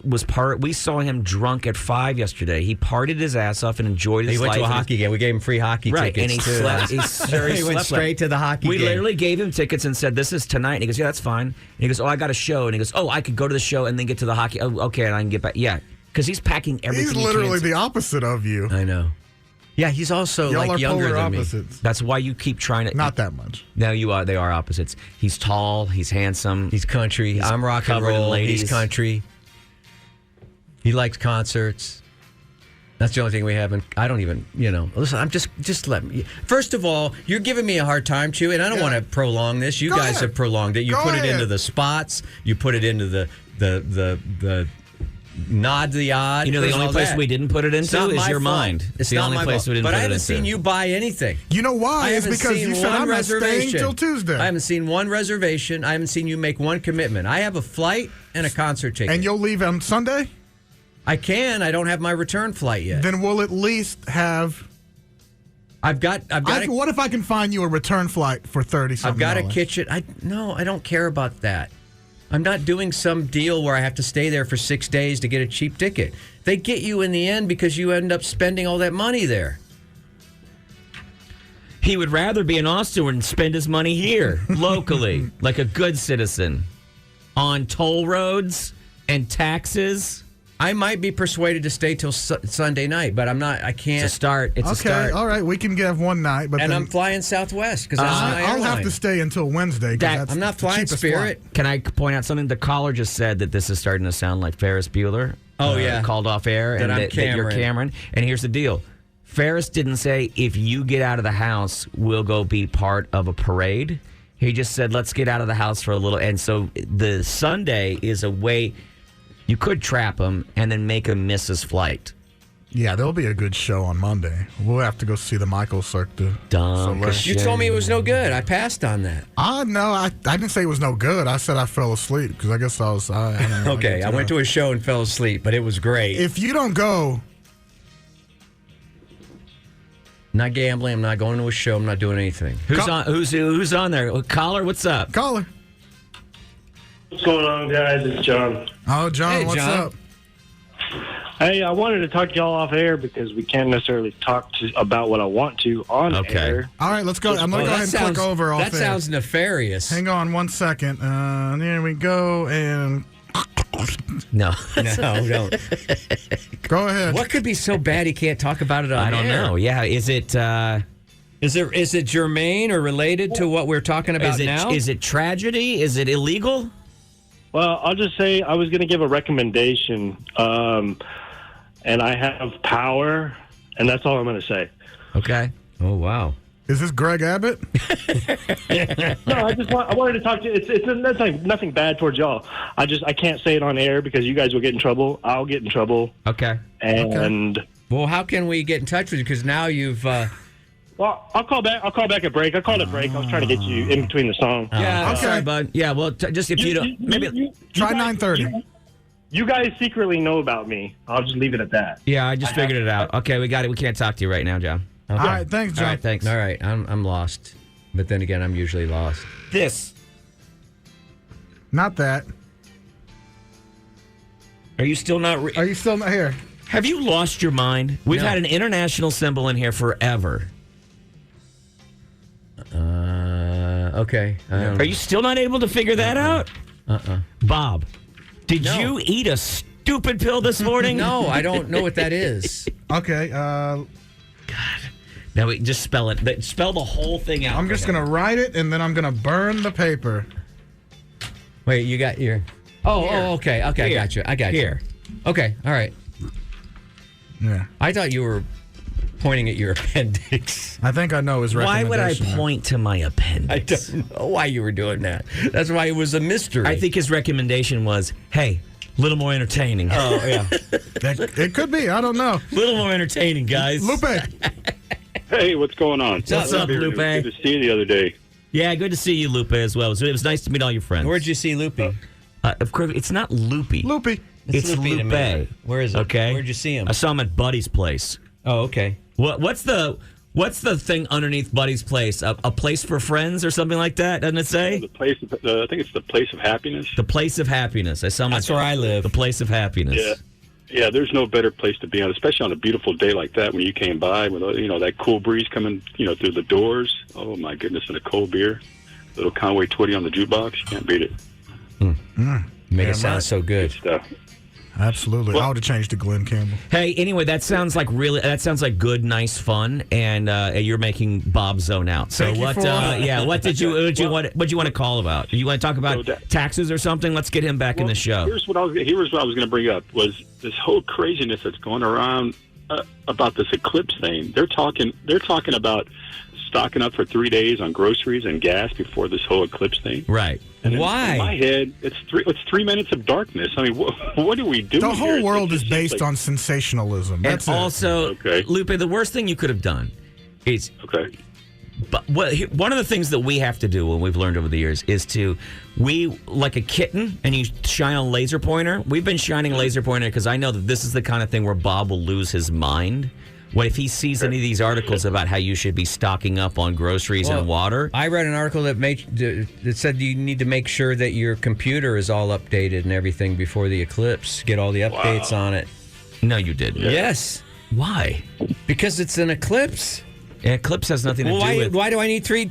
was part. We saw him drunk at 5 yesterday. He partied his ass off and enjoyed his life. He went to a hockey game. We gave him free hockey tickets. And he slept. He went straight to the hockey game. We literally gave him tickets and said, "This is tonight." And he goes, "Yeah, that's fine." And he goes, "Oh, I got a show." And he goes, "Oh, I could go to the show and then get to the hockey." Oh, okay, and I can get back. Yeah. Because he's packing everything. He's literally the opposite of you. I know. Yeah, he's also Y'all like are younger polar than opposites. me. That's why you keep trying to. Not that much. No, you are. They are opposites. He's tall. He's handsome. He's country. I'm rock and roll. He's country. He likes concerts. That's the only thing we haven't. I don't even. Listen. I'm just let me. First of all, you're giving me a hard time, Chuy, and I don't want to prolong this. You guys have prolonged it. You put it into the spots. You put it into the nod to the odd. The only place we didn't put it into is your mind. It's the only place we didn't put it into. But I haven't seen you buy anything. You know why? It's because you said I'm not staying till Tuesday. I haven't seen one reservation. I haven't seen you make one commitment. I have a flight and a concert ticket. And you'll leave on Sunday? I can. I don't have my return flight yet. Then we'll at least have. I've got. What if I can find you a return flight for $30? I've got a kitchen. No, I don't care about that. I'm not doing some deal where I have to stay there for 6 days to get a cheap ticket. They get you in the end because you end up spending all that money there. He would rather be in Austin and spend his money here, locally, like a good citizen, on toll roads and taxes. I might be persuaded to stay till Sunday night, but I'm not. I can't. It's a start. It's a start. All right. We can have one night, but I'm flying Southwest because that's my airline. I'll have to stay until Wednesday. I'm not flying Spirit. Can I point out something? The caller just said that this is starting to sound like Ferris Bueller. Oh yeah, called off air, and that you're Cameron. And here's the deal: Ferris didn't say if you get out of the house, we'll go be part of a parade. He just said let's get out of the house for a little. And so the Sunday is a way. You could trap him and then make him miss his flight. Yeah, there'll be a good show on Monday. We'll have to go see the Michael Cirque. You told me it was no good. I passed on that. No, I didn't say it was no good. I said I fell asleep because I guess I was. Okay, I went to a show and fell asleep, but it was great. If you don't go, I'm not gambling. I'm not going to a show. I'm not doing anything. Who's on there? Caller, what's up? Caller. What's going on, guys? It's John. Oh, John, hey, what's John. up? Hey, I wanted to talk to y'all off air because we can't necessarily talk about what I want to on air. All right, let's go. I'm going to go ahead and click over off That air. sounds nefarious. Hang on 1 second. There we go. And No, don't. Go ahead. What could be so bad he can't talk about it on I don't air? know. Yeah, is it germane or related to what we're talking about now? Is it tragedy? Is it illegal? Well, I'll just say I was going to give a recommendation, and I have power, and that's all I'm going to say. Okay. Oh, wow. Is this Greg Abbott? No, I wanted to talk to you. It's nothing bad towards y'all. I can't say it on air because you guys will get in trouble. I'll get in trouble. Okay. And well, how can we get in touch with you? Because now you've. Well, I'll call back at break. I called a break. I was trying to get you in between the song. Yeah. Okay. Sorry, bud. Yeah. Well, just if you don't, maybe try 9:30. You guys secretly know about me. I'll just leave it at that. Yeah, I just figured it out. Okay, we got it. We can't talk to you right now, John. Okay. All right, thanks, John. All right, thanks. All right, I'm lost. But then again, I'm usually lost. This. Not that. Are you still not? Are you still not here? Have you lost your mind? We've had an international symbol in here forever. Okay. Are you still not able to figure that out? Bob, did you eat a stupid pill this morning? No, I don't know what that is. Okay. God. Now we just spell it. Spell the whole thing out. I'm just going to write it, and then I'm going to burn the paper. Wait, you got your... Oh, okay. Okay, Here. I got you. Here. Okay, all right. Yeah. I thought you were pointing at your appendix. I think I know his Why recommendation. would I point to my appendix? I don't know why you were doing that. That's why it was a mystery. I think his recommendation was, hey, a little more entertaining. Oh, yeah. It could be. I don't know. A little more entertaining, guys. Lupe. Hey, what's going on? What's up, Lupe? Good to see you the other day. Yeah, good to see you, Lupe, as well. So it was nice to meet all your friends. Where'd you see Loopy? Of course, it's not Loopy. Loopy. It's Loopy to me. Lupe. Where is it? Okay. Where'd you see him? I saw him at Buddy's place. Oh, okay. What's the thing underneath Buddy's place? A place for friends or something like that? Doesn't it say? The place. I think it's the place of happiness. The place of happiness. I saw him. That's where I live. The place of happiness. Yeah. There's no better place to be on, especially on a beautiful day like that when you came by with that cool breeze coming through the doors. Oh my goodness, and a cold beer, little Conway Twitty on the jukebox. You can't beat it. Make it sound so good. Stuff. Absolutely. I would have changed to Glenn Campbell. Hey, anyway, that sounds like good, nice fun, and you're making Bob zone out. So what did you want to call about? You want to talk about taxes or something? Let's get him back in the show. Here's what I was going to bring up was this whole craziness that's going around about this eclipse thing. They're talking about stocking up for 3 days on groceries and gas before this whole eclipse thing. Right. And why? In my head, it's 3 minutes of darkness. I mean, what do we do? The whole world is based on sensationalism. That's and also, Lupe, the worst thing you could have done is But one of the things that we have to do, when we've learned over the years, is like a kitten, and you shine a laser pointer. We've been shining a laser pointer because I know that this is the kind of thing where Bob will lose his mind. What if he sees any of these articles about how you should be stocking up on groceries and water? I read an article that said you need to make sure that your computer is all updated and everything before the eclipse. Get all the updates on it. No, you didn't. Yes. Why? Because it's an eclipse. An eclipse has nothing to do with... Why do I need 3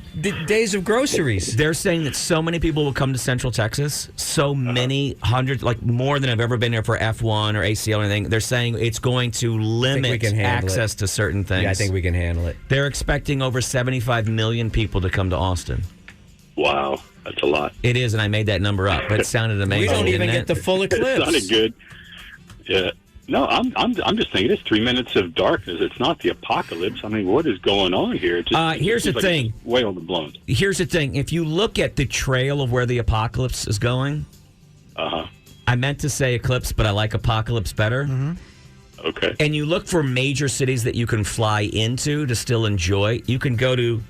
days of groceries? They're saying that so many people will come to Central Texas, so many hundreds, like more than I've ever been here for F1 or ACL or anything. They're saying it's going to limit access to certain things. Yeah, I think we can handle it. They're expecting over 75 million people to come to Austin. Wow, that's a lot. It is, and I made that number up, but it sounded amazing. We don't even get the full eclipse. It sounded good. Yeah. No, I'm just thinking it's 3 minutes of darkness. It's not the apocalypse. I mean, what is going on here? Here's the thing. It's way overblown. Here's the thing. If you look at the trail of where the apocalypse is going, I meant to say eclipse, but I like apocalypse better. Mm-hmm. Okay. And you look for major cities that you can fly into to still enjoy. You can go to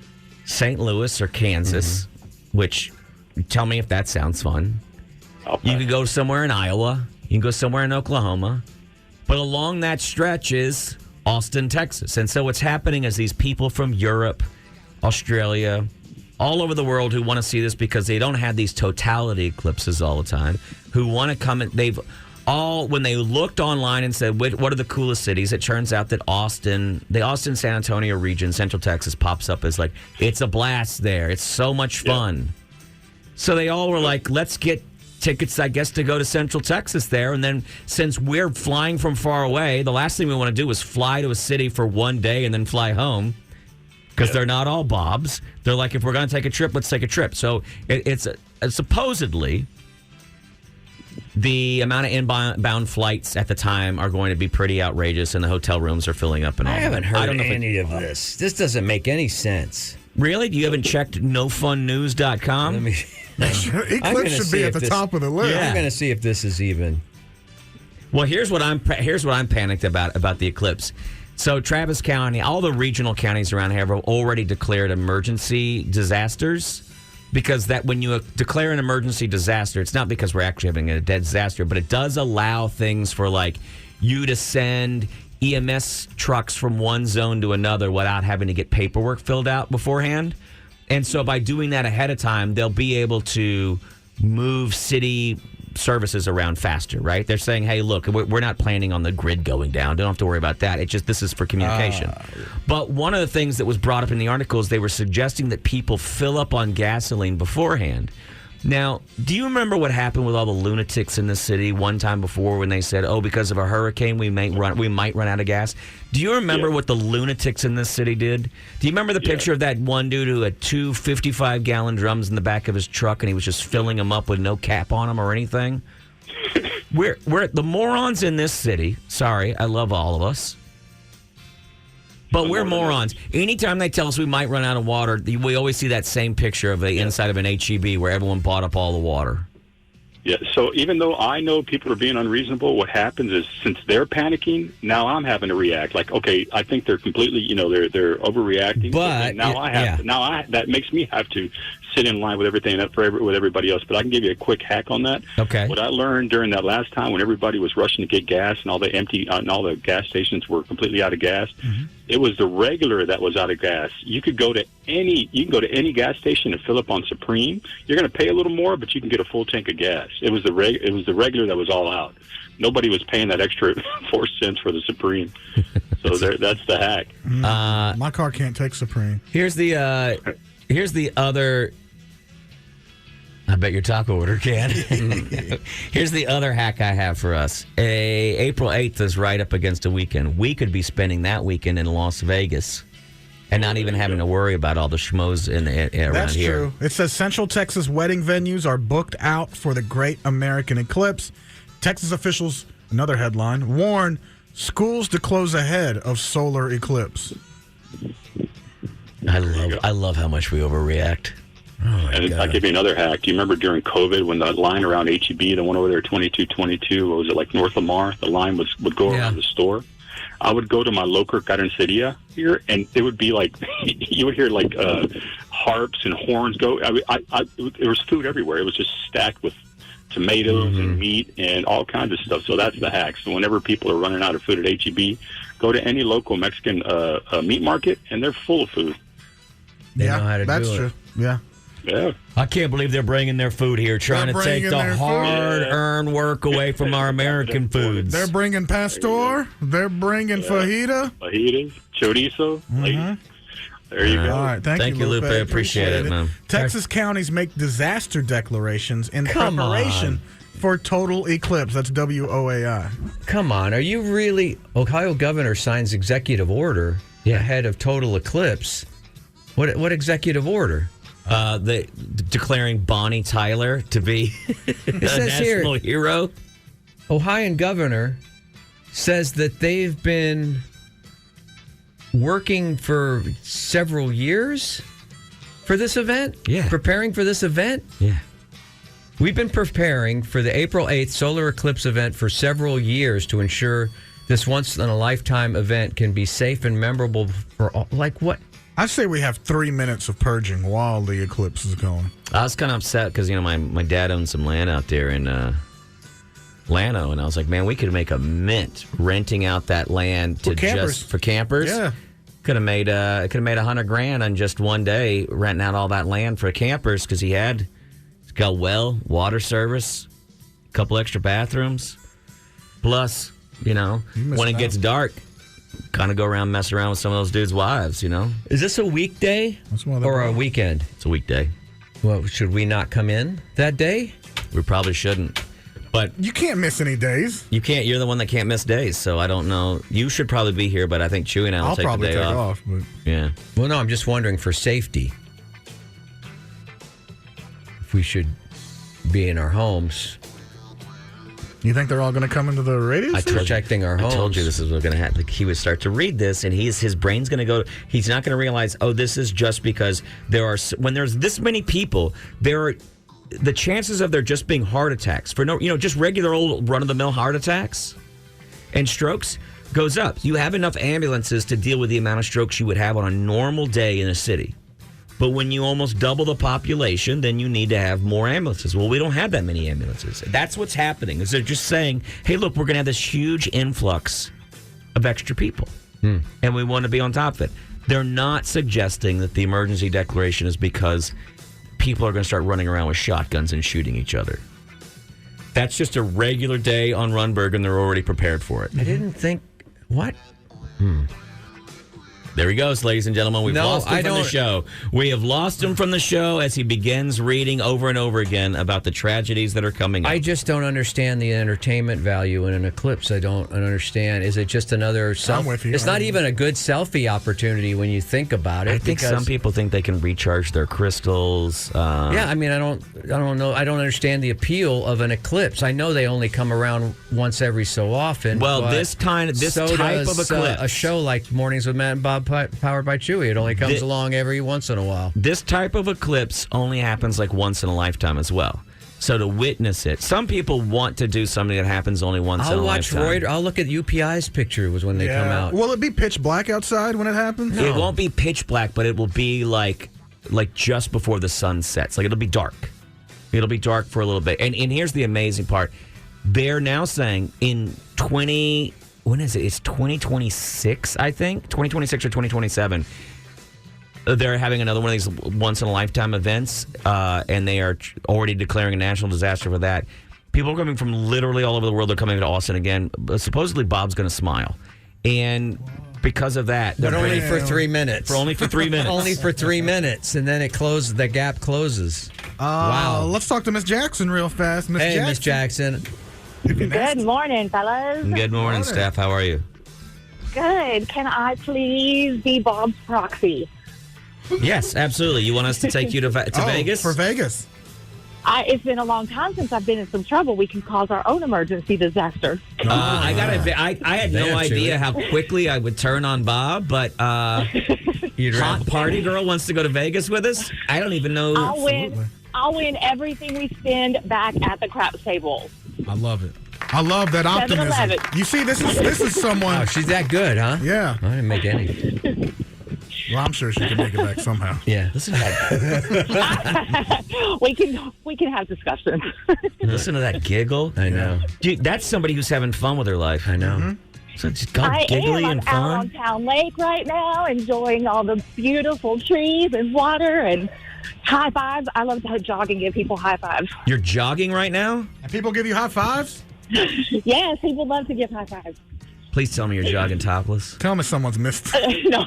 St. Louis or Kansas, which, tell me if that sounds fun. You can go somewhere in Iowa. You can go somewhere in Oklahoma. But along that stretch is Austin, Texas. And so what's happening is these people from Europe, Australia, all over the world who want to see this because they don't have these totality eclipses all the time, who want to come and when they looked online and said, what are the coolest cities? It turns out that the Austin, San Antonio region, Central Texas, pops up as like, it's a blast there. It's so much fun. Yeah. So they all were like, let's get tickets, I guess, to go to Central Texas there. And then since we're flying from far away, the last thing we want to do is fly to a city for one day and then fly home. Because they're not all Bobs. They're like, if we're going to take a trip, let's take a trip. So it's supposedly the amount of inbound flights at the time are going to be pretty outrageous, and the hotel rooms are filling up. And all I haven't heard any of this. This doesn't make any sense. Really? You haven't checked nofunnews.com? Eclipse should be at the top of the list. Yeah. I'm going to see if this is even. Well, here's what I'm panicked about the eclipse. So Travis County, all the regional counties around here have already declared emergency disasters, because that when you declare an emergency disaster, it's not because we're actually having a dead disaster, but it does allow things for like you to send EMS trucks from one zone to another without having to get paperwork filled out beforehand. And so by doing that ahead of time, they'll be able to move city services around faster, right? They're saying, hey, look, we're not planning on the grid going down. Don't have to worry about that. It's just this is for communication. But one of the things that was brought up in the article is they were suggesting that people fill up on gasoline beforehand. Now, do you remember what happened with all the lunatics in the city one time before when they said, oh, because of a hurricane, we might run out of gas? Do you remember what the lunatics in this city did? Do you remember the picture of that one dude who had 2 55-gallon drums in the back of his truck and he was just filling them up with no cap on them or anything? We're the morons in this city. Sorry, I love all of us. But we're morons. Anytime they tell us we might run out of water, we always see that same picture of the inside of an HEB where everyone bought up all the water. Yeah, so even though I know people are being unreasonable, what happens is since they're panicking, now I'm having to react. Like, okay, I think they're completely, they're overreacting. But that makes me have to sit in line with everything with everybody else. But I can give you a quick hack on that. Okay. What I learned during that last time when everybody was rushing to get gas and all the gas stations were completely out of gas, it was the regular that was out of gas. You can go to any gas station and fill up on Supreme. You're going to pay a little more, but you can get a full tank of gas. It was the regular that was all out. Nobody was paying that extra 4 cents for the Supreme. So that's the hack. My car can't take Supreme. Here's the other. I bet your taco order can. Here's the other hack I have for us. April 8th is right up against a weekend. We could be spending that weekend in Las Vegas and not even having to worry about all the schmoes around here. That's true. It says Central Texas wedding venues are booked out for the Great American Eclipse. Texas officials, another headline, warn schools to close ahead of solar eclipse. I love how much we overreact. And I'll give you another hack. Do you remember during COVID when the line around HEB, the one over there, 2222, what was it, like North Lamar, the line would go around the store? I would go to my local Carniceria here, and it would be like, you would hear like harps and horns go. There was food everywhere. It was just stacked with tomatoes and meat and all kinds of stuff. So that's the hack. So whenever people are running out of food at HEB, go to any local Mexican meat market, and they're full of food. They know how to do it. That's true. Yeah. Yeah. I can't believe they're bringing their food here, trying to take the hard-earned work away from our American foods. They're bringing pastor. They're bringing fajita. Fajitas, chorizo. There you go. All right. Thank you, Lupe. I appreciate it, man. Texas counties make disaster declarations in preparation for total eclipse. That's WOAI. Come on. Are you really? Ohio governor signs executive order ahead of total eclipse. What executive order? Declaring Bonnie Tyler to be a national hero. Ohio governor says that they've been working for several years for this event. Yeah. Preparing for this event. Yeah. We've been preparing for the April 8th solar eclipse event for several years to ensure this once-in-a-lifetime event can be safe and memorable for all. Like what? I say we have 3 minutes of purging while the eclipse is going. I was kind of upset because, my dad owns some land out there in Llano, and I was like, man, we could make a mint renting out that land to for campers. Yeah. Could have made $100,000 on just one day renting out all that land for campers because he's got water service, a couple extra bathrooms. Plus, when it gets dark, kind of go around mess around with some of those dudes' wives, Is this a weekday or a weekend? It's a weekday. Well, should we not come in that day? We probably shouldn't. But you can't miss any days. You can't. You're the one that can't miss days, so I don't know. You should probably be here, but I think Chuy and I will take the day off. I'll probably take off. But... Yeah. Well, no, I'm just wondering for safety. If we should be in our homes. You think they're all going to come into the radio station? Protecting our homes. I told you this is what's going to happen. Like, he would start to read this, and his brain's going to go. He's not going to realize, this is just because when there's this many people, the chances of there just being heart attacks for just regular old run-of-the-mill heart attacks and strokes goes up. You have enough ambulances to deal with the amount of strokes you would have on a normal day in a city. But when you almost double the population, then you need to have more ambulances. Well, we don't have that many ambulances. That's what's happening. Is they're just saying, hey, look, we're going to have this huge influx of extra people. And we want to be on top of it. They're not suggesting that the emergency declaration is because people are going to start running around with shotguns and shooting each other. That's just a regular day on Runberg, and they're already prepared for it. I didn't think... What? There he goes, ladies and gentlemen. We've lost him from the show. We have lost him from the show as he begins reading over and over again about the tragedies that are coming up. I just don't understand the entertainment value in an eclipse. I don't understand. Is it just another I'm with you. It's not even a good selfie opportunity when you think about it. I think some people think they can recharge their crystals. Yeah, I mean, I don't know. I don't understand the appeal of an eclipse. I know they only come around once every so often. Well, this type of eclipse, a show like Mornings with Matt and Bob, powered by Chuy, it only comes along every once in a while. This type of eclipse only happens like once in a lifetime as well. So to witness it, some people want to do something that happens only once in a lifetime. I'll look at UPI's picture when they come out. Will it be pitch black outside when it happens? No. It won't be pitch black, but it will be like just before the sun sets. Like, it'll be dark. It'll be dark for a little bit. And here's the amazing part. They're now saying when is it? It's 2026, I think. 2026 or 2027. They're having another one of these once-in-a-lifetime events, and they are already declaring a national disaster for that. People are coming from literally all over the world. They're coming to Austin again. Supposedly, Bob's going to smile. And because of that... But only for 3 minutes. Only for 3 minutes. Only for 3 minutes, and then the gap closes. Wow. Let's talk to Miss Jackson real fast. Miss Jackson. Good morning, fellas. Good morning, Steph. How are you? Good. Can I please be Bob's proxy? Yes, absolutely. You want us to take you to Vegas? For Vegas. It's been a long time since I've been in some trouble. We can cause our own emergency disaster. I had no idea how quickly I would turn on Bob, but hot party girl wants to go to Vegas with us? I don't even know. I'll win everything we spend back at the craps table. I love it. I love that optimism. 7-Eleven. You see, this is someone. Oh, she's that good, huh? Yeah. I didn't make any. Well, I'm sure she can make it back somehow. Yeah. Listen to that. we can have discussions. Listen to that giggle. I know. Dude, that's somebody who's having fun with her life. I know. Mm-hmm. So just giggly and I'm fun. out on Town Lake right now, enjoying all the beautiful trees and water and high fives. I love to jog and give people high fives. You're jogging right now? And people give you high fives? Yes, people love to give high fives. Please tell me you're jogging topless. Tell me someone's missed. No,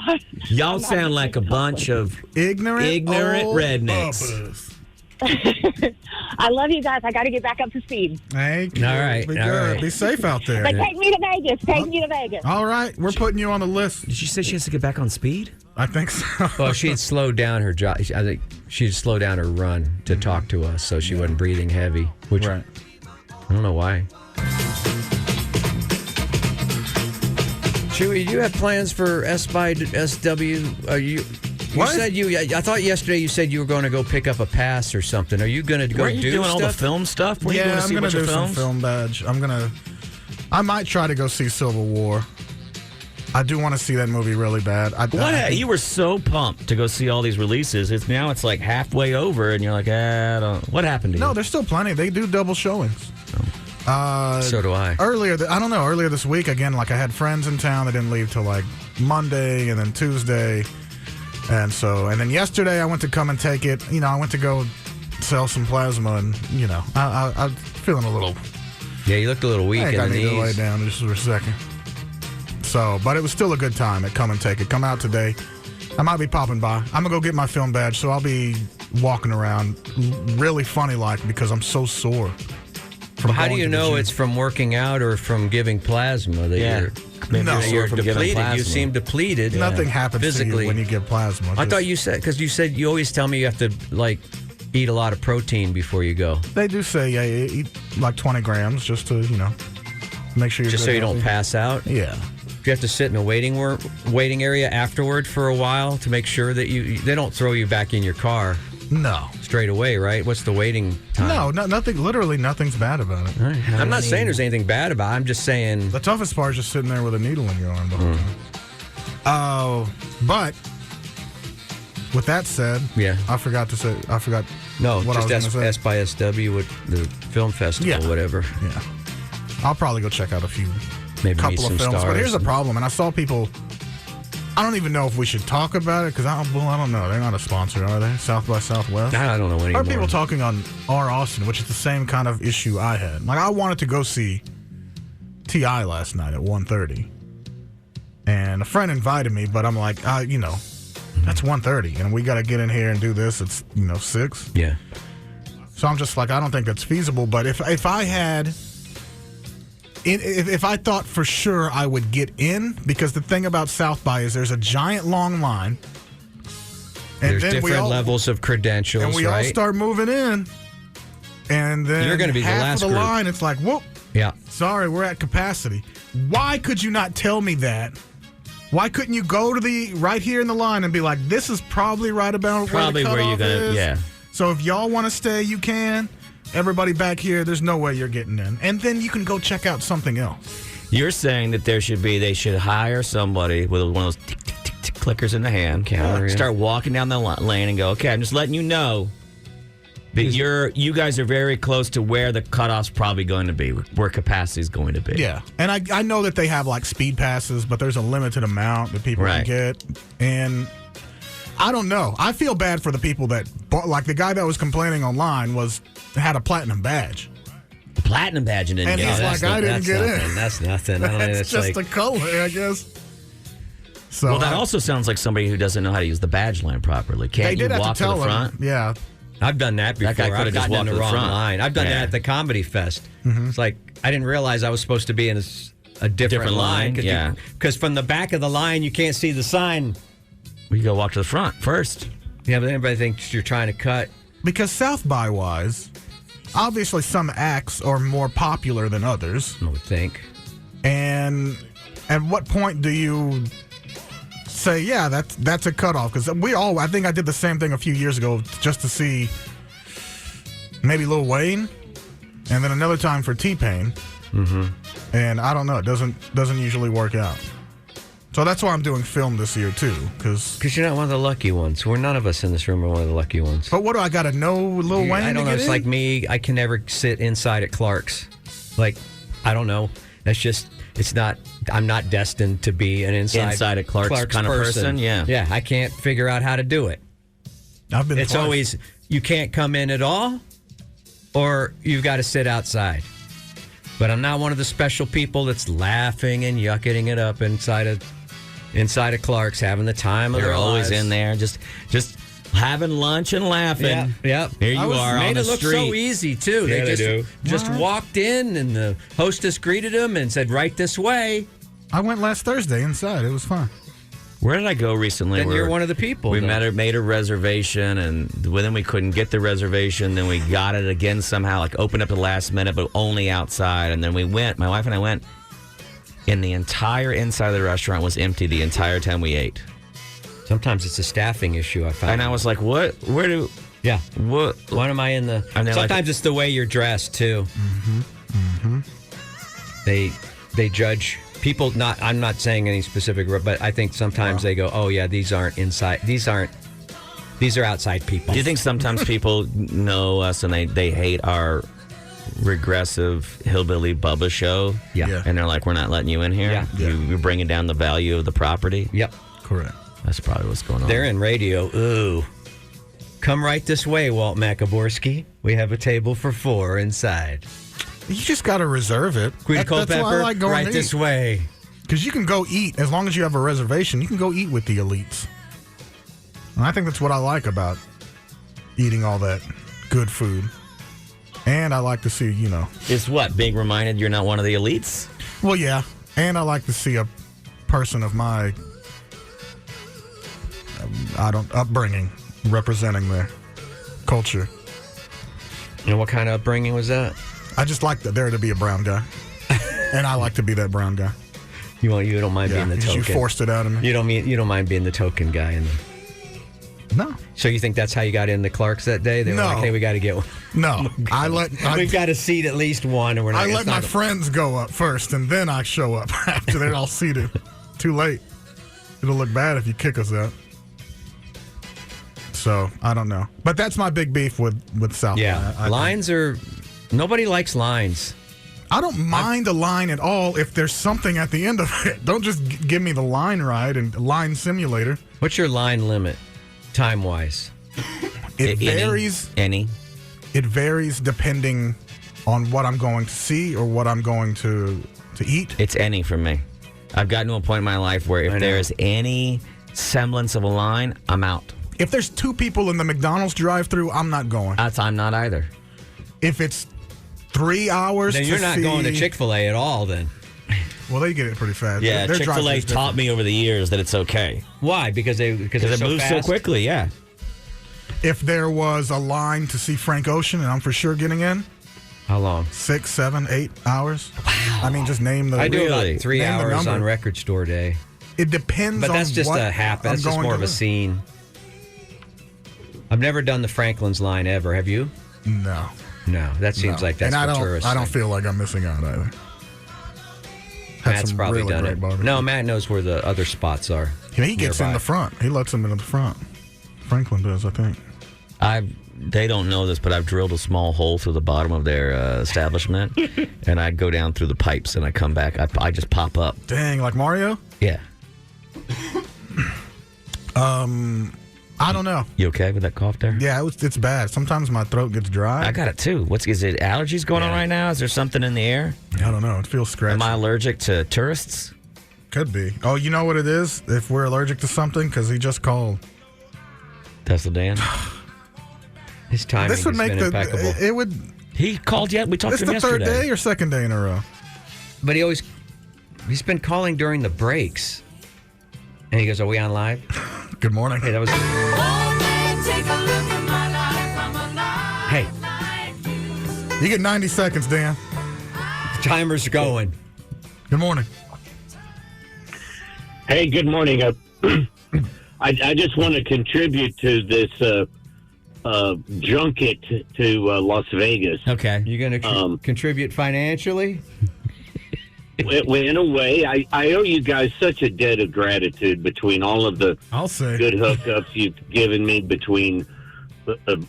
y'all sound like a bunch of ignorant rednecks. I love you guys. I got to get back up to speed. Thank you. All right. Be good. Be safe out there. But take me to Vegas. Take me to Vegas. All right. We're putting you on the list. Did she say she has to get back on speed? I think so. Well, she'd slowed down her jog. I think she'd slow down her run to talk to us, so she wasn't breathing heavy. Which right. I don't know why. Chuy, do you have plans for SXSW? I thought yesterday you said you were going to go pick up a pass or something. Are you going to go do stuff? Doing all the film stuff? I'm going to do some film badge. I might try to go see Civil War. I do want to see that movie really bad. You were so pumped to go see all these releases. It's like halfway over, and you're like, what happened to you? No, there's still plenty. They do double showings. So do I. Earlier this week, again, like I had friends in town that didn't leave till like Monday and then Tuesday. And then yesterday I went to come and take it. I went to go sell some plasma, and I'm feeling a little Yeah, you looked a little weak in the I need to lay knees. down just for a second. So, but it was still a good time at Come and Take It. Come out today. I might be popping by. I'm going to go get my film badge, so I'll be walking around really funny-like because I'm so sore. How do you know it's from working out or from giving plasma? That you're depleted. You seem depleted. Nothing happens physically to you when you give plasma. I thought you said, because you said you always tell me you have to, like, eat a lot of protein before you go. They do say, yeah, you eat like 20 grams just to, make sure you're just so you don't pass out? Yeah. Do you have to sit in a waiting area afterward for a while to make sure that they don't throw you back in your car? No. Straight away, right? What's the waiting time? No, nothing. Literally, nothing's bad about it. Right. I'm not saying there's anything bad about it. I'm just saying the toughest part is just sitting there with a needle in your arm the whole time. But with that said, I forgot. No, what just I was S by SW with the film festival, whatever. Yeah, I'll probably go check out a few. Maybe couple of films, but here's the problem, and I saw people. I don't even know if we should talk about it because I don't know. They're not a sponsor, are they? South by Southwest. I don't know anymore. I heard people talking on R. Austin, which is the same kind of issue I had. Like I wanted to go see T.I. last night at 1:30, and a friend invited me, but I'm like, that's 1:30, and we got to get in here and do this. It's 6. Yeah. So I'm just like, I don't think that's feasible. But if I had. If I thought for sure I would get in, because the thing about South by is there's a giant long line. And there's different levels of credentials, and we all start moving in. And then you're going to be half the last of the group. line, it's like, whoop. Yeah. Sorry, we're at capacity. Why could you not tell me that? Why couldn't you go to the right here in the line and be like, this is probably right about where the cutoff is. Yeah. So if y'all want to stay, you can. Everybody back here, there's no way you're getting in. And then you can go check out something else. You're saying that they should hire somebody with one of those tick, tick, tick, tick clickers in the hand. Start walking down the lane and go, okay, I'm just letting you know that you guys are very close to where the cutoff's probably going to be, where capacity is going to be. Yeah. And I know that they have like speed passes, but there's a limited amount that people can get. And I don't know. I feel bad for the people that bought, like the guy that was complaining online had a platinum badge. The platinum badge and didn't get in. And he's like, I didn't get in. That's nothing. That's just a color, I guess. So well, that also sounds like somebody who doesn't know how to use the badge line properly. Can't you walk to the front? Yeah. I've done that before. That guy could have just walked in to the the wrong front. line. I've done that at the Comedy Fest. Mm-hmm. It's like I didn't realize I was supposed to be in a different line. Because from the back of the line, you can't see the sign. Well, you go walk to the front first. Yeah, but everybody thinks you're trying to cut. Because South by wise, obviously some acts are more popular than others. I would think. And at what point do you say, yeah, that's a cutoff? Because I think I did the same thing a few years ago just to see maybe Lil Wayne, and then another time for T-Pain. Mm-hmm. And I don't know, it doesn't usually work out. So that's why I'm doing film this year too, because you're not one of the lucky ones. None of us in this room are one of the lucky ones. But what do I got to know, Lil Wayne? I don't know. It's like me. I can never sit inside at Clark's. Like, I don't know. That's just. It's not. I'm not destined to be an inside at Clark's kind of person. Yeah. Yeah. I can't figure out how to do it. It's always you can't come in at all, or you've got to sit outside. But I'm not one of the special people that's laughing and yucking it up inside of Clark's, having the time of their lives. They're always in there, just having lunch and laughing. Yeah. Here you are on the street. Made it look so easy, too. Yeah, they just walked in, and the hostess greeted them and said, right this way. I went last Thursday inside. It was fun. Where did I go recently? Then you're one of the people. We made a reservation, and then we couldn't get the reservation. Then we got it again somehow, like opened up at the last minute, but only outside. And then we went, my wife and I went, and the entire inside of the restaurant was empty the entire time we ate. Sometimes it's a staffing issue, I found. And I was like, what? Where do... Yeah. What? When am I in the... Sometimes it's the way you're dressed, too. Mm-hmm. Mm-hmm. They judge... People I'm not saying any specific, but I think sometimes they go, oh yeah, these aren't inside. These are outside people. Do you think sometimes people know us and they hate our regressive hillbilly Bubba show? Yeah. And they're like, we're not letting you in here? Yeah. You're bringing down the value of the property? Yep. Correct. That's probably what's going on. They're in radio. Ooh. Come right this way, Walt Macaborski. We have a table for 4 inside. You just got to reserve it. Guido Culpepper, that's why I like going right to this eat. way. Because you can go eat, as long as you have a reservation, you can go eat with the elites. And I think that's what I like about eating all that good food. And I like to see, Is what? Being reminded you're not one of the elites? Well, yeah. And I like to see a person of my, upbringing representing their culture. And what kind of upbringing was that? I just like there to be a brown guy. And I like to be that brown guy. You don't mind being the token. You forced it out of me. You don't mind being the token guy in the. No. So you think that's how you got into Clark's that day? They were like, hey, we got to get one. No. We've got to seat at least one. And we're not. I let my friends go up first, and then I show up after they're all seated. Too late. It'll look bad if you kick us out. So, I don't know. But that's my big beef with South. Yeah. Lines are... Nobody likes lines. I don't mind a line at all if there's something at the end of it. Don't just give me the line ride and line simulator. What's your line limit, time-wise? It varies. Any? It varies depending on what I'm going to see or what I'm going to eat. It's any for me. I've gotten to a point in my life where if there's any semblance of a line, I'm out. If there's 2 people in the McDonald's drive-thru, I'm not going. I'm not either. If it's 3 hours, then you're not going to Chick-fil-A at all. Then, well, they get it pretty fast. Yeah, Chick-fil-A taught me over the years that it's okay. Why? Because it moves so quickly. Yeah. If there was a line to see Frank Ocean, and I'm for sure getting in. How long? 6, 7, 8 hours. Wow. I mean, just name the. I do like 3 hours on Record Store Day. It depends. But that's on just what a happen. That's just more of a scene. I've never done the Franklin's line ever. Have you? No. No, that seems like that's for tourists. I don't feel like I'm missing out either. Matt's probably done it. Barbecue. No, Matt knows where the other spots are. He gets in the front. He lets them in the front. Franklin does, I think. They don't know this, but I've drilled a small hole through the bottom of their establishment, and I go down through the pipes, and I come back. I just pop up. Dang, like Mario? Yeah. I don't know. You okay with that cough there? Yeah, it's bad. Sometimes my throat gets dry. I got it too. Is it allergies going on right now? Is there something in the air? I don't know. It feels scratchy. Am I allergic to tourists? Could be. Oh, you know what it is? If we're allergic to something, because he just called. Tesla Dan? His timing has been impeccable. It would. He called yet? We talked to him yesterday. It's the third day or second day in a row. But he's been calling during the breaks. And he goes, are we on live? Good morning. Hey, that was... Hey. You get 90 seconds, Dan. The timer's going. Good morning. Hey, good morning. I just want to contribute to this junket to Las Vegas. Okay. You're going to contribute financially? In a way, I owe you guys such a debt of gratitude between all of the good hookups you've given me between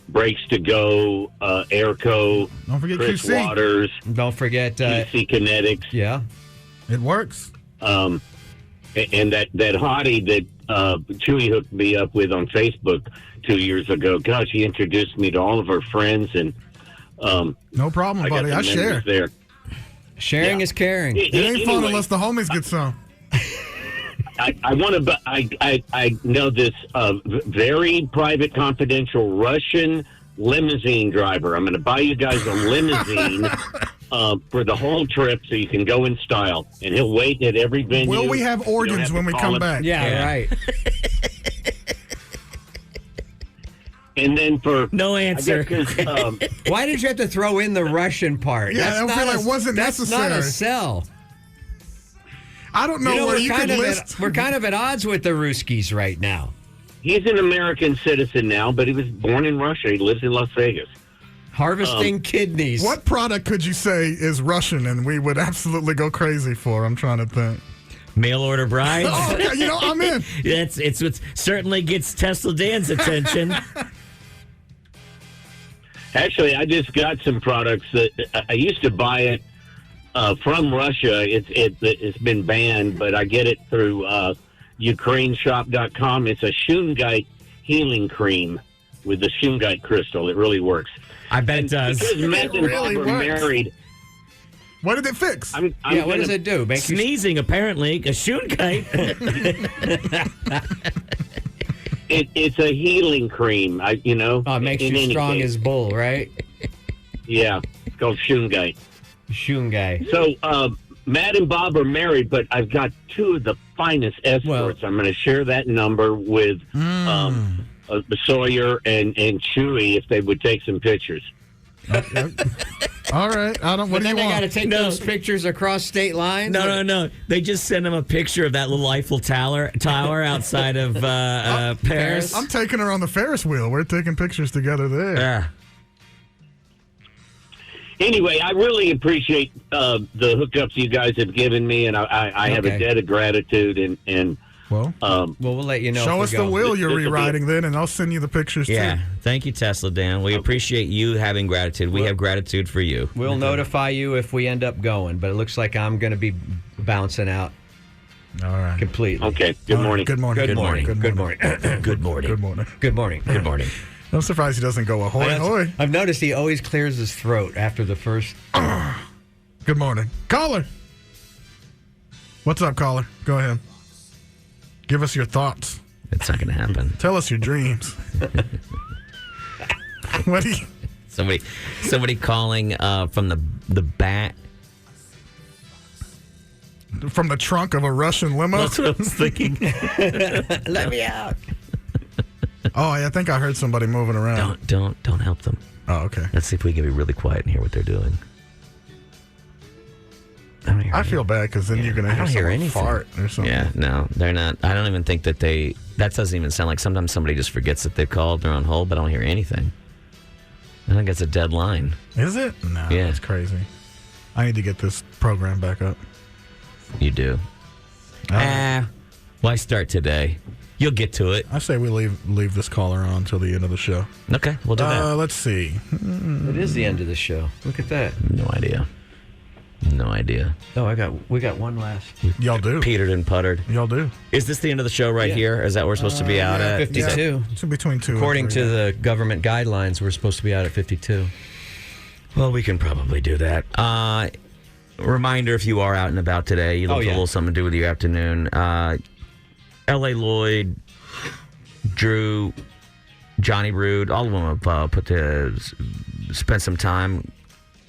Breaks to Go, Airco, don't forget Chris QC. Waters. Don't forget QC Kinetics. Yeah. It works. And that hottie that Chuy hooked me up with on Facebook 2 years ago. Gosh, he introduced me to all of our friends. And no problem, buddy. I share. There. Sharing is caring. It ain't fun unless the homies get some. I want to. I know this very private, confidential Russian limousine driver. I'm going to buy you guys a limousine for the whole trip, so you can go in style. And he'll wait at every venue. Will we have organs when we come back? Yeah, right. And then for no answer. Why did you have to throw in the Russian part? Yeah, I feel like it wasn't necessary. That's not a sell. I don't know where you could list. We're kind of at odds with the Ruskies right now. He's an American citizen now, but he was born in Russia. He lives in Las Vegas. Harvesting kidneys. What product could you say is Russian and we would absolutely go crazy for? I'm trying to think. Mail order brides. Oh, yeah, I'm in. It's what certainly gets Tesla Dan's attention. Actually, I just got some products that I used to buy it from Russia. It's been banned, but I get it through UkraineShop.com. It's a Shungite healing cream with the Shungite crystal. It really works. I bet it does. Because Matt and Bob are married. What did it fix? What does it do? Sneezing, apparently. A Schungite. It's a healing cream. It makes you strong as bull, right? Yeah, it's called Schungite. Schungite. So, Matt and Bob are married, but I've got two of the finest escorts. I'm going to share that number with Sawyer and Chuy if they would take some pictures. All right. What do you want? They got to take those pictures across state lines? No. They just send him a picture of that little Eiffel Tower outside of Paris. I'm taking her on the Ferris wheel. We're taking pictures together there. Yeah. Anyway, I really appreciate the hookups you guys have given me, and I have a debt of gratitude. Well, we'll let you know. Show us the will you're rewriting then, and I'll send you the pictures, too. Thank you, Tesla Dan. We appreciate you having gratitude. We have gratitude for you. We'll notify you if we end up going, but it looks like I'm going to be bouncing out. All right. Completely. Okay. Good morning. Good morning. Good morning. Good morning. Good morning. Good morning. Good morning. Good morning. I'm surprised he doesn't go ahoy, ahoy. I've noticed he always clears his throat after the first. Good morning. Caller. What's up, caller? Go ahead. Give us your thoughts. It's not going to happen. Tell us your dreams. What do you... Somebody calling from the back. From the trunk of a Russian limo? That's what I was thinking. Let me out. Oh, I think I heard somebody moving around. Don't help them. Oh, okay. Let's see if we can be really quiet and hear what they're doing. I feel bad because then you're going to hear anything. Fart or something. Yeah, no, they're not. I don't even think that that doesn't even sound like sometimes somebody just forgets that they've called, they're on hold, but I don't hear anything. I think it's a dead line. Is it? No, yeah. That's crazy. I need to get this program back up. You do. Why start today? You'll get to it. I say we leave this caller on until the end of the show. Okay, we'll do that. Let's see. It is the end of the show. Look at that. No idea. Oh, we got one last. Y'all do. Petered and puttered. Y'all do. Is this the end of the show right here? Is that where we're supposed to be out at? 52. Yeah. It's between 2 According and 3. to the government guidelines, we're supposed to be out at 52. Well, we can probably do that. Reminder, if you are out and about today, you look a little something to do with your afternoon. L.A. Lloyd, Drew, Johnny Rude, all of them have spent some time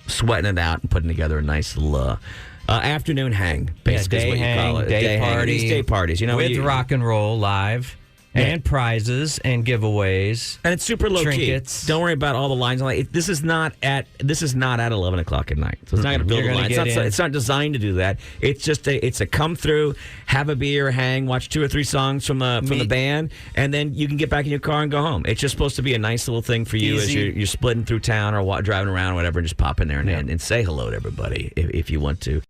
sweating it out and putting together a nice little afternoon hang, basically is what you call it. Day party. These day parties. You know, with rock and roll live. And prizes and giveaways. And it's super low trinkets. Key. Don't worry about all the lines. This is not at 11 o'clock at night. So it's not going to build a line. It's not designed to do that. It's just a come through, have a beer, hang, watch 2 or 3 songs from the band, and then you can get back in your car and go home. It's just supposed to be a nice little thing for you as you're splitting through town or driving around or whatever, and just pop in there and say hello to everybody if you want to.